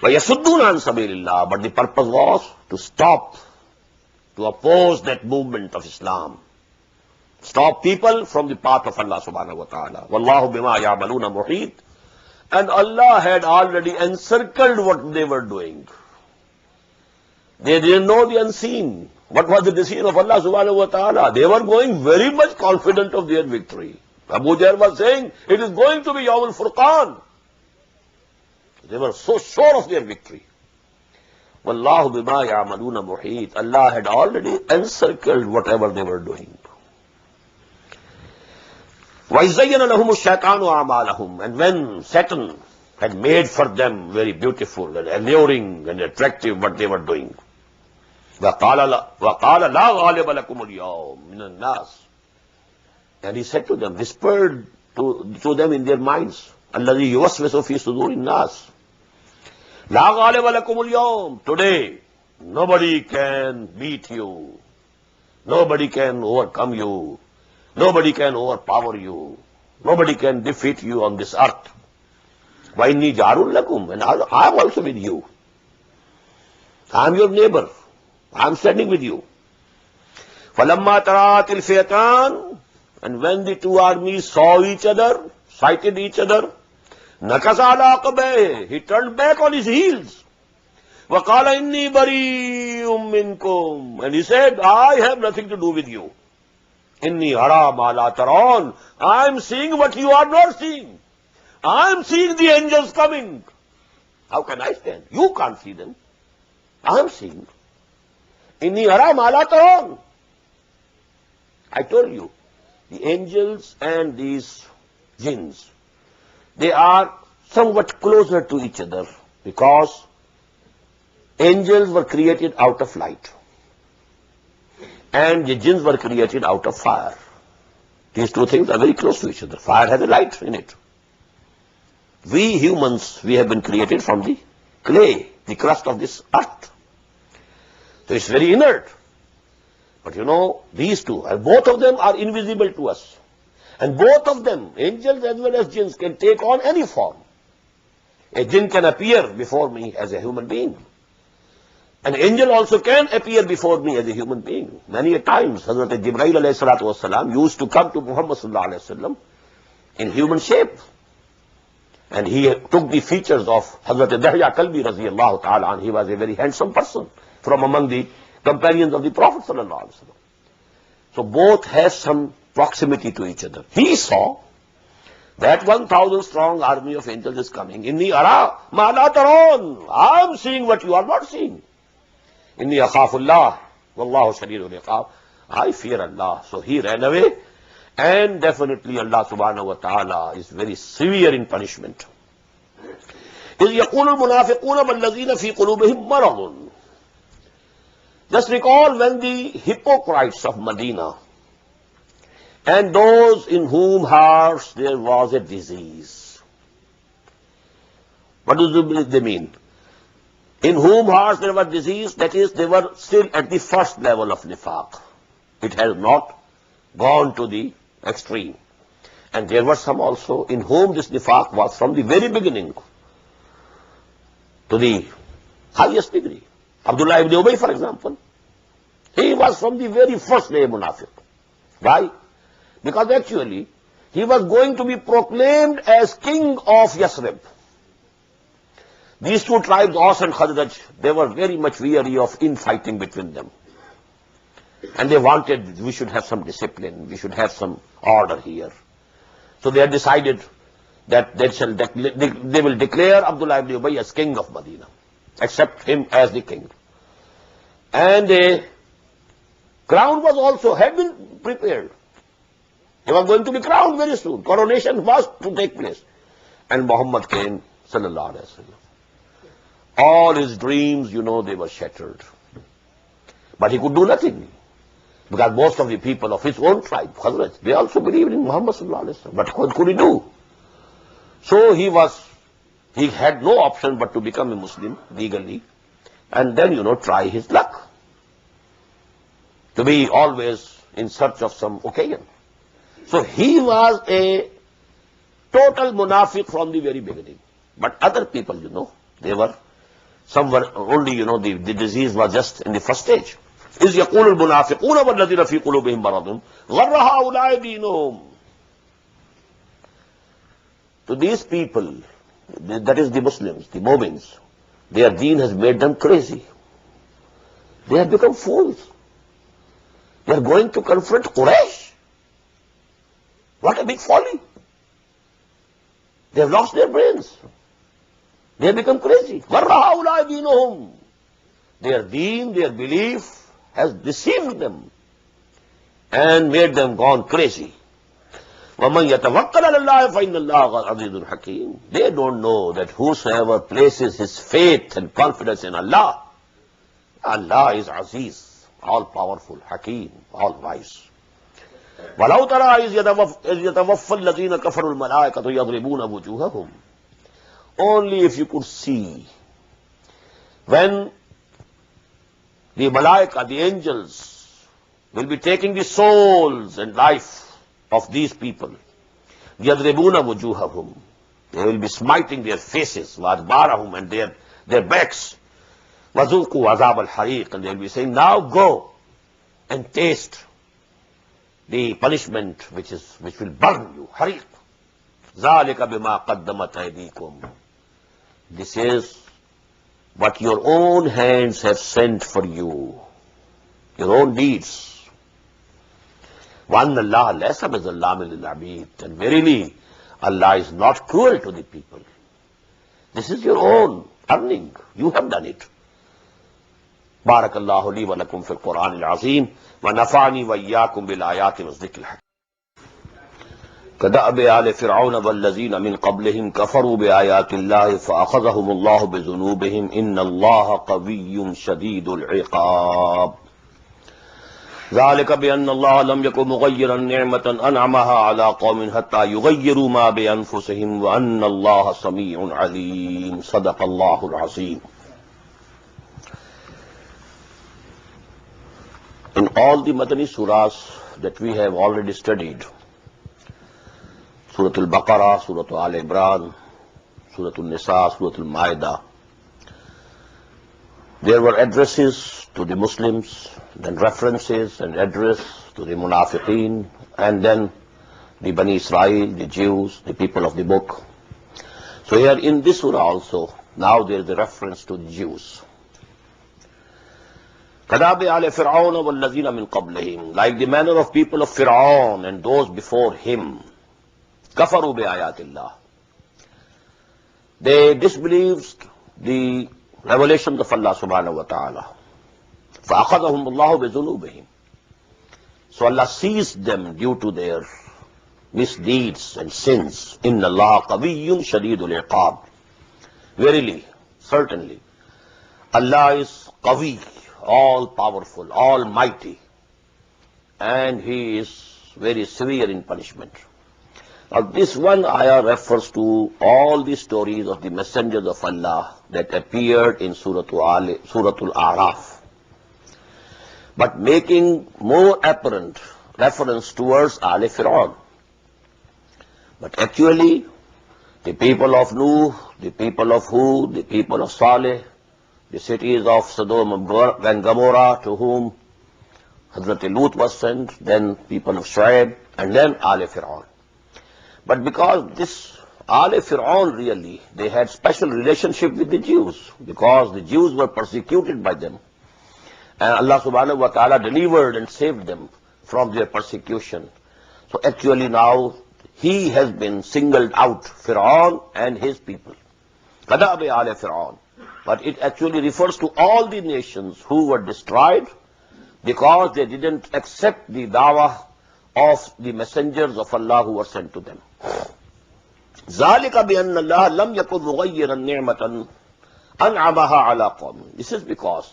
A: وَيَسُدُّونَ عَنْ سَبِيلِ اللَّهِ. But the purpose was to stop, to oppose that movement of Islam. Stop people from the path of Allah subhanahu wa ta'ala. وَاللَّهُ بِمَا يَعْمَلُونَ مُحِيطٌ. And Allah had already encircled what they were doing. They didn't know the unseen. What was the decision of Allah subhanahu wa ta'ala? They were going very much confident of their victory. Abu Jahl was saying, it is going to be Yawm al-Furqan. They were so sure of their victory. Wallahu bima ya'maluna muhit. Allah had already encircled whatever they were doing. وَإِزَّيَّنَ لَهُمُ الشَّيْطَانُ أَعْمَالَهُمْ. And when Satan had made for them very beautiful and alluring and attractive what they were doing, وَقَالَ لَا غَالِبَ لَكُمُ الْيَوْمِ مِنَ النَّاسِ. And he said to them, whispered to them in their minds, الَّذِي يُوَسْوِسُ فِي صُدُورِ النَّاسِ. لَا غَالِبَ لَكُمُ الْيَوْمِ. Today, nobody can beat you. Nobody can overcome you. Nobody can overpower you. Nobody can defeat you on this earth. وَإِنِّي جَارٌ لَكُمْ. And I am also with you. I am your neighbor. I am standing with you. فَلَمَّا تَرَاتِ الْفِيَتَانِ. And when the two armies saw each other, sighted each other, نَكَسَ عَلَىٰ عَقَبَيْهِ. He turned back on his heels. وَقَالَ إِنِّي بَرِيءٌ مِّنكُمْ. And he said, I have nothing to do with you. إِنِّي أَرَىٰ مَا لَا تَرَوْنَ. I am seeing what you are not seeing. I am seeing the angels coming. How can I stand? You can't see them. I am seeing. Inni ara ma la taron. I told you, the angels and these jinns, they are somewhat closer to each other because angels were created out of light and the jinns were created out of fire. These two things are very close to each other. Fire has a light in it. We humans, we have been created from the clay, the crust of this earth. So it's very inert. But you know, these two, both of them are invisible to us. And both of them, angels as well as jinns, can take on any form. A jinn can appear before me as a human being. An angel also can appear before me as a human being. Many a times, Hazrat Jibreel alayhi salatu wasalam used to come to Muhammad sallallahu alayhi wasallam in human shape. And he took the features of Hazrat Dahya Kalbi raziyallahu ta'ala, and he was a very handsome person from among the companions of the Prophet sallallahu alaihi wasallam. So both have some proximity to each other. He saw that 1,000 strong army of angels is coming. Inni ara ma la taron. I am seeing what you are not seeing. Inni akhafullah wallahu shadidul iqab. I fear Allah. So he ran away, and definitely Allah subhanahu wa ta'ala is very severe in punishment. إذ يقول المنافقون والذين في قلوبهم مرض. Just recall when the hypocrites of Medina and those in whom hearts there was a disease. What do they mean? In whom hearts there was disease, that is, they were still at the first level of nifaq. It has not gone to the extreme. And there were some also in whom this nifaq was from the very beginning to the highest degree. Abdullah ibn Ubay, for example, he was from the very first day munafiq. Why? Because actually, he was going to be proclaimed as king of Yasrib. These two tribes, Aus and Khazraj, they were very much weary of infighting between them. And they wanted, we should have some discipline, we should have some order here. So they had decided that they will declare Abdullah ibn Ubay as king of Medina, accept him as the king. And a crown was also, had been prepared. He was going to be crowned very soon. Coronation was to take place. And Muhammad came, sallallahu alaihi wasallam. All his dreams, you know, they were shattered. But he could do nothing. Because most of the people of his own tribe, Khazraj, they also believed in Muhammad sallallahu alaihi wasallam. But what could he do? So he had no option but to become a Muslim legally and then, you know, try his luck. To be always in search of some occasion. So he was a total munafiq from the very beginning. But other people, you know, some were only, you know, the disease was just in the first stage. إِذْ يَقُولُ الْمُنَافِقُونَ وَالَّذِينَ فِي قُلُوبِهِمْ مَرَضٌ غَرَّ هَؤُلَاءِ دِينُهُمْ. To these people, that is the Muslims, the Mu'mins, their deen has made them crazy. They have become fools. They are going to confront Quraysh. What a big folly. They have lost their brains. They have become crazy. غَرَّ هَؤُلَاءِ دِينُهُمْ. Their deen, their belief has deceived them and made them gone crazy. وَمَنْ يَتَوَكَّلَ عَلَى اللَّهِ فَإِنَّ اللَّهَ عَزِيزٌ حَكِيمٌ. They don't know that whosoever places his faith and confidence in Allah, Allah is Aziz, all-powerful, Hakim, all-wise. وَلَوْ تَرَى إِذْ يَتَوَفَّى الَّذِينَ كَفَرُوا الْمَلَائِكَةُ يَضْرِبُونَ وُجُوهَهُمْ. Only if you could see when the malaika, the angels, will be taking the souls and life of these people. يَضْرِبُونَ وُجُوهَهُمْ. They will be smiting their faces, وَأَدْبَارَهُمْ, and their backs. وَذُوقُوا عَذَابَ الْحَرِيقِ. And they will be saying, now go and taste the punishment which will burn you. Hariq. ذَلِكَ بِمَا قَدَّمَتْ أَيْدِيكُمْ. This is what your own hands have sent for you, your own deeds. وَأَنَّ اللَّهَ لَيْسَ بِظَلَّامٍ لِلْعَبِيدِ. And verily, Allah is not cruel to the people. This is your own earning. You have done it. بارك الله لي ولكم في القرآن العظيم ونفعني وإياكم بالآيات والذكر الحكيم. كدأب آل فرعون والذين من قبلهم كفروا بآيات الله فأخذهم الله بذنوبهم إن الله قوي شديد العقاب. ذلك بأن الله لم يكن مغيرا نعمة أنعمها على قوم حتى يغيروا ما بأنفسهم وأن الله سميع عليم. صدق الله العظيم. In all the Madani surahs that we have already studied, Surah Al-Baqarah, Surah Al-Imran, Surah Al-Nisa, Surah Al-Ma'idah, there were addresses to the Muslims, then references and address to the Munafiqeen, and then the Bani Israel, the Jews, the people of the book. So here in this surah also, now there is a reference to the Jews. كَدَابِ آلِ فِرْعَوْنَ وَالَّذِينَ مِنْ قَبْلِهِمْ, like the manner of people of Fir'aun and those before him. كَفَرُوا بِآيَاتِ اللَّهِ, they disbelieved the revelations of Allah subhanahu wa ta'ala. فَأَخَذَهُمُ اللَّهُ بِذُنُوبِهِمْ, so Allah seized them due to their misdeeds and sins. إِنَّ اللَّهَ قَوِيٌّ شَدِيدُ الْعِقَابِ, verily, certainly, Allah is qawi, all powerful, almighty, and He is very severe in punishment. Now this one ayah refers to all the stories of the messengers of Allah that appeared in Surah Al-A'raf, but making more apparent reference towards Al Fir'aun. But actually, the people of Nuh, the people of Hud, the people of Saleh, the cities of Sodom and Gomorrah, to whom Hazrat Lut was sent, then people of Shu'aib, and then Al Fir'aun. But because this Al Fir'aun really, they had special relationship with the Jews, because the Jews were persecuted by them, and Allah subhanahu wa ta'ala delivered and saved them from their persecution. So actually now he has been singled out, Fir'aun and his people. Qadabi Al Fir'aun. But it actually refers to all the nations who were destroyed because they didn't accept the dawah of the messengers of Allah who were sent to them. ذَلِكَ بِأَنَّ اللَّهَ لَمْ يَكُنْ مُغَيِّرًا نِعْمَةً أَنْعَمَهَا عَلَىٰ قَوْمٍ. This is because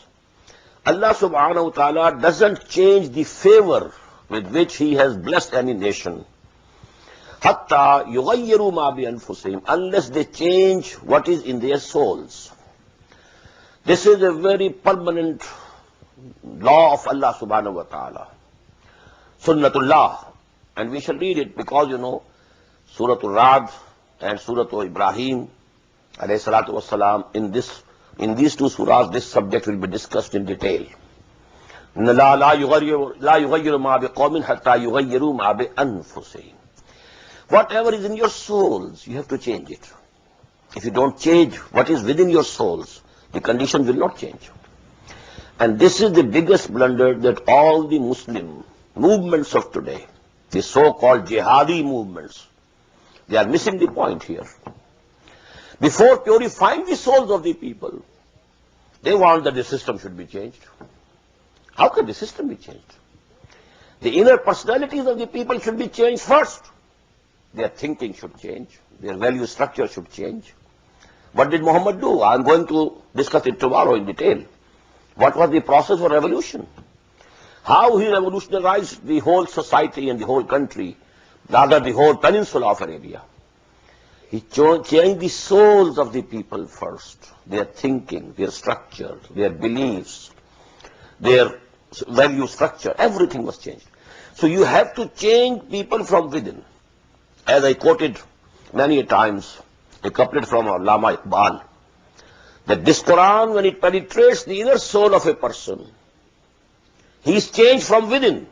A: Allah subhanahu wa ta'ala doesn't change the favor with which He has blessed any nation, حَتَّى يُغَيِّرُوا مَا بِأَنفُسِهِمْ, unless they change what is in their souls. This is a very permanent law of Allah subhanahu wa ta'ala. Sunnatullah. And we shall read it because, Surah Al-Ra'd and Surah Ibrahim, alayhi salatu wassalam, in these two surahs, this subject will be discussed in detail. إِنَّ اللَّهَ لَا يُغَيِّرُ مَا بِقَوْمٍ حَتَّى يُغَيِّرُوا مَا بِأَنفُسِهِمْ. Whatever is in your souls, you have to change it. If you don't change what is within your souls, the condition will not change. And this is the biggest blunder that all the Muslim movements of today, the so-called jihadi movements, they are missing the point here. Before purifying the souls of the people, they want that the system should be changed. How can the system be changed? The inner personalities of the people should be changed first. Their thinking should change. Their value structure should change. What did Muhammad do? I am going to discuss it tomorrow in detail. What was the process for revolution? How he revolutionized the whole society and the whole country, rather the whole peninsula of Arabia. He changed the souls of the people first, their thinking, their structure, their beliefs, their value structure, everything was changed. So you have to change people from within. As I quoted many times, a couplet from Allama Iqbal, that this Quran, when it penetrates the inner soul of a person, he is changed from within.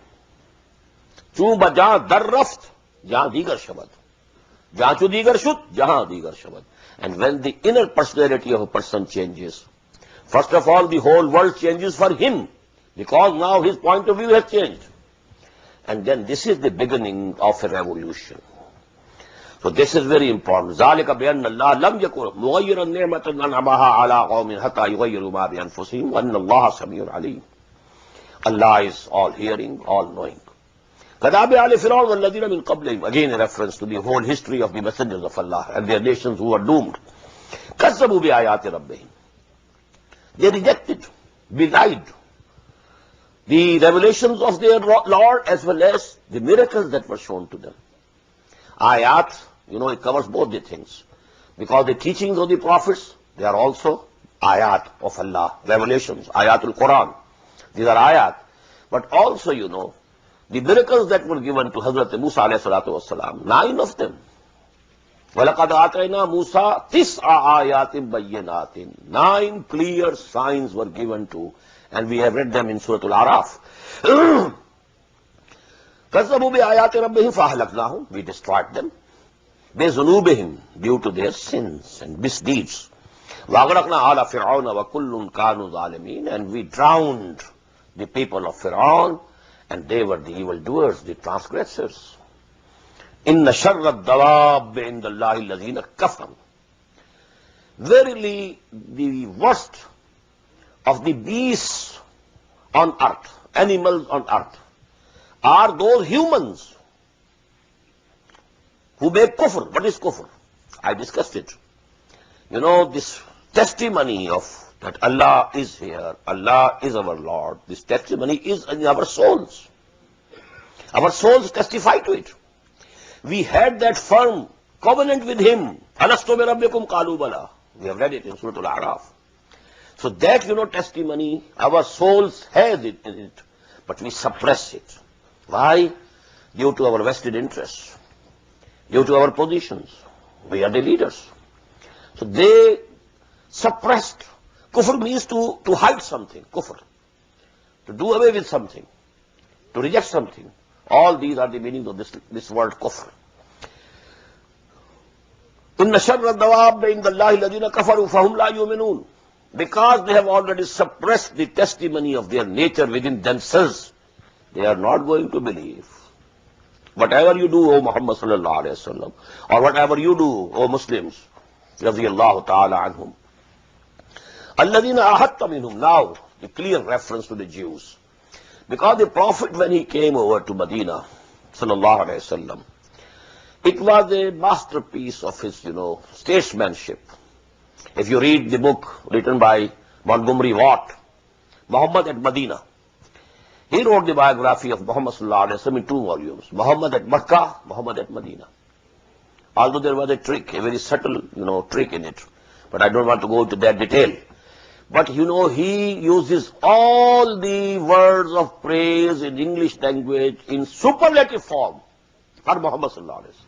A: Chun bajan dar raft, jahan digar shabad. Jahan chu digar shud, jahan digar shabad. And when the inner personality of a person changes, first of all, the whole world changes for him, because now his point of view has changed. And then this is the beginning of a revolution. So this is very important. ذَلِكَ بِأَنَّ اللَّهَ لَمْ يَكُنْ مُغَيِّرًا نِعْمَةً أَنْعَمَهَا عَلَىٰ قَوْمٍ حَتَّىٰ يُغَيِّرُوا مَا بِأَنفُسِهِمْ وَأَنَّ اللَّهَ سَمِيعٌ عَلِيمٌ. Allah is all hearing, all knowing. كَذَابِ آلِ فِرْعَوْنَ وَالَّذِينَ مِنْ قَبْلِهِمْ. Again a reference to the whole history of the messengers of Allah and their nations who were doomed. كَذَّبُوا بِآيَاتِ رَبِّهِمْ. They rejected, belied the revelations of their Lord as well as the miracles that were shown to them. Ayat, it covers both the things. Because the teachings of the prophets, they are also ayat of Allah, revelations, ayatul Quran. These are ayat. But also, the miracles that were given to Hazrat Musa alayhi salatu wasalam, 9 of them. وَلَقَدْ آتَيْنَا مُوسَى تِسْعَ آيَاتٍ بَيِّنَاتٍ. 9 clear signs were given to, and we have read them in Surah Al-Araf. كَذَّبُوا بِآيَاتِ رَبِّهِمْ فَأَهْلَكْنَاهُمْ. We destroyed them. بِذُنُوبِهِمْ. Due to their sins and misdeeds. وَأَغْرَقْنَا آلَ فِرْعَوْنَ وَكُلٌّ كَانُوا ظَالِمِينَ. And we drowned the people of Fir'aun, and they were the evildoers, the transgressors. إِنَّ شَرَّ الدَّوَابِّ عِنْدَ اللَّهِ الَّذِينَ كَفَرُوا. Verily, the worst of the beasts on earth, animals on earth, are those humans who make kufr. What is kufr? I discussed it. This testimony of that Allah is here, Allah is our Lord, this testimony is in our souls. Our souls testify to it. We had that firm covenant with Him. Alastu bi rabbikum qalu bala. We have read it in Surah Al-Araf. So that, testimony, our souls has it in it, but we suppress it. Why? Due to our vested interests, due to our positions. We are the leaders. So they suppressed. Kufr means to hide something, kufr. To do away with something, to reject something. All these are the meanings of this word kufr. إِنَّ شَرَّ الدَّوَابِّ عِنْدَ اللَّهِ الَّذِينَ كَفَرُوا فَهُمْ لَا يُؤْمِنُونَ. Because they have already suppressed the testimony of their nature within themselves, they are not going to believe. Whatever you do, O Muhammad sallallahu alayhi wa sallam, or whatever you do, O Muslims, radiyallahu ta'ala anhum. الَّذِينَ أَحَدْتَ مِنْهُمْ. Now, the clear reference to the Jews. Because the Prophet, when he came over to Medina, sallallahu alayhi wa sallam, it was a masterpiece of his, statesmanship. If you read the book written by Montgomery Watt, Muhammad at Medina, he wrote the biography of Muhammad sallallahu alayhi wa sallam in 2 volumes. Muhammad at Makkah, Muhammad at Medina. Although there was a trick, a very subtle, trick in it. But I don't want to go into that detail. But, he uses all the words of praise in English language in superlative form for Muhammad sallallahu alayhi wa sallam.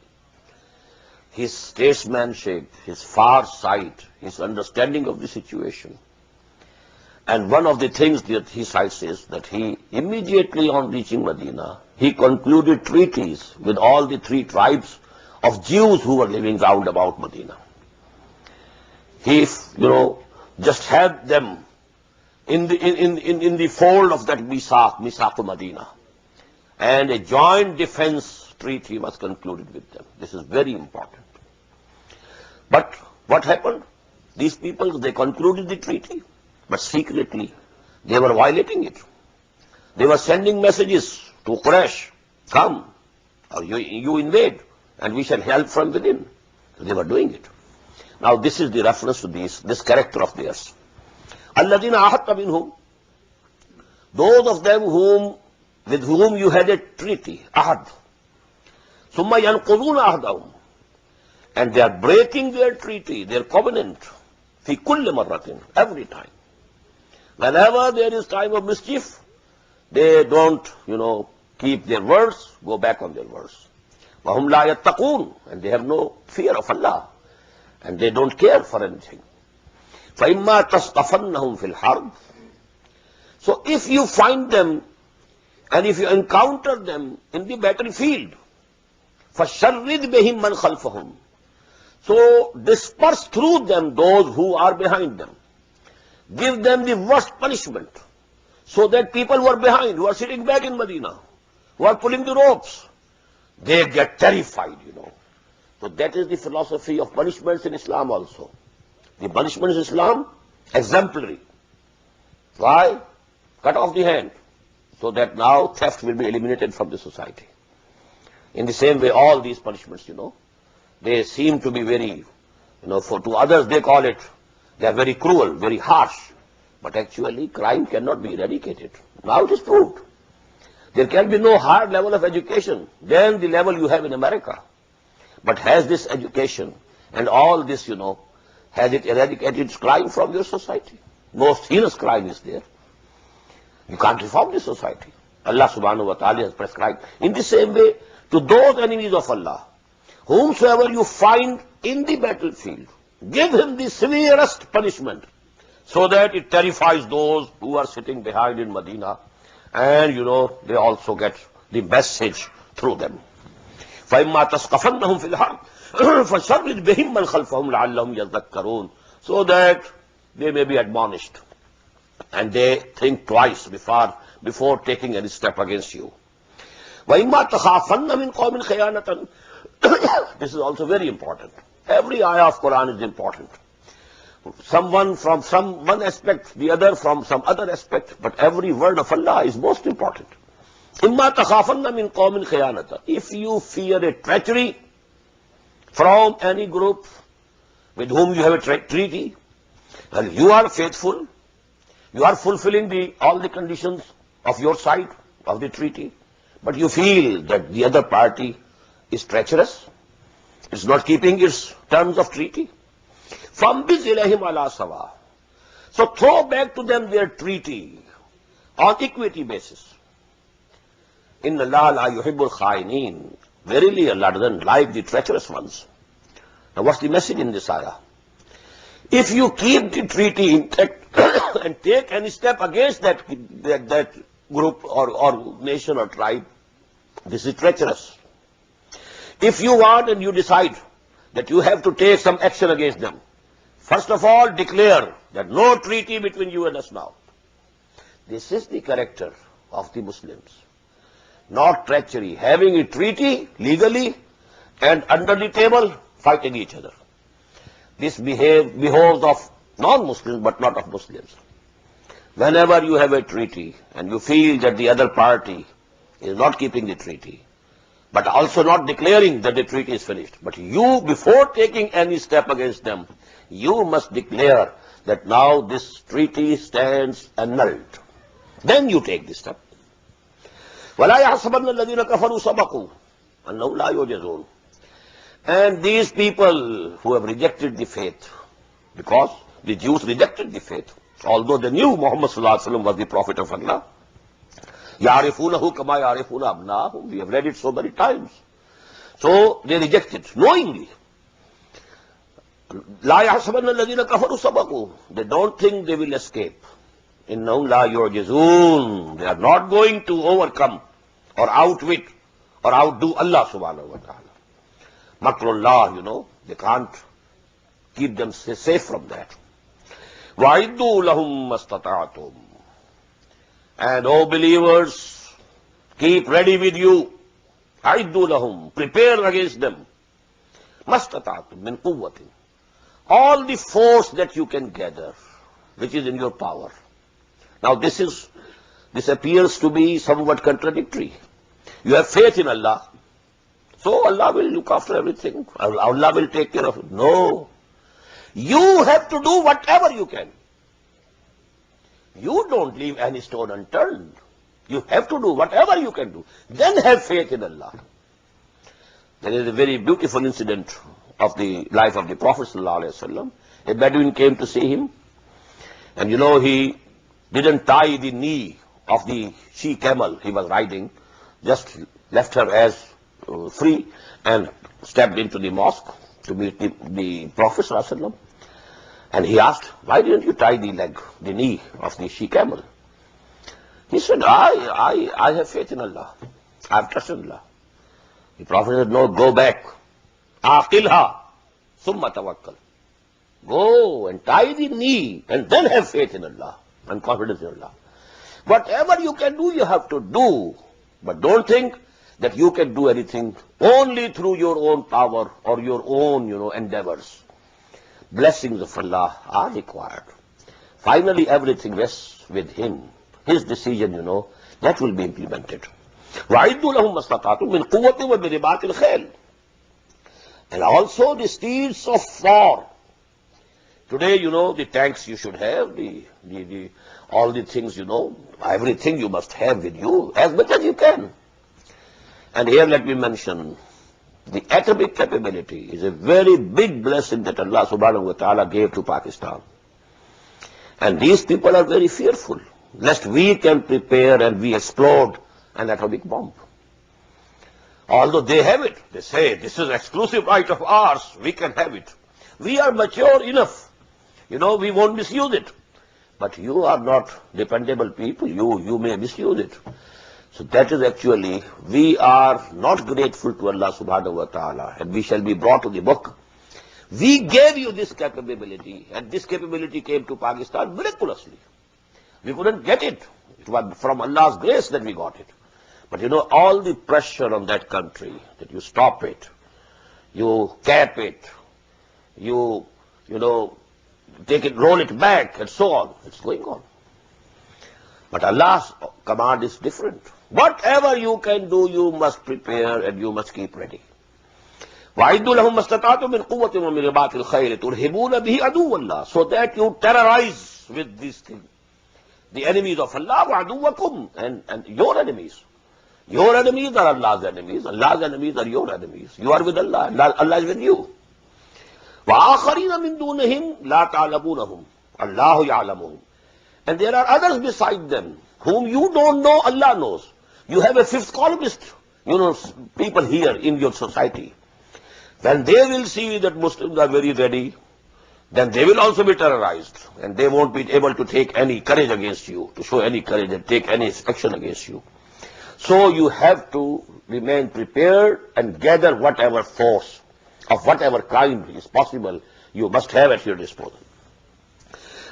A: His statesmanship, his far sight, his understanding of the situation. And one of the things that he cites is that he immediately on reaching Medina, he concluded treaties with all the 3 tribes of Jews who were living round about Medina. He, just had them in the fold of that Misaq Medina. And a joint defense treaty was concluded with them. This is very important. But what happened? These people, they concluded the treaty, but secretly they were violating it. They were sending messages to Quraysh, come, or you invade, and we shall help from within. So they were doing it. Now this is the reference to this character of theirs. الَّذِينَ أَحَدْتَ مِنْهُمْ. Those of them with whom you had a treaty, ahad. ثُمَّ يَنْقُضُونَ أَحْدَهُمْ. And they are breaking their treaty, their covenant, فِي كُلِّ مَرَّةٍ, every time. Whenever there is time of mischief, they don't, keep their words, go back on their words. وَهُمْ لَا يَتَّقُونَ. And they have no fear of Allah. And they don't care for anything. فَإِمَّا تَسْقَفَنَّهُمْ فِي الْحَرْبِ. So if you find them, and if you encounter them in the battlefield, فَشَرِّدْ بِهِمْ مَنْ خَلْفَهُمْ. So disperse through them those who are behind them. Give them the worst punishment, so that people who are behind, who are sitting back in Medina, who are pulling the ropes, they get terrified, So that is the philosophy of punishments in Islam also. The punishments in Islam, exemplary. Why? Cut off the hand, so that now theft will be eliminated from the society. In the same way, all these punishments, they seem to be very, to others they call it, they are very cruel, very harsh. But actually, crime cannot be eradicated. Now it is proved. There can be no higher level of education than the level you have in America. But has this education and all this, has it eradicated crime from your society? Most heinous crime is there. You can't reform this society. Allah subhanahu wa ta'ala has prescribed. In the same way, to those enemies of Allah, whomsoever you find in the battlefield, give him the severest punishment, so that it terrifies those who are sitting behind in Medina, and they also get the message through them. فَإِمَّا تَسْقَفَنَّهُمْ فِي الْحَرْبِ فَشَرِّدْ بِهِمْ مَنْ خَلْفَهُمْ لَعَلَّهُمْ يَذَّكَّرُونَ, so that they may be admonished and they think twice before taking any step against you. وَإِمَّا تَخَافَنَّ مِنْ قَوْمٍ خِيَانَةً. This is also very important. Every ayah of Quran is important. Someone from some one aspect, the other from some other aspect, but every word of Allah is most important. إِمَّا تَخَافَنَّ مِنْ قَوْمٍ خِيَانَةً. If you fear a treachery from any group with whom you have a treaty, well, you are faithful, you are fulfilling all the conditions of your side of the treaty, but you feel that the other party is treacherous, it's not keeping its terms of treaty. فَامْبِزْ إِلَيْهِمْ عَلَى سَوَاءٍ. So throw back to them their treaty on equity basis. إِنَّ اللَّهَ لَا يُحِبُّ الْخَائِنِينَ. Verily Allah doesn't like the treacherous ones. Now what's the message in this ayah? If you keep the treaty intact and take any step against that group or nation or tribe, this is treacherous. If you want and you decide that you have to take some action against them, first of all declare that no treaty between you and us now. This is the character of the Muslims. Not treachery, having a treaty legally and under the table fighting each other. This behoves of non-Muslims but not of Muslims. Whenever you have a treaty and you feel that the other party is not keeping the treaty, but also not declaring that the treaty is finished, but you, before taking any step against them, you must declare that now this treaty stands annulled. Then you take this step. وَلَا يَحْسَبَنَّ الَّذِينَ كَفَرُوا سَبَقُوا أَنَّهُمْ لَا يُعْجَزُونَ. And these people who have rejected the faith, because the Jews rejected the faith, although they knew Muhammad sallallahu alaihi wasallam was the prophet of Allah, يَعْرِفُونَهُ كَمَا يَعْرِفُونَ أَبْنَاءَهُمْ. We have read it so many times. So they rejected, knowingly. لَا يَحْسَبَنَّ الَّذِينَ كَفَرُوا سَبَقُوا. They don't think they will escape. إِنَّهُمْ لَا يُعْجِزُونَ. They are not going to overcome or outwit or outdo Allah subhanahu wa ta'ala. Makrullah, they can't keep them safe from that. وَعِدُّوا لَهُمْ مَسْتَطَعْتُمْ. And O believers, keep ready with you. عِدُّوا لَهُمْ. Prepare against them. مَسْتَطَعْتُمْ مِنْ قُوَّةٍ. All the force that you can gather, which is in your power. Now this appears to be somewhat contradictory. You have faith in Allah, so Allah will look after everything. Allah will take care of it. No. You have to do whatever you can. You don't leave any stone unturned. You have to do whatever you can do. Then have faith in Allah. There is a very beautiful incident of the life of the Prophet ﷺ. A Bedouin came to see him, and he didn't tie the knee of the she-camel he was riding, just left her as free and stepped into the mosque to meet the Prophet ﷺ. And he asked, why didn't you tie the knee of the she-camel? He said, I have faith in Allah. I have trust in Allah. The Prophet said, no, go back. Aqilha, summa tawakkal. Go and tie the knee and then have faith in Allah and confidence in Allah. Whatever you can do, you have to do. But don't think that you can do anything only through your own power or your own, endeavors. Blessings of Allah are required. Finally, everything rests with Him. His decision, that will be implemented. وَعِدُّوا لَهُمْ مَسْتَطَعْتُم مِّن قُوَّةٍ وَمِن رِبَاطِ الْخَيْلِ. And also the steeds of war. Today, the tanks you should have, all the things, everything you must have with you, as much as you can. And here let me mention, the atomic capability is a very big blessing that Allah subhanahu wa ta'ala gave to Pakistan. And these people are very fearful, lest we can prepare and we explode an atomic bomb. Although they have it, they say, this is exclusive right of ours, we can have it. We are mature enough, we won't misuse it. But you are not dependable people, you may misuse it. So that is actually, we are not grateful to Allah subhanahu wa ta'ala, and we shall be brought to the book. We gave you this capability, and this capability came to Pakistan miraculously. We couldn't get it. It was from Allah's grace that we got it. But all the pressure on that country, that you stop it, you cap it, you take it, roll it back, and so on. It's going on. But Allah's command is different. Whatever you can do, you must prepare and you must keep ready. وَعِدُّوا لَهُمْ مَسْتَطَعْتُم مِّن قُوَّةٍ وَمِن رِبَاطِ الْخَيْلِ تُرْهِبُونَ بِهِ عَدُوَّ اللَّهِ, so that you terrorize with these things the enemies of Allah, وَعَدُوَّكُمْ, and your enemies. Your enemies are Allah's enemies. Allah's enemies are your enemies. You are with Allah. Allah is with you. وَآخَرِينَ مِن دُونِهِمْ لَا تَعْلَمُونَهُمْ اللَّهُ يَعْلَمُهُمْ. And there are others beside them whom you don't know, Allah knows. You have a fifth columnist, people here in your society. When they will see that Muslims are very ready, then they will also be terrorized, and they won't be able to take any courage against you, to show any courage and take any action against you. So you have to remain prepared and gather whatever force of whatever kind is possible, you must have at your disposal.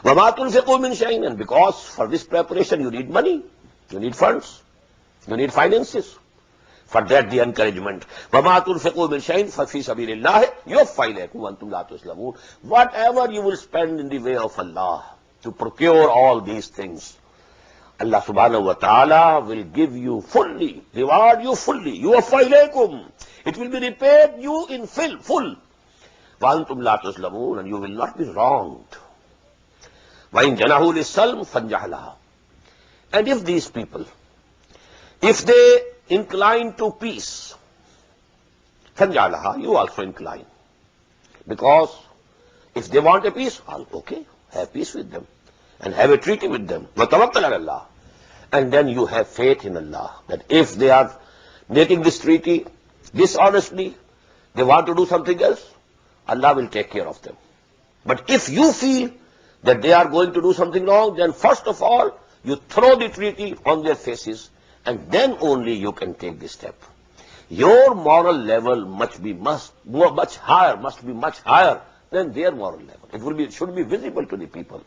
A: وَمَا تُنْفِقُوا مِنْ شَيْءٍ, and because for this preparation you need money, you need funds, you need finances. For that the encouragement. وَمَا تُنْفِقُوا مِنْ شَيْءٍ فَفِي سَبِيلِ اللَّهِ يُوَفَّى إِلَيْكُمْ وَأَنْتُمْ لَا تُظْلَمُونَ. Whatever you will spend in the way of Allah to procure all these things, Allah subhanahu wa ta'ala will give you fully, reward you fully. يُوَفَّى إِلَيْكُمْ. It will be repaid you in full. وَأَنْتُمْ لَا تُظْلَمُونَ, and you will not be wronged. وَإِنْ جَنَحُوا لِلسَّلْمِ فَانْجَحْ لَهَا. And if these people, if they incline to peace, فَانْجَحْ لَهَا, you also incline. Because if they want a peace, okay, have peace with them and have a treaty with them. وَتَوَكَّلْ عَلَى اللَّهِ. And then you have faith in Allah, that if they are making this treaty dishonestly, they want to do something else, Allah will take care of them. But if you feel that they are going to do something wrong, then first of all, you throw the treaty on their faces, and then only you can take this step. Your moral level must be much higher than their moral level. It should be visible to the people.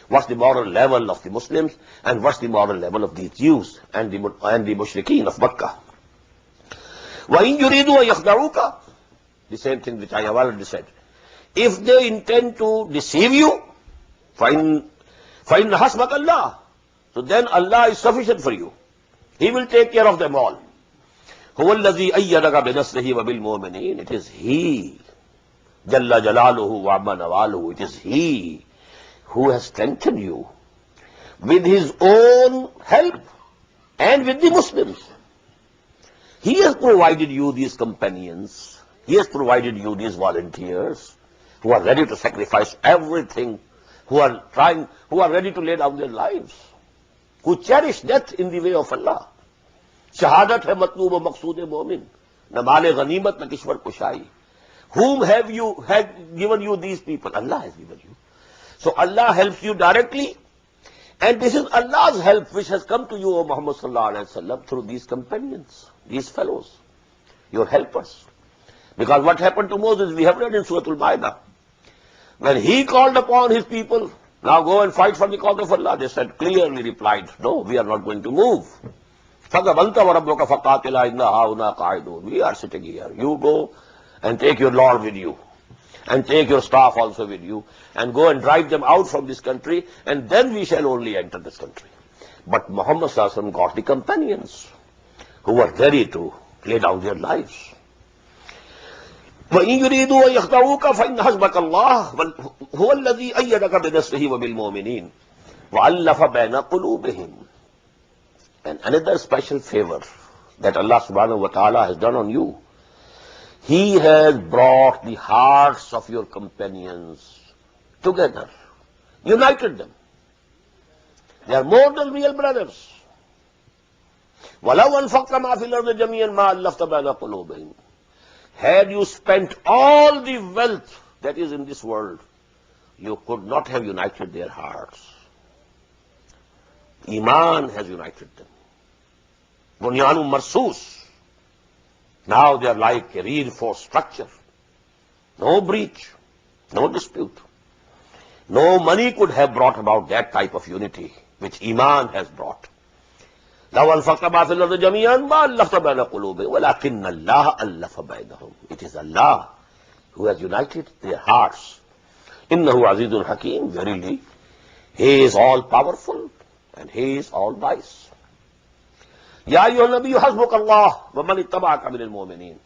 A: What's the moral level of the Muslims, and what's the moral level of the Jews and the Mushrikeen of Makkah. وَإِن يُرِيدُوا يَخْدَعُوكَ, the same thing which I have already said. If they intend to deceive you, فَإِنَّ حَسْبَكَ اللَّهُ, so then Allah is sufficient for you. He will take care of them all. هُوَ الَّذِي أَيَّدَكَ بِنَصْرِهِ وَبِالْمُؤْمِنِينَ. It is He, جَلَّ جَلَالُهُ وَعَمَّ نَوَالُهُ. It is He who has strengthened you with His own help and with the Muslims. He has provided you these companions. He has provided you these volunteers who are ready to sacrifice everything, who are ready to lay down their lives, who cherish death in the way of Allah. Shahadat hai matloob wa maqsood mu'min, na male ghanimat na kishwar kushayi. Whom have given you these people? Allah has given you. So Allah helps you directly, and this is Allah's help which has come to you, O Muhammad sallallahu alaihi wasallam, through these companions, these fellows, your helpers. Because what happened to Moses, we have read in Surah Al-Ma'idah. When he called upon his people, now go and fight for the cause of Allah, they said, clearly replied, no, we are not going to move. فَذَهَبْ أَنْتَ وَرَبُّكَ فَقَاتِلَا إِنَّا هَاهُنَا قَاعِدُونَ. We are sitting here. You go and take your Lord with you, and take your staff also with you, and go and drive them out from this country, and then we shall only enter this country. But Muhammad Sallallahu Alaihi Wasallam got the companions who were ready to lay down their lives. وَإِن يُرِيدُوا أَن يَخْدَعُوكَ فَإِنَّ حَسْبَكَ اللَّهُ هُوَ الَّذِي أَيَّدَكَ بِنَصْرِهِ وَبِالْمُؤْمِنِينَ وَأَلَّفَ بَيْنَ قُلُوبِهِمْ. And another special favor that Allah subhanahu wa ta'ala has done on you, He has brought the hearts of your companions together, united them. They are more than real brothers. وَلَوْ أَنْفَقْتَ مَا فِي الْأَرْضِ جَمِيعًا مَا أَلَّفْتَ بَيْنَ قُلُوبِهِمْ. Had you spent all the wealth that is in this world, you could not have united their hearts. Iman has united them. Bunyanun marsus. Now they are like a reinforced structure. No breach, no dispute. No money could have brought about that type of unity which Iman has brought. لو أنفقت ما في الأرض جميعا ما ألفت بين قلوبهم ولكن الله ألف بينهم. It is Allah who has united their hearts. إنه عزيز حكيم. Verily, He is all powerful and He is all wise. يا أيها النبي حسبك الله ومن اتبعك من المؤمنين.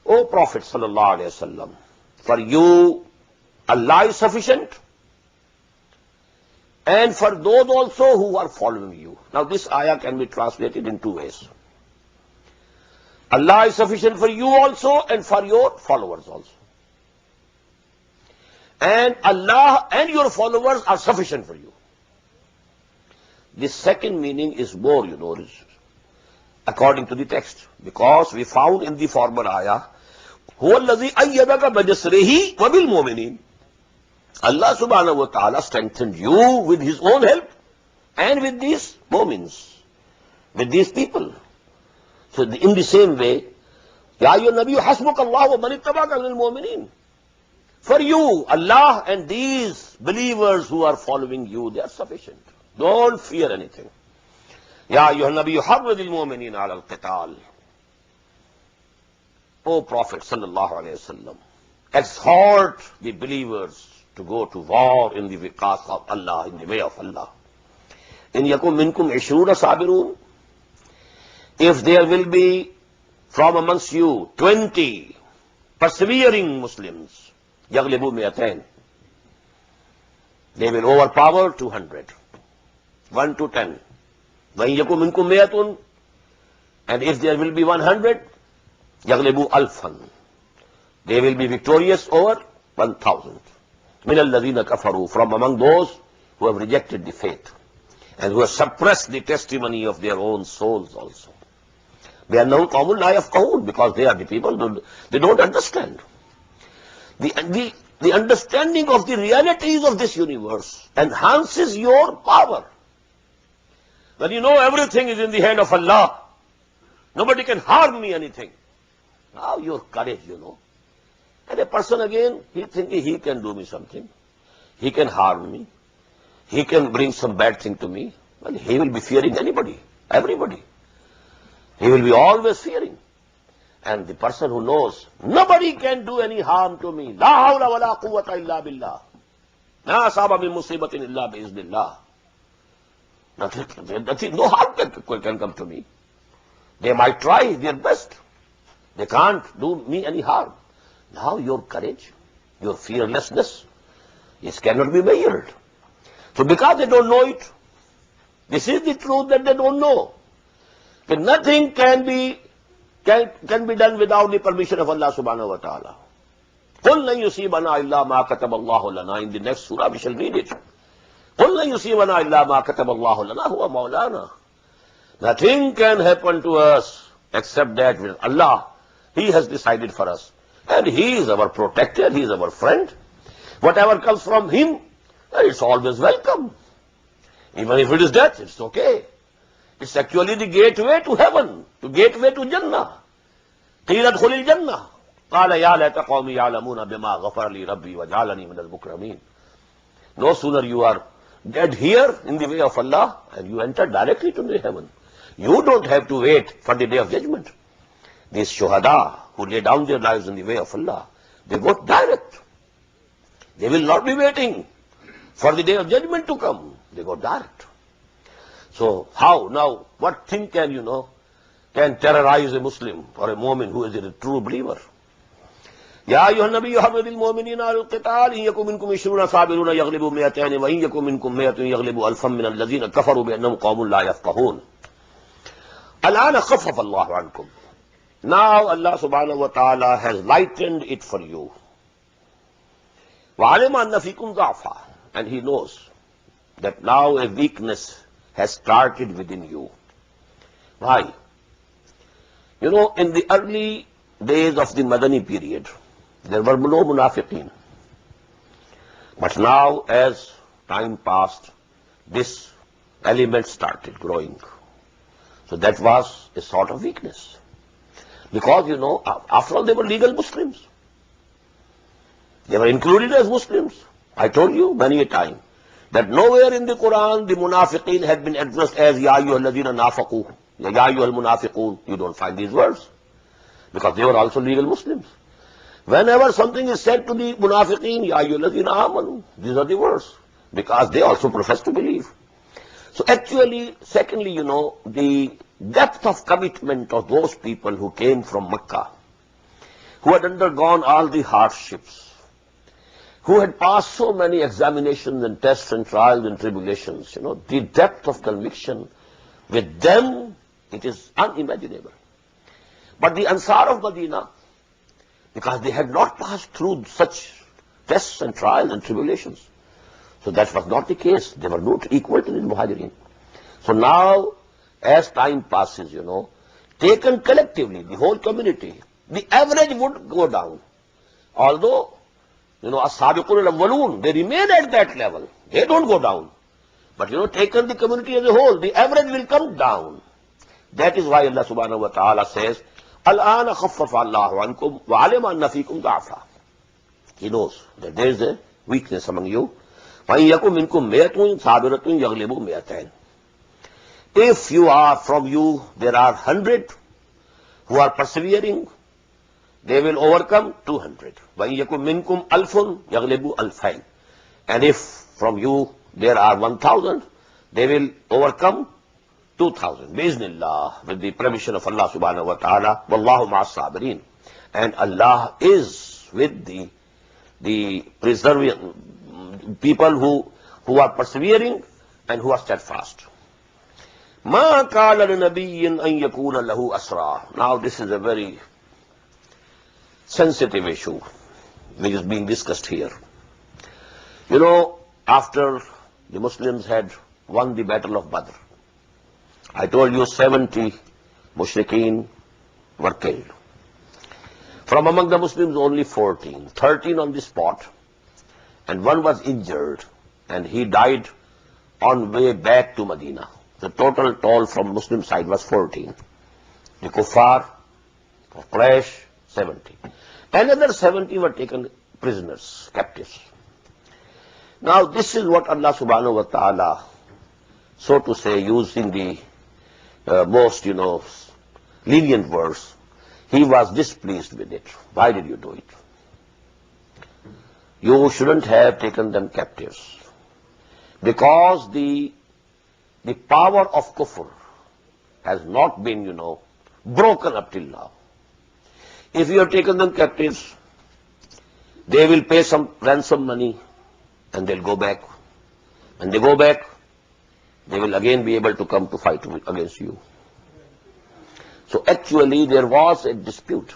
A: O Prophet sallallahu alaihi wasallam, for you Allah is sufficient, and for those also who are following you. Now this ayah can be translated in two ways. Allah is sufficient for you also and for your followers also. And Allah and your followers are sufficient for you. The second meaning is more, according to the text, because we found in the former ayah, هُوَ الَّذِي أَيَّدَكَ بِنَصْرِهِ وَبِالْمُؤْمِنِينَ. Allah subhanahu wa ta'ala strengthened you with His own help and with these mu'mins, with these people. So in the same way, يَا أَيُّهَا النَّبِيُّ حَسْبُكَ اللَّهُ وَمَنِ اتَّبَعَكَ مِنَ الْمُؤْمِنِينَ. For you, Allah and these believers who are following you, they are sufficient. Don't fear anything. يَا أَيُّهَا النَّبِيُّ حَرِّضِ الْمُؤْمِنِينَ عَلَى الْقِتَالِ. O Prophet sallallahu alayhi wasallam, exhort the believers to go to war in the cause of Allah, in the way of Allah. In yakum minkum 20 sabirun, if there will be from amongst you 20 persevering Muslims, yaglibu mi'atain, they will overpower 200, 1 to 10. When yakum minkum mi'atun, and if there will be 100, yaglibu alfan, they will be victorious over 1,000. مِنَ الَّذِينَ كَفَرُوا, from among those who have rejected the faith and who have suppressed the testimony of their own souls also. بِأَنَّهُمْ قَوْمٌ لَا يَفْقَهُونَ, because they are the people, they don't understand. The understanding of the realities of this universe enhances your power. When you know everything is in the hand of Allah, nobody can harm me anything. Now your courage, And a person again, he thinking he can do me something. He can harm me. He can bring some bad thing to me. Well, he will be fearing anybody, everybody. He will be always fearing. And the person who knows, nobody can do any harm to me. La hawla wa la quwwata illa billah. Ma asaba min musibatin illa bi iznillah. Nothing, no harm can come to me. They might try their best. They can't do me any harm. Now your courage, your fearlessness, it cannot be measured. So because they don't know it, this is the truth that they don't know. That nothing can be done without the permission of Allah subhanahu wa ta'ala. قُلْ لَنْ يُصِيبَنَا إِلَّا مَا كَتَبَ اللَّهُ لَنَا. In the next surah we shall read it. قُلْ لَنْ يُصِيبَنَا إِلَّا مَا كَتَبَ اللَّهُ لَنَا هُوَ مَوْلَانَا. Nothing can happen to us except that with Allah, He has decided for us. And He is our protector, He is our friend. Whatever comes from Him, it's always welcome. Even if it is death, it's okay. It's actually the gateway to heaven, the gateway to Jannah. قِيلَ ادْخُلِ الْجَنَّةِ قَالَ يَا لَيْتَ قَوْمِي يَعْلَمُونَ بِمَا غَفَرَ لِي رَبِّي وَجَعَلَنِي مِنَ الْمُكْرَمِينَ. No sooner you are dead here in the way of Allah, and you enter directly to the heaven. You don't have to wait for the day of judgment. These shuhada who lay down their lives in the way of Allah, they go direct. They will not be waiting for the day of judgment to come. They go direct. So how now, what thing can terrorize a Muslim or a mu'min who is a true believer? Ya ayyuhan nabiyyu harridil mu'minina ala al-qital in yakum minkum 20 sabiruna yaghlibu 200 wa in yakum minkum 100 yaghlibu alfan min alladhina kafaru bi annahum qawmun la yafqahun. Al-ana khaffafa Allahu ankum. Now Allah subhanahu wa ta'ala has lightened it for you. Wa alima anna fikum dha'fa, and he knows that now a weakness has started within you. Why? In the early days of the Madani period, there were no munafiqeen. But now, as time passed, this element started growing. So that was a sort of weakness. Because, after all, they were legal Muslims. They were included as Muslims. I told you many a time that nowhere in the Quran the munafiqeen had been addressed as Ya ayyuhal ladhina nafaqu, Ya ayyuhal munafiqun. You don't find these words. Because they were also legal Muslims. Whenever something is said to the munafiqeen, Ya ayyuhal ladhina amanu, these are the words. Because they also profess to believe. So actually, secondly, the depth of commitment of those people who came from Mecca, who had undergone all the hardships, who had passed so many examinations and tests and trials and tribulations, the depth of conviction with them, it is unimaginable. But the Ansar of Medina, because they had not passed through such tests and trials and tribulations, so that was not the case. They were not equal to the Muhajirin. So now, as time passes, taken collectively, the whole community, the average would go down. Although, as-sabiqun al-awwalun, they remain at that level. They don't go down. But, taken the community as a whole, the average will come down. That is why Allah subhanahu wa ta'ala says, Al-ana khaffafa Allahu ankum wa alima anna fikum da'fa. He knows that there is a weakness among you. If from you there are 100 who are persevering, they will overcome 200. And if from you there are 1,000, they will overcome 2,000. Biiznillah, with the permission of Allah subhanahu wa ta'ala. Wallahu ma'as sabirin. And Allah is with the preserving people who are persevering and who are steadfast. Ma qala linabiyyin an yakuna lahu asra. Now this is a very sensitive issue which is being discussed here. After the Muslims had won the battle of Badr, I told you 70 mushrikeen were killed. From among the Muslims only 14, 13 on the spot, and one was injured, and he died on way back to Medina. The total toll from Muslim side was 14. The Kuffar, Quraysh, 70. Another 70 were taken prisoners, captives. Now this is what Allah subhanahu wa ta'ala, so to say, using the most, lenient words, He was displeased with it. Why did you do it? You shouldn't have taken them captives. Because the power of kufr has not been, broken up till now. If you have taken them captives, they will pay some ransom money and they'll go back. When they go back, they will again be able to come to fight against you. So actually there was a dispute.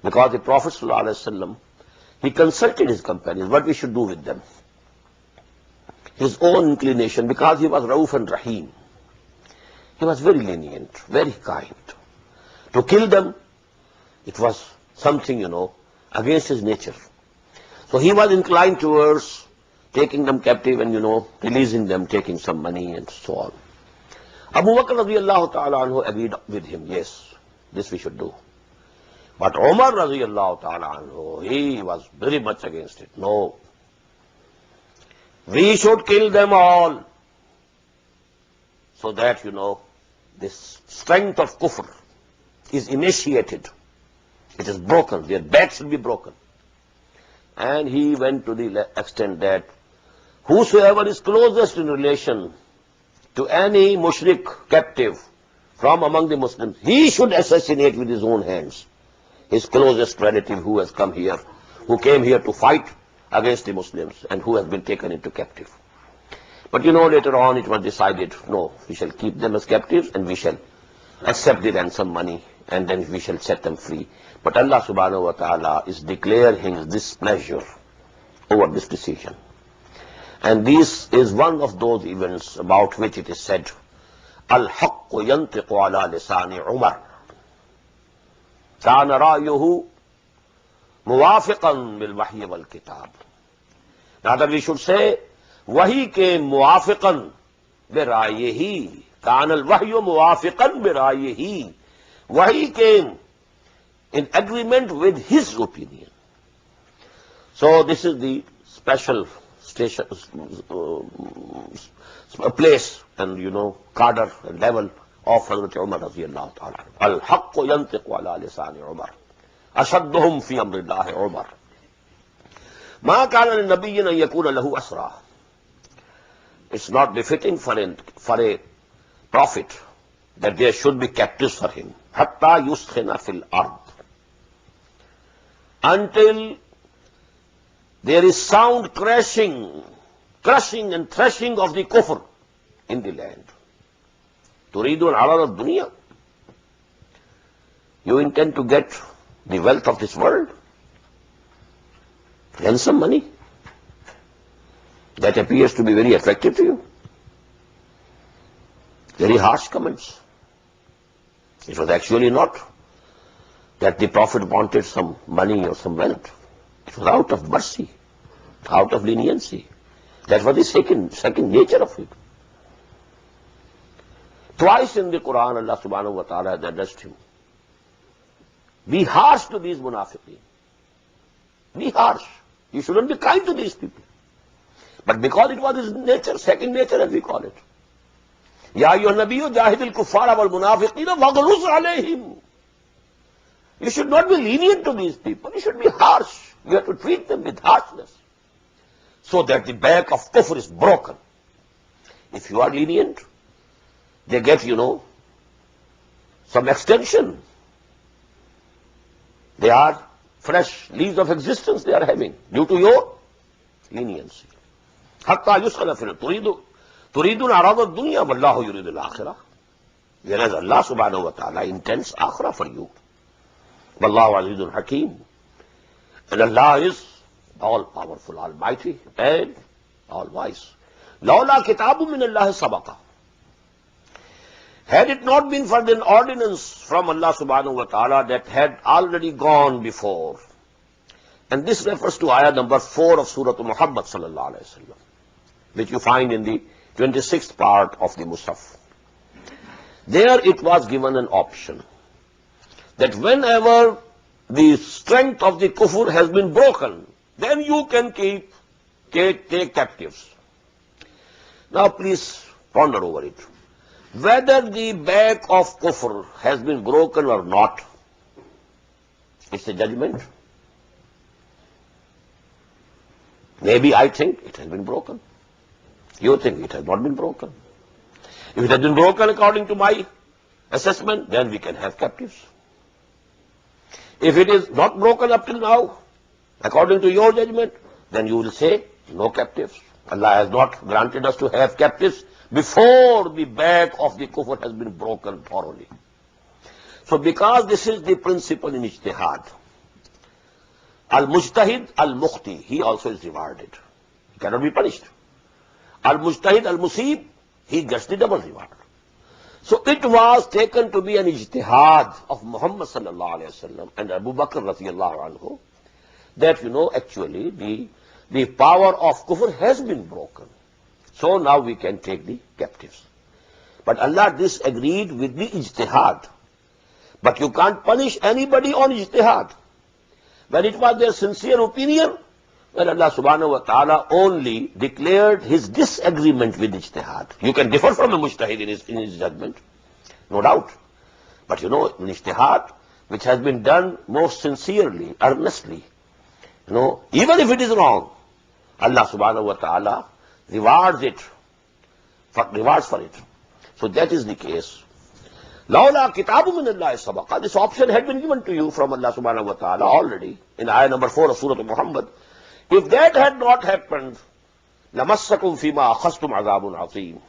A: Because the Prophet ﷺ, he consulted his companions what we should do with them. His own inclination, because he was Rauf and Rahim. He was very lenient, very kind. To kill them, it was something, against his nature. So he was inclined towards taking them captive and, releasing them, taking some money and so on. Abu Bakr radiyallahu ta'ala anhu agreed with him, yes, this we should do. But Umar radiyallahu ta'ala anhu, he was very much against it. No. We should kill them all. So that, this strength of kufr is emaciated, it is broken, their backs will be broken. And he went to the extent that whosoever is closest in relation to any mushrik captive from among the Muslims, he should assassinate with his own hands his closest relative who has come here, who came here to fight against the Muslims and who has been taken into captive. But later on it was decided, no, we shall keep them as captives and we shall accept the ransom money and then we shall set them free. But Allah subhanahu wa ta'ala is declaring his displeasure over this decision. And this is one of those events about which it is said, Al-Haqqu yantiqu ala lisani Umar. Kana ra'yuhu muwafiqan bil wahyi wal kitab. Now that we should say, wahi came muwafiqan bi ra'yihi. Kana al-wahyu muwafiqan bi ra'yihi. Wahi came in agreement with his opinion. So this is the special station, place and cadre and level of Hazrat Umar radiyallahu ta'ala. Al-haqqu yantiqu ala lisani Umar. Ashadduhum fi amrillahi Umar. Ma kana lin-nabiyyin an yakuna lahu asra. It's not befitting for a prophet that there should be captives for him. Hatta yuskhina fil ard. Until there is sound crushing and threshing of the kufr in the land. Turidun arad al-dunya. You intend to get the wealth of this world? Ransom money? That appears to be very attractive to you. Very harsh comments. It was actually not that the Prophet wanted some money or some wealth. It was out of mercy, out of leniency. That was the second nature of it. Twice in the Quran, Allah subhanahu wa ta'ala has addressed him. Be harsh to these munafiqeen. Be harsh. You shouldn't be kind to these people. But because it was his nature, second nature as we call it. Ya ayyuhan nabiyyu jahidil kuffara wal munafiqina waghluz alayhim. You should not be lenient to these people. You should be harsh. You have to treat them with harshness, so that the back of kufr is broken. If you are lenient, they get, some extension. They are fresh leaves of existence they are having due to your leniency. Hatta yuskhana fil turidun arad ad-dunya wallahu yuridu al-akhirah. Whereas Allah subhanahu wa ta'ala intends akhirah for you. Wallahu azizun hakim. And Allah is all-powerful, almighty, and all-wise. Lawla kitabun min Allah sabaqa. Had it not been for the ordinance from Allah subhanahu wa ta'ala that had already gone before. And this refers to ayah number 4 of Surah Muhammad sallallahu alayhi wa sallam, which you find in the 26th part of the Musaf. There it was given an option that whenever the strength of the kufr has been broken, then you can take captives. Now please ponder over it. Whether the back of kufr has been broken or not, it's a judgment. Maybe I think it has been broken. You think it has not been broken. If it has been broken according to my assessment, then we can have captives. If it is not broken up till now, according to your judgment, then you will say, no captives. Allah has not granted us to have captives before the back of the kufr has been broken thoroughly. So because this is the principle in ijtihad, al-mujtahid, al-mukhti, he also is rewarded. He cannot be punished. Al-mujtahid, al-musib, he gets the double reward. So it was taken to be an ijtihad of Muhammad sallallahu alayhi wa sallam and Abu Bakr radiyallahu anhu that, actually the power of kufr has been broken. So now we can take the captives. But Allah disagreed with the ijtihad. But you can't punish anybody on ijtihad. When it was their sincere opinion, well, Allah subhanahu wa ta'ala only declared his disagreement with ijtihad. You can differ from a mujtahid in his judgment. no doubt. But an ijtihad which has been done most sincerely, earnestly, even if it is wrong, Allah subhanahu wa ta'ala rewards for it. So that is the case. Lawla kitabu min Allah sabaqa. This option had been given to you from Allah subhanahu wa ta'ala already in ayah number 4 of Surah Muhammad. If that had not happened, lamassakum fima akhastum azabun azim.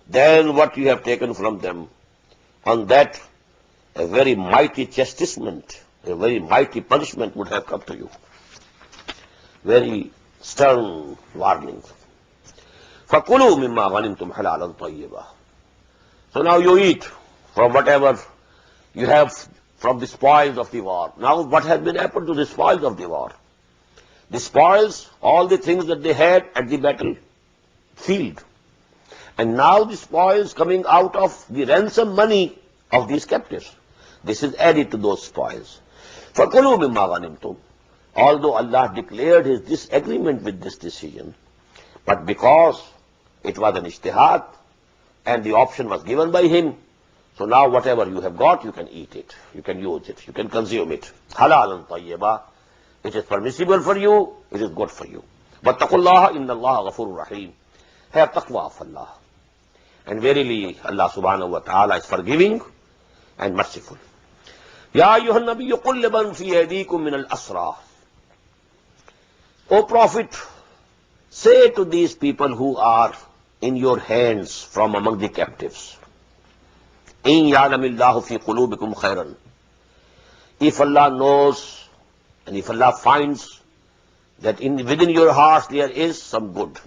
A: Then what you have taken from them, on that a very mighty chastisement, a very mighty punishment would have come to you. Very stern warning. فَكُلُوا مِمَّا غَنِمْتُمْ حَلَالًا طَيِّبًا. So now you eat from whatever you have from the spoils of the war. Now what has been happened to the spoils of the war? The spoils, all the things that they had at the battlefield. And now the spoils coming out of the ransom money of these captives. This is added to those spoils. فَكُلُوا مِمَّا غَنِمْتُمْ. Although Allah declared his disagreement with this decision, but because it was an ijtihad and the option was given by him, so now whatever you have got, you can eat it, you can use it, you can consume it. Halalan tayyiba. It is permissible for you, it is good for you. Wattaqullaha innallaha ghafurur rahim. Have taqwa of Allah. And verily Allah subhanahu wa ta'ala is forgiving and merciful. Ya ayyuhan nabiyyu qul liman fi aydikum min al-asra. O Prophet, say to these people who are in your hands from among the captives, in ya'lamillahu fi qulubikum khairan. If Allah knows and if Allah finds that within your hearts there is some good,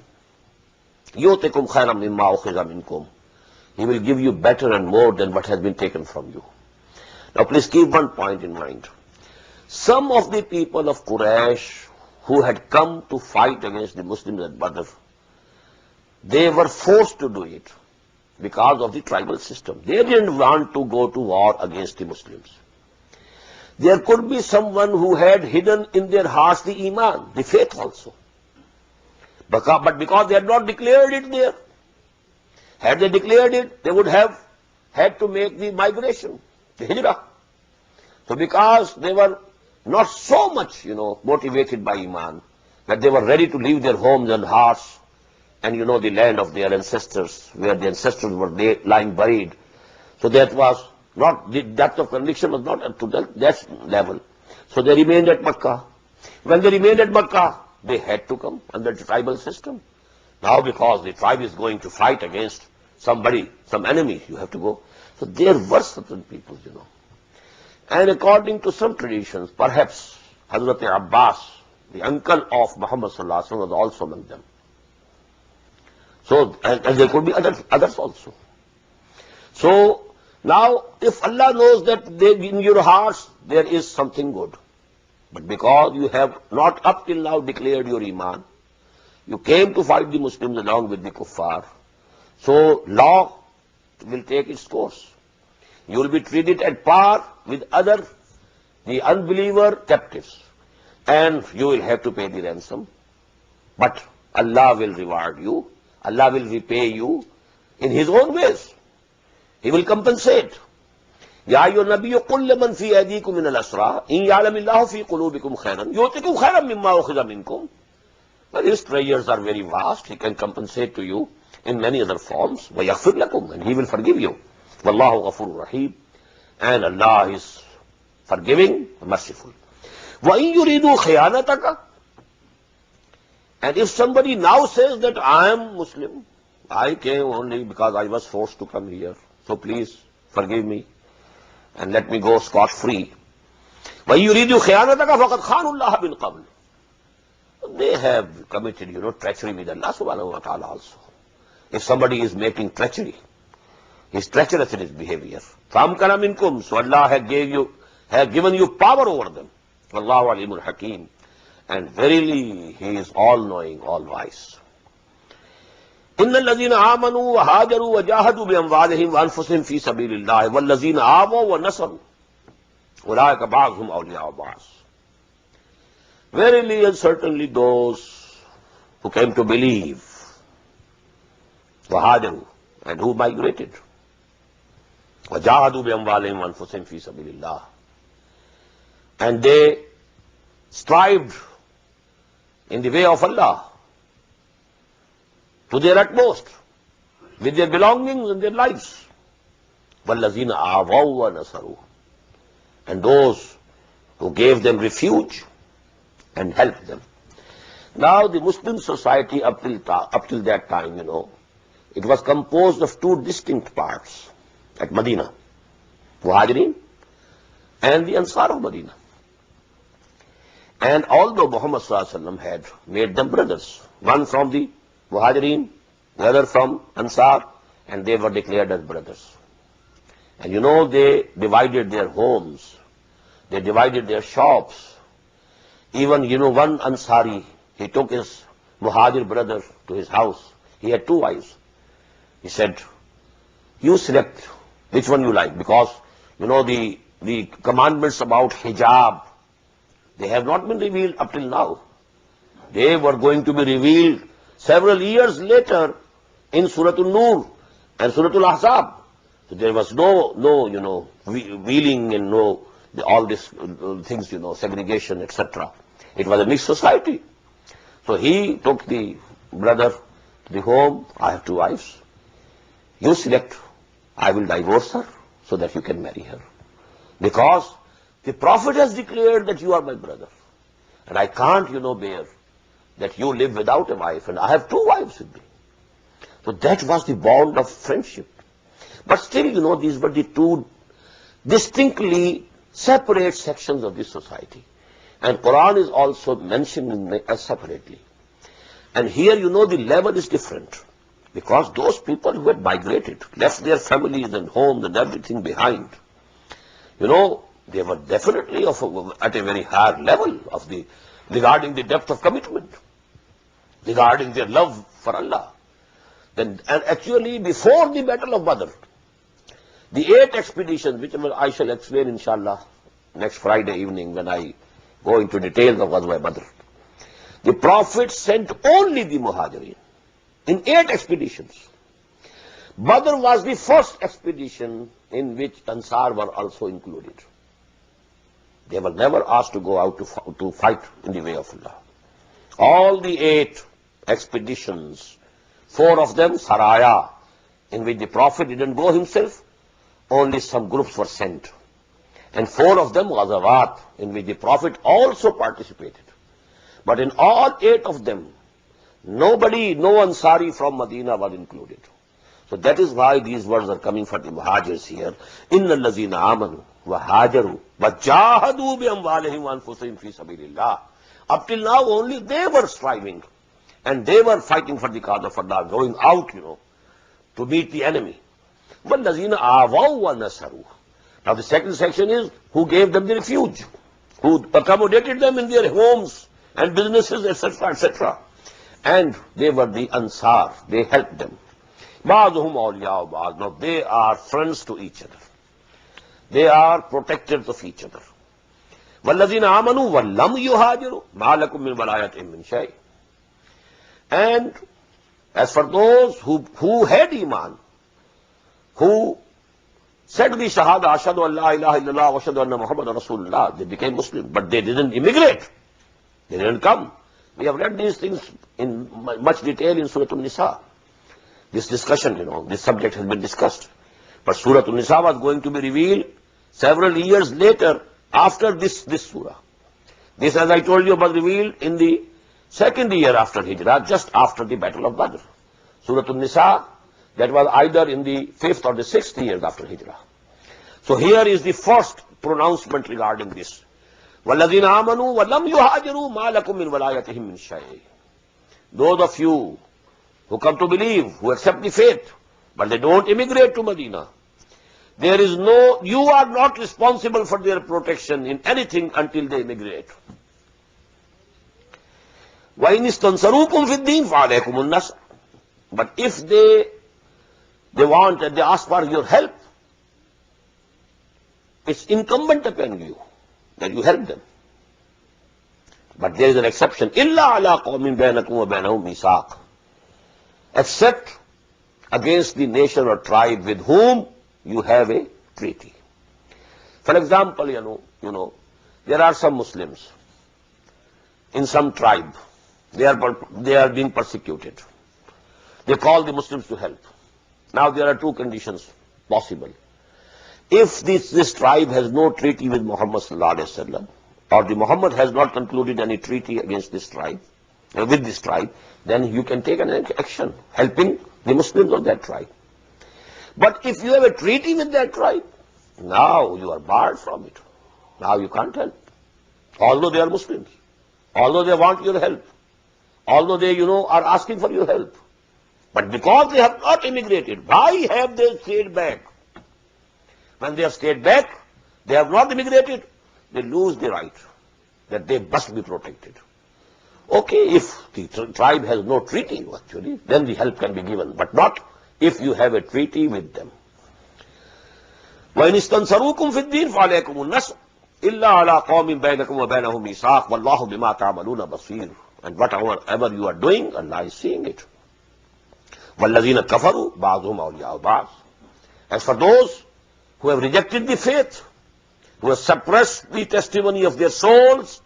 A: yu'tikum khairan mimma ukhiza minkum. He will give you better and more than what has been taken from you. Now please keep one point in mind. Some of the people of Quraysh who had come to fight against the Muslims at Badr, they were forced to do it because of the tribal system. They didn't want to go to war against the Muslims. There could be someone who had hidden in their hearts the Iman, the faith also. But because they had not declared it there, had they declared it, they would have had to make the migration, the hijrah. So because they were not so much, motivated by Iman, that they were ready to leave their homes and hearts and, the land of their ancestors, where the ancestors were lying buried. So that was not, the depth of conviction was not up to that level. So they remained at Makkah. When they remained at Makkah, they had to come under the tribal system. Now because the tribe is going to fight against somebody, some enemy, you have to go. So there were certain people, And according to some traditions, perhaps Hazrat Abbas, the uncle of Muhammad sallallahu alaihi wasallam, was also among them. So, and there could be others also. So, now, if Allah knows that in your hearts there is something good, but because you have not up till now declared your Iman, you came to fight the Muslims along with the Kuffar, so law will take its course. You will be treated at par with the unbeliever captives, and you will have to pay the ransom. But Allah will reward you, Allah will repay you in His own ways. He will compensate. Ya ayyuhan nabiyyu qul liman fi aydikum min al-asra in ya'lamillahu fi qulubikum khairan yu'tikum khairan mimma ukhidha minkum. But His treasures are very vast. He can compensate to you in many other forms. Wa yaghfir lakum, and He will forgive you. Wallahu ghafurur rahim, and Allah is forgiving, merciful. Wa in yuridu khiyanataka, and if somebody now says that I am Muslim, I came only because I was forced to come here, so please forgive me and let me go scot-free. Wa in yuridu khiyanataka faqad khanu Allah min qabl. They have committed, treachery with Allah subhanahu wa ta'ala also. If somebody is making treachery, he's treacherous in his behavior. فَأَمْكَنَ مِنْكُمْ, so Allah had given you power over them. Wallahu alimul hakim, and verily He is all-knowing, all-wise. إِنَّ الَّذِينَ آمَنُوا وَهَاجَرُوا وَجَاهَدُوا بِأَمْوَالِهِمْ وَأَنفُسِهِمْ فِي سَبِيلِ اللَّهِ وَالَّذِينَ آوَوا وَنَصَرُوا أُولَٰئِكَ بَعْضُهُمْ أَوْلِيَاءُ بَعْضٍ. Verily and certainly those who came to believe, وَهَاجَرُوا, and who migrated, وَجَاهَدُوا بِأَمْوَالِهِمْ وَأَنفُسِهِمْ فِي سَبِيلِ اللَّهِ. And they strived in the way of Allah to their utmost with their belongings and their lives. وَالَّذِينَ آوَوْا وَنَصَرُوا. And those who gave them refuge and helped them. Now the Muslim society up till that time, it was composed of two distinct parts at Medina, Muhajirin and the Ansar of Medina. And although Muhammad ﷺ had made them brothers, one from the Muhajirin, the other from Ansar, and they were declared as brothers. And they divided their homes, they divided their shops. Even, one Ansari, he took his Muhajir brother to his house. He had two wives. He said, you select which one you like, because, the commandments about hijab, they have not been revealed up till now. They were going to be revealed several years later in Surah An-Nur and Surah Al-Ahzab. So there was no wheeling and all these things, segregation, etc. It was a mixed society. So he took the brother to the home. I have two wives. You select. I will divorce her so that you can marry her. Because the Prophet has declared that you are my brother. And I can't, bear that you live without a wife. And I have two wives with me. So that was the bond of friendship. But still, these were the two distinctly separate sections of this society. And Quran is also mentioned separately. And here, the level is different. Because those people who had migrated, left their families and homes and everything behind, they were definitely at a very higher level regarding the depth of commitment, regarding their love for Allah. And actually, before the Battle of Badr, the 8 expeditions, which I shall explain, inshallah, next Friday evening when I go into details of Ghazwa Badr, the Prophet sent only the Muhajirin in 8 expeditions. Badr was the first expedition in which Ansar were also included. They were never asked to go out to fight in the way of Allah. All the 8 expeditions, 4 of them Saraya, in which the Prophet didn't go himself, only some groups were sent. And 4 of them Ghazawat, in which the Prophet also participated. But in all 8 of them, no Ansari from Medina was included. So that is why these words are coming for the Muhajirs here. Inna allazina amanu wa hajaru wa jahadu bi amwalihim wa anfusihim fi sabilillah. Up till now only they were striving and they were fighting for the cause of Allah, going out, to meet the enemy. وَالَّذِينَ آوَوْا وَنَصَرُوا. Now the second section is who gave them the refuge, who accommodated them in their homes and businesses, etc., etc. And they were the Ansar, they helped them. بَعْضُهُمْ أَوْلِيَاءُ بَعْضٍ. Now they are friends to each other. They are protectors of each other. وَالَّذِينَ آمَنُوا وَلَّمْ يُهَاجِرُوا مَا لَكُمْ مِنْ وَلَايَتِهِمْ مِنْ شَيْءٍ. And as for those who had Iman, who said the Shahada, Ashhadu an la ilaha illallah wa ashhadu anna Muhammadan Rasulullah, they became Muslim, but they didn't immigrate. They didn't come. We have read these things in much detail in Surah An-Nisa. This discussion, this subject has been discussed. But Surah An-Nisa was going to be revealed several years later after this surah. This, as I told you, was revealed in the second year after Hijrah, just after the Battle of Badr. Surah An-Nisa, that was either in the 5th or the 6th year after Hijrah. So here is the first pronouncement regarding this. وَالَّذِينَ آمَنُوا وَلَمْ يُهَاجِرُوا مَا لَكُمْ مِنْ وَلَايَتِهِمْ مِنْ شَيْءٍ. Those of you who come to believe, who accept the faith, but they don't immigrate to Medina, you are not responsible for their protection in anything until they immigrate. وَإِنِ اسْتَنْصَرُوكُمْ فِي الدِّينِ فَعَلَيْكُمُ النَّصْرُ. But if they want and they ask for your help, it's incumbent upon you that you help them. But there is an exception. إِلَّا عَلَىٰ قَوْمٍ بَيْنَكُمْ وَبَيْنَهُمْ مِيثَاقٌ. Except against the nation or tribe with whom you have a treaty. For example, there are some Muslims in some tribe. They are being persecuted. They call the Muslims to help. Now there are two conditions possible. If this tribe has no treaty with Muhammad sallallahu alaihi wasallam, or the Muhammad has not concluded any treaty against this tribe, with this tribe, then you can take an action, helping the Muslims of that tribe. But if you have a treaty with that tribe, now you are barred from it. Now you can't help. Although they are Muslims, although they want your help, although they, are asking for your help. But because they have not immigrated, why have they stayed back? When they have stayed back, they have not immigrated, they lose the right that they must be protected. Okay, if the tribe has no treaty, actually, then the help can be given, but not if you have a treaty with them. وَإِنِ اسْتَنْصَرُوكُمْ فِي الدِّينِ فَعَلَيْكُمُ النَّصْرُ إِلَّا عَلَىٰ قَوْمٍ بَيْنَكُمْ وَبَيْنَهُمْ مِيثَاقٌ وَاللَّهُ بِمَا تَعْمَلُونَ بَصِيرٌ. And whatever you are doing, Allah is seeing it. وَالَّذِينَ كَفَرُوا بَعْضُهُمْ أَوْلِيَاءُ بَعْضٍ. As for those who have rejected the faith, who have suppressed the testimony of their souls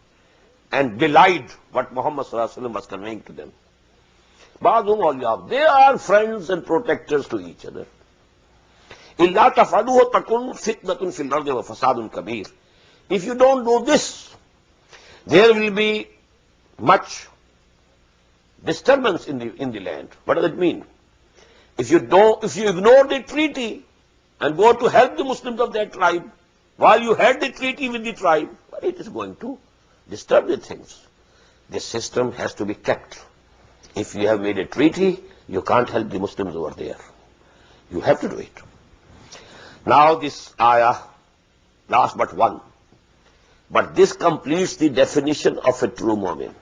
A: and belied what Muhammad sallallahu alaihi wasallam was conveying to them, بَعْضُهُمْ أَوْلِيَاءُ, they are friends and protectors to each other. إِلَّا تَفْعَلُوهُ تَكُنْ فِتْنَةٌ فِي الْأَرْضِ وَفَسَادٌ كَبِيرٌ. If you don't do this, there will be much disturbance in the land. What does it mean? If you ignore the treaty and go to help the Muslims of that tribe, while you had the treaty with the tribe, well, it is going to disturb the things. This system has to be kept. If you have made a treaty, you can't help the Muslims over there. You have to do it. Now this ayah, last but one. But this completes the definition of a true mu'min.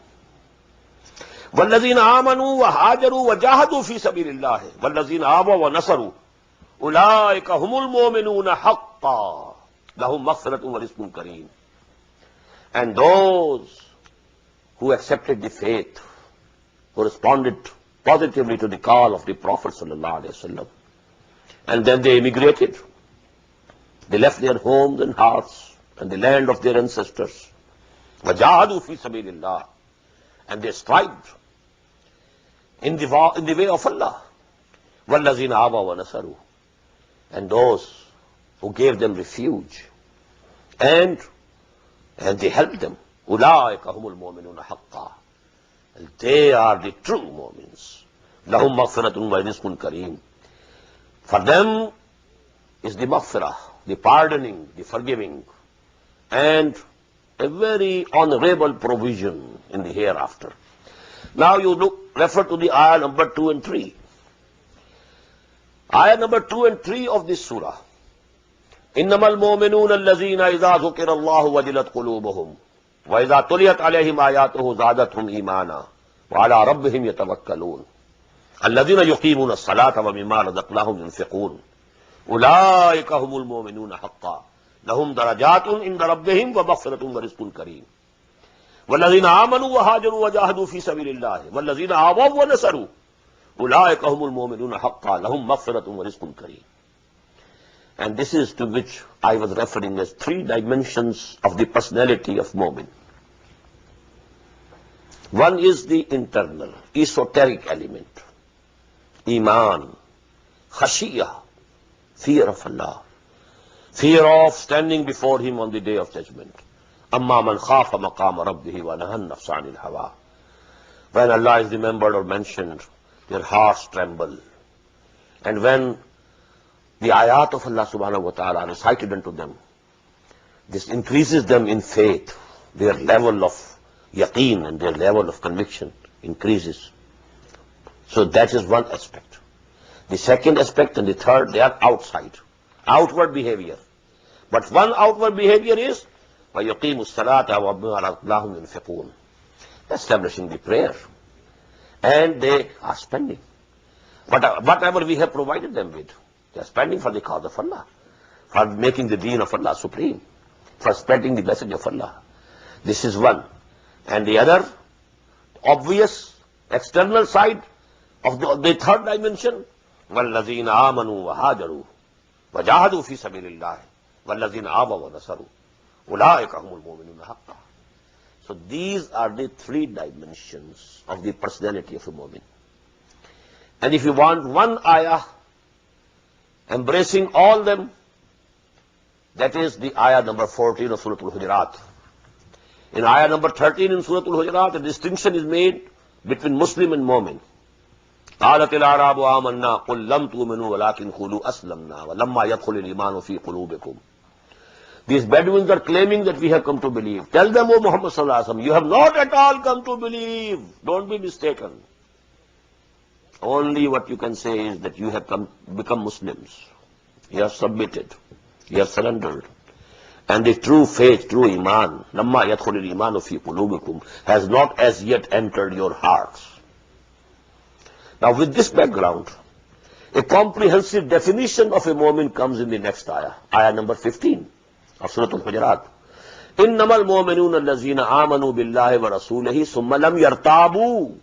A: وَالَّذِينَ آمَنُوا وَهَاجَرُوا وَجَاهَدُوا فِي سَبِيلِ اللَّهِ وَالَّذِينَ آوَوا وَنَصَرُوا أُولَٰئِكَ هُمُ الْمُؤْمِنُونَ حَقًّا لَهُمْ مَغْفِرَةٌ وَرِزْقٌ كَرِيمٌ. And those who accepted the faith, who responded positively to the call of the Prophet sallallahu alaihi wasallam, and then they immigrated, they left their homes and hearts and the land of their ancestors, وَجَاهَدُوا فِي سَبِيلِ اللَّهِ, and they strived in the way of Allah. وَالَّذِينَ آوَوا وَنَصَرُوا, and those who gave them refuge and they helped them. أُولَٰئِكَ هُمُ الْمُؤْمِنُونَ حَقًّا, and they are the true mu'mins. لَهُمْ مَغْفِرَةٌ وَرِزْقٌ كَرِيمٌ. For them is the maghfirah, the pardoning, the forgiving, and a very honorable provision in the hereafter. Now you refer to the ayah number 2 and 3. Ayah number 2 and 3 of this surah. إِنَّمَا الْمُؤْمِنُونَ الَّذِينَ إِذَا ذُكِرَ اللَّهُ وَجِلَتْ قُلُوبُهُمْ وَإِذَا تُلِيَتْ عَلَيْهِمْ آيَاتُهُ زَادَتْهُمْ إِيمَانًا وَعَلَىٰ رَبِّهِمْ يَتَوَكَّلُونَ الَّذِينَ يُقِيمُونَ الصَّلَاةَ وَمِمَّا رَزَقْنَاهُمْ يُنْفِقُونَ أُولَٰئِكَ هُمُ الْمُؤْمِنُونَ حَقًّا لَهُمْ دَرَجَاتٌ عِندَ رَبِّهِمْ وَمَغْفِرَةٌ وَرِزْقٌ كَرِيمٌ. وَالَّذِينَ آمَنُوا وَهَاجَرُوا وَجَاهَدُوا فِي سَبِيلِ اللَّهِ وَالَّذِينَ آوَوا وَنَصَرُوا أُولَٰئِكَ هُمُ الْمُؤْمِنُونَ حَقًّا لَهُمْ مَغْفِرَةٌ وَرِزْقٌ كَرِيمٌ. And this is to which I was referring as 3 dimensions of the personality of mu'min. One is the internal, esoteric element. Iman, khashiyah, fear of Allah, fear of standing before Him on the day of judgment. Amma man khafa maqama rabbihi wa nahan nafsa anil hawa. When Allah is remembered or mentioned, their hearts tremble. And when the ayat of Allah subhanahu wa ta'ala are recited unto them, this increases them in faith. Their level of yaqeen and their level of conviction increases. So that is one aspect. The second aspect and the third, they are outside, outward behavior. But one outward behavior is وَيُقِيمُ الصَّلَاةَ وَمِمَّا رَزَقْنَاهُمْ يُنْفِقُونَ, establishing the prayer. And they are spending. Whatever we have provided them with, they are spending for the cause of Allah, for making the deen of Allah supreme, for spreading the message of Allah. This is one. And the other, obvious, external side of the third dimension, وَالَّذِينَ آمَنُوا وَهَاجَرُوا وَجَاهَدُوا فِي سَبِيلِ اللَّهِ وَالَّذِينَ آوَوا وَنَصَرُوا أُولَٰئِكَ هُمُ الْمُؤْمِنُونَ حَقًّا. So these are the three dimensions of the personality of a mu'min. And if you want one ayah embracing all them, that is the ayah number 14 of Surah Al-Hujurat. In ayah number 13 in Surah Al-Hujurat, a distinction is made between Muslim and mu'min. قالت الأعراب آمنا قل لم تؤمنوا ولكن قولوا أسلمنا ولما يدخل الإيمان في قلوبكم. These Bedouins are claiming that we have come to believe. Tell them, O Muhammad sallallahu alaihi wasallam, you have not at all come to believe. Don't be mistaken. Only what you can say is that you have become Muslims. You have submitted. You have surrendered. And the true faith, true iman, لما يدخل الإيمان في قلوبكم, has not as yet entered your hearts. Now with this background, a comprehensive definition of a mu'min comes in the next ayah, ayah number 15 of Surah Al-Hujurat. إِنَّمَا الْمُؤْمِنُونَ الَّذِينَ آمَنُوا بِاللَّهِ وَرَسُولِهِ ثُمَّ لَمْ يَرْتَابُوا.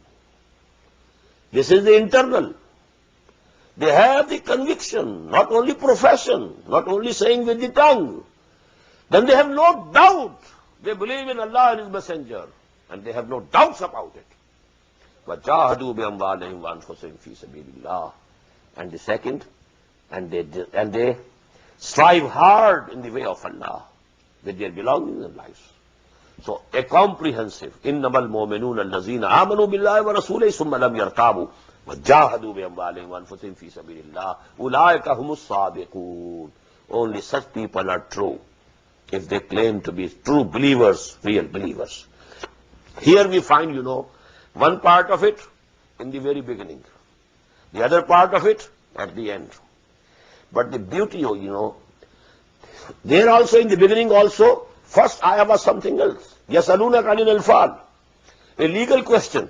A: This is the internal. They have the conviction, not only profession, not only saying with the tongue. Then they have no doubt. They believe in Allah and His Messenger, and they have no doubts about it. وَجَاهَدُوا بِأَمْوَالِهِمْ وَأَنفُسِهِمْ فِي سَبِيلِ اللَّهِ. And the second, and they strive hard in the way of Allah with their belongings and lives. So a comprehensive, إِنَّمَا الْمُؤْمِنُونَ الَّذِينَ آمَنُوا بِاللَّهِ وَرَسُولِهِ ثُمَّ لَمْ يَرْتَابُوا وَجَاهَدُوا بِأَمْوَالِهِمْ وَأَنفُسِهِمْ فِي سَبِيلِ اللَّهِ أُولَٰئِكَ هُمُ الصَّادِقُونَ. Only such people are true if they claim to be true believers, real believers. Here we find, one part of it in the very beginning, the other part of it at the end. But the beauty, there also in the beginning also, first ayah was something else. يَسْأَلُونَكَ عَنِ الْأَنْفَالِ, a legal question.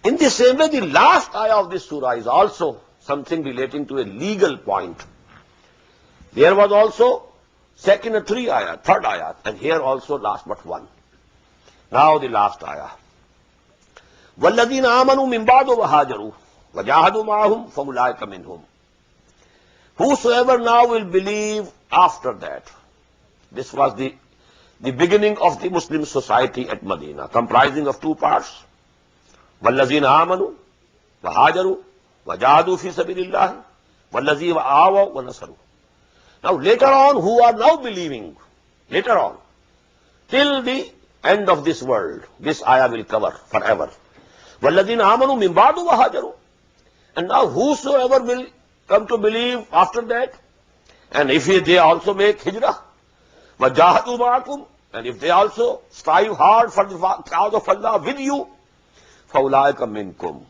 A: In the same way, the last ayah of this surah is also something relating to a legal point. There was also second and third ayah, and here also last but one. Now the last ayah. وَالَّذِينَ آمَنُوا مِنْ بَعْدُ وَهَاجَرُوا وَجَاهَدُوا مَعَهُمْ فَأُولَٰئِكَ مِنْهُمْ. Whosoever now will believe after that. This was the beginning of the Muslim society at Medina, comprising of two parts. وَالَّذِينَ آمَنُوا وَهَاجَرُوا وَجَاهَدُوا فِي سَبِيلِ اللَّهِ وَالَّذِينَ آوَوا وَنَصَرُوا. Now later on, who are now believing, later on, till the end of this world, this ayah will cover forever. وَالَّذِينَ آمَنُوا مِنْ بَعْدُ وَهَاجَرُوا. And now whosoever will come to believe after that, and if they also make hijrah, وَجَاهَدُوا مَعَكُمْ, and if they also strive hard for the cause of Allah with you, فَأُولَٰئِكَ مِنْكُمْ.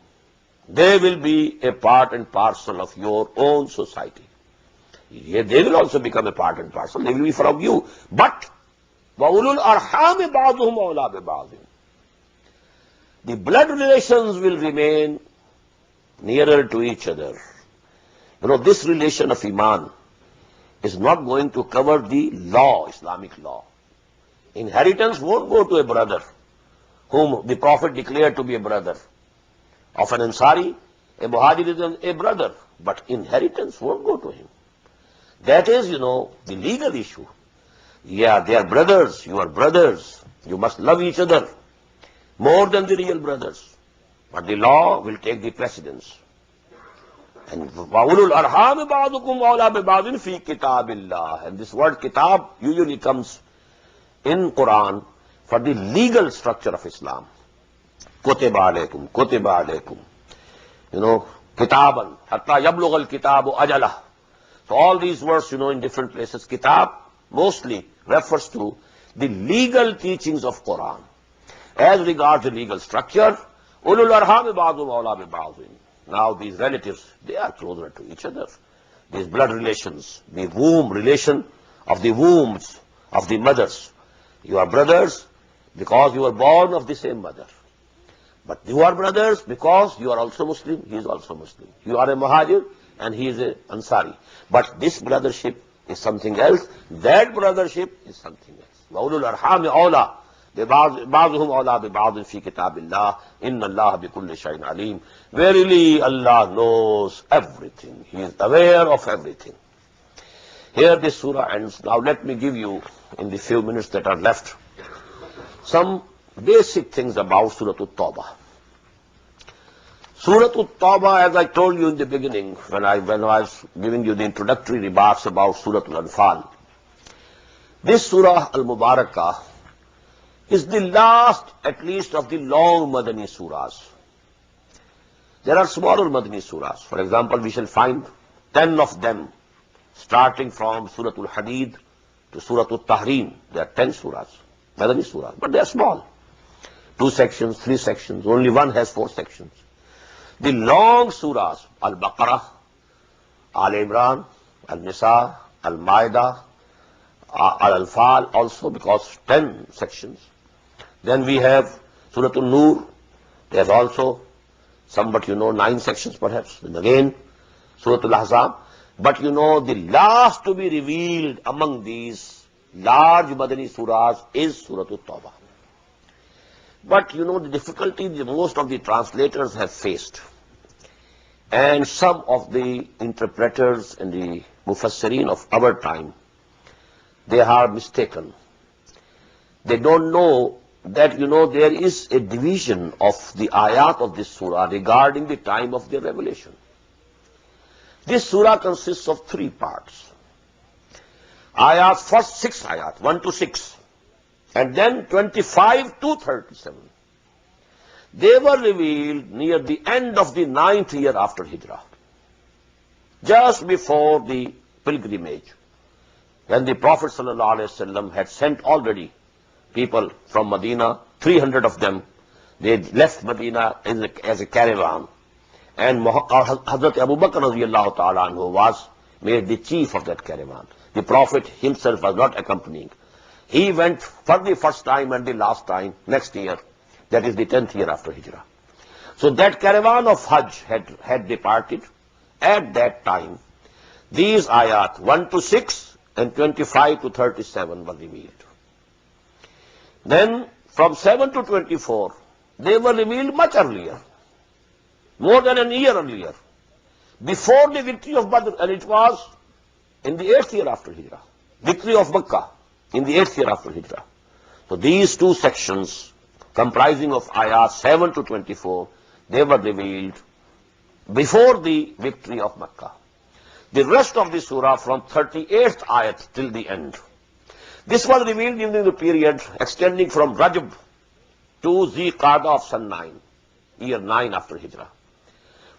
A: They will be a part and parcel of your own society. They will also become a part and parcel. They will be from you. But وَأُولُو الْأَرْحَامِ بَعْضُهُمْ أَوْلَىٰ بِبَعْضٍ. The blood relations will remain nearer to each other. This relation of Iman is not going to cover the law, Islamic law. Inheritance won't go to a brother whom the Prophet declared to be a brother. Of an Ansari, a Muhajir is a brother, but inheritance won't go to him. That is, the legal issue. Yeah, they are brothers, you are brothers. You must love each other more than the real brothers. But the law will take the precedence. And وَأُولُو الْأَرْحَامِ بَعْضُكُمْ أَوْلَىٰ بِبَعْضٍ فِي كِتَابِ اللَّهِ. And this word kitab usually comes in Quran for the legal structure of Islam. Kutiba alaykum, kutiba alaykum. Kitaban, hatta yablugha al-kitabu ajalah. So all these words, in different places, kitab mostly refers to the legal teachings of Quran. As regards the legal structure, ulul arham ba'dhum awla bi ba'dhin. Now these relatives, they are closer to each other. These blood relations, the womb relation of the wombs of the mothers. You are brothers because you were born of the same mother. But you are brothers because you are also Muslim, he is also Muslim. You are a Muhajir and he is an Ansari. But this brothership is something else. That brothership is something else. وَأُولُو الْأَرْحَامِ أَوْلَىٰ بَعْضُهُمْ أَوْلَىٰ بِبَعْضٍ فِي كِتَابِ اللَّهِ إِنَّ اللَّهَ بِكُلِّ شَيْءٍ عَلِيمٌ. Verily Allah knows everything. He is aware of everything. Here this surah ends. Now let me give you, in the few minutes that are left, some basic things about Surah At-Tawbah. Surah At-Tawbah, as I told you in the beginning, when I was giving you the introductory remarks about Surah Al-Anfal, this Surah Al-Mubarakah is the last, at least, of the long Madani surahs. There are smaller Madani surahs. For example, we shall find 10 of them, starting from Surah Al-Hadid to Surah Al-Tahrim. There are 10 surahs, Madani surahs, but they are small. 2 sections, 3 sections, only one has 4 sections. The long surahs, Al-Baqarah, Al-Imran, Al-Nisa, Al-Ma'idah, Al-Anfal also, because 10 sections. Then we have Surah An-Nur. There's also somewhat, 9 sections perhaps. And again, Surah Al-Ahzab. But the last to be revealed among these large Madani surahs is Surah At-Tawbah. But the difficulty that most of the translators have faced, and some of the interpreters and the Mufassirin of our time, they are mistaken. They don't know that, there is a division of the ayat of this surah regarding the time of their revelation. This surah consists of 3 parts. Ayat, first 6 ayat, 1 to 6, and then 25 to 37. They were revealed near the end of the 9th year after Hijrah, just before the pilgrimage, when the Prophet ﷺ had sent already people from Medina, 300 of them. They left Medina as a caravan, and Hazrat Abu Bakr radiyallahu ta'ala anhu was made the chief of that caravan. The Prophet himself was not accompanying. He went for the first time and the last time next year, that is the 10th year after Hijrah. So that caravan of Hajj had departed. At that time, these ayat 1 to 6 and 25 to 37 were revealed. Then from 7 to 24, they were revealed much earlier, more than a year earlier, before the victory of Badr, and it was in the 8th year after Hijrah, victory of Makkah in the 8th year after Hijrah. So these 2 sections, comprising of ayat 7 to 24, they were revealed before the victory of Makkah. The rest of the surah from 38th ayat till the end, this was revealed in the period extending from Rajab to Zi-Qada of Sun 9, year 9 after Hijrah,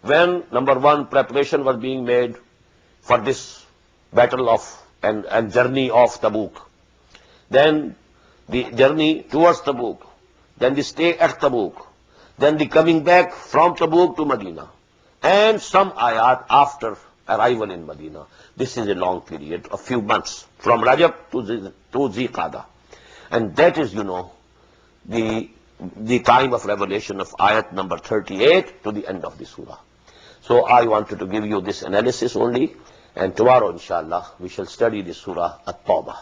A: when, number 1, preparation was being made for this battle of and journey of Tabuk. Then the journey towards Tabuk, then the stay at Tabuk, then the coming back from Tabuk to Medina, and some ayat after arrival in Medina. This is a long period, a few months, from Rajab to Zi-Qada. And that is, the time of revelation of ayat number 38 to the end of the surah. So I wanted to give you this analysis only, and tomorrow, inshallah, we shall study the surah At-Tawbah.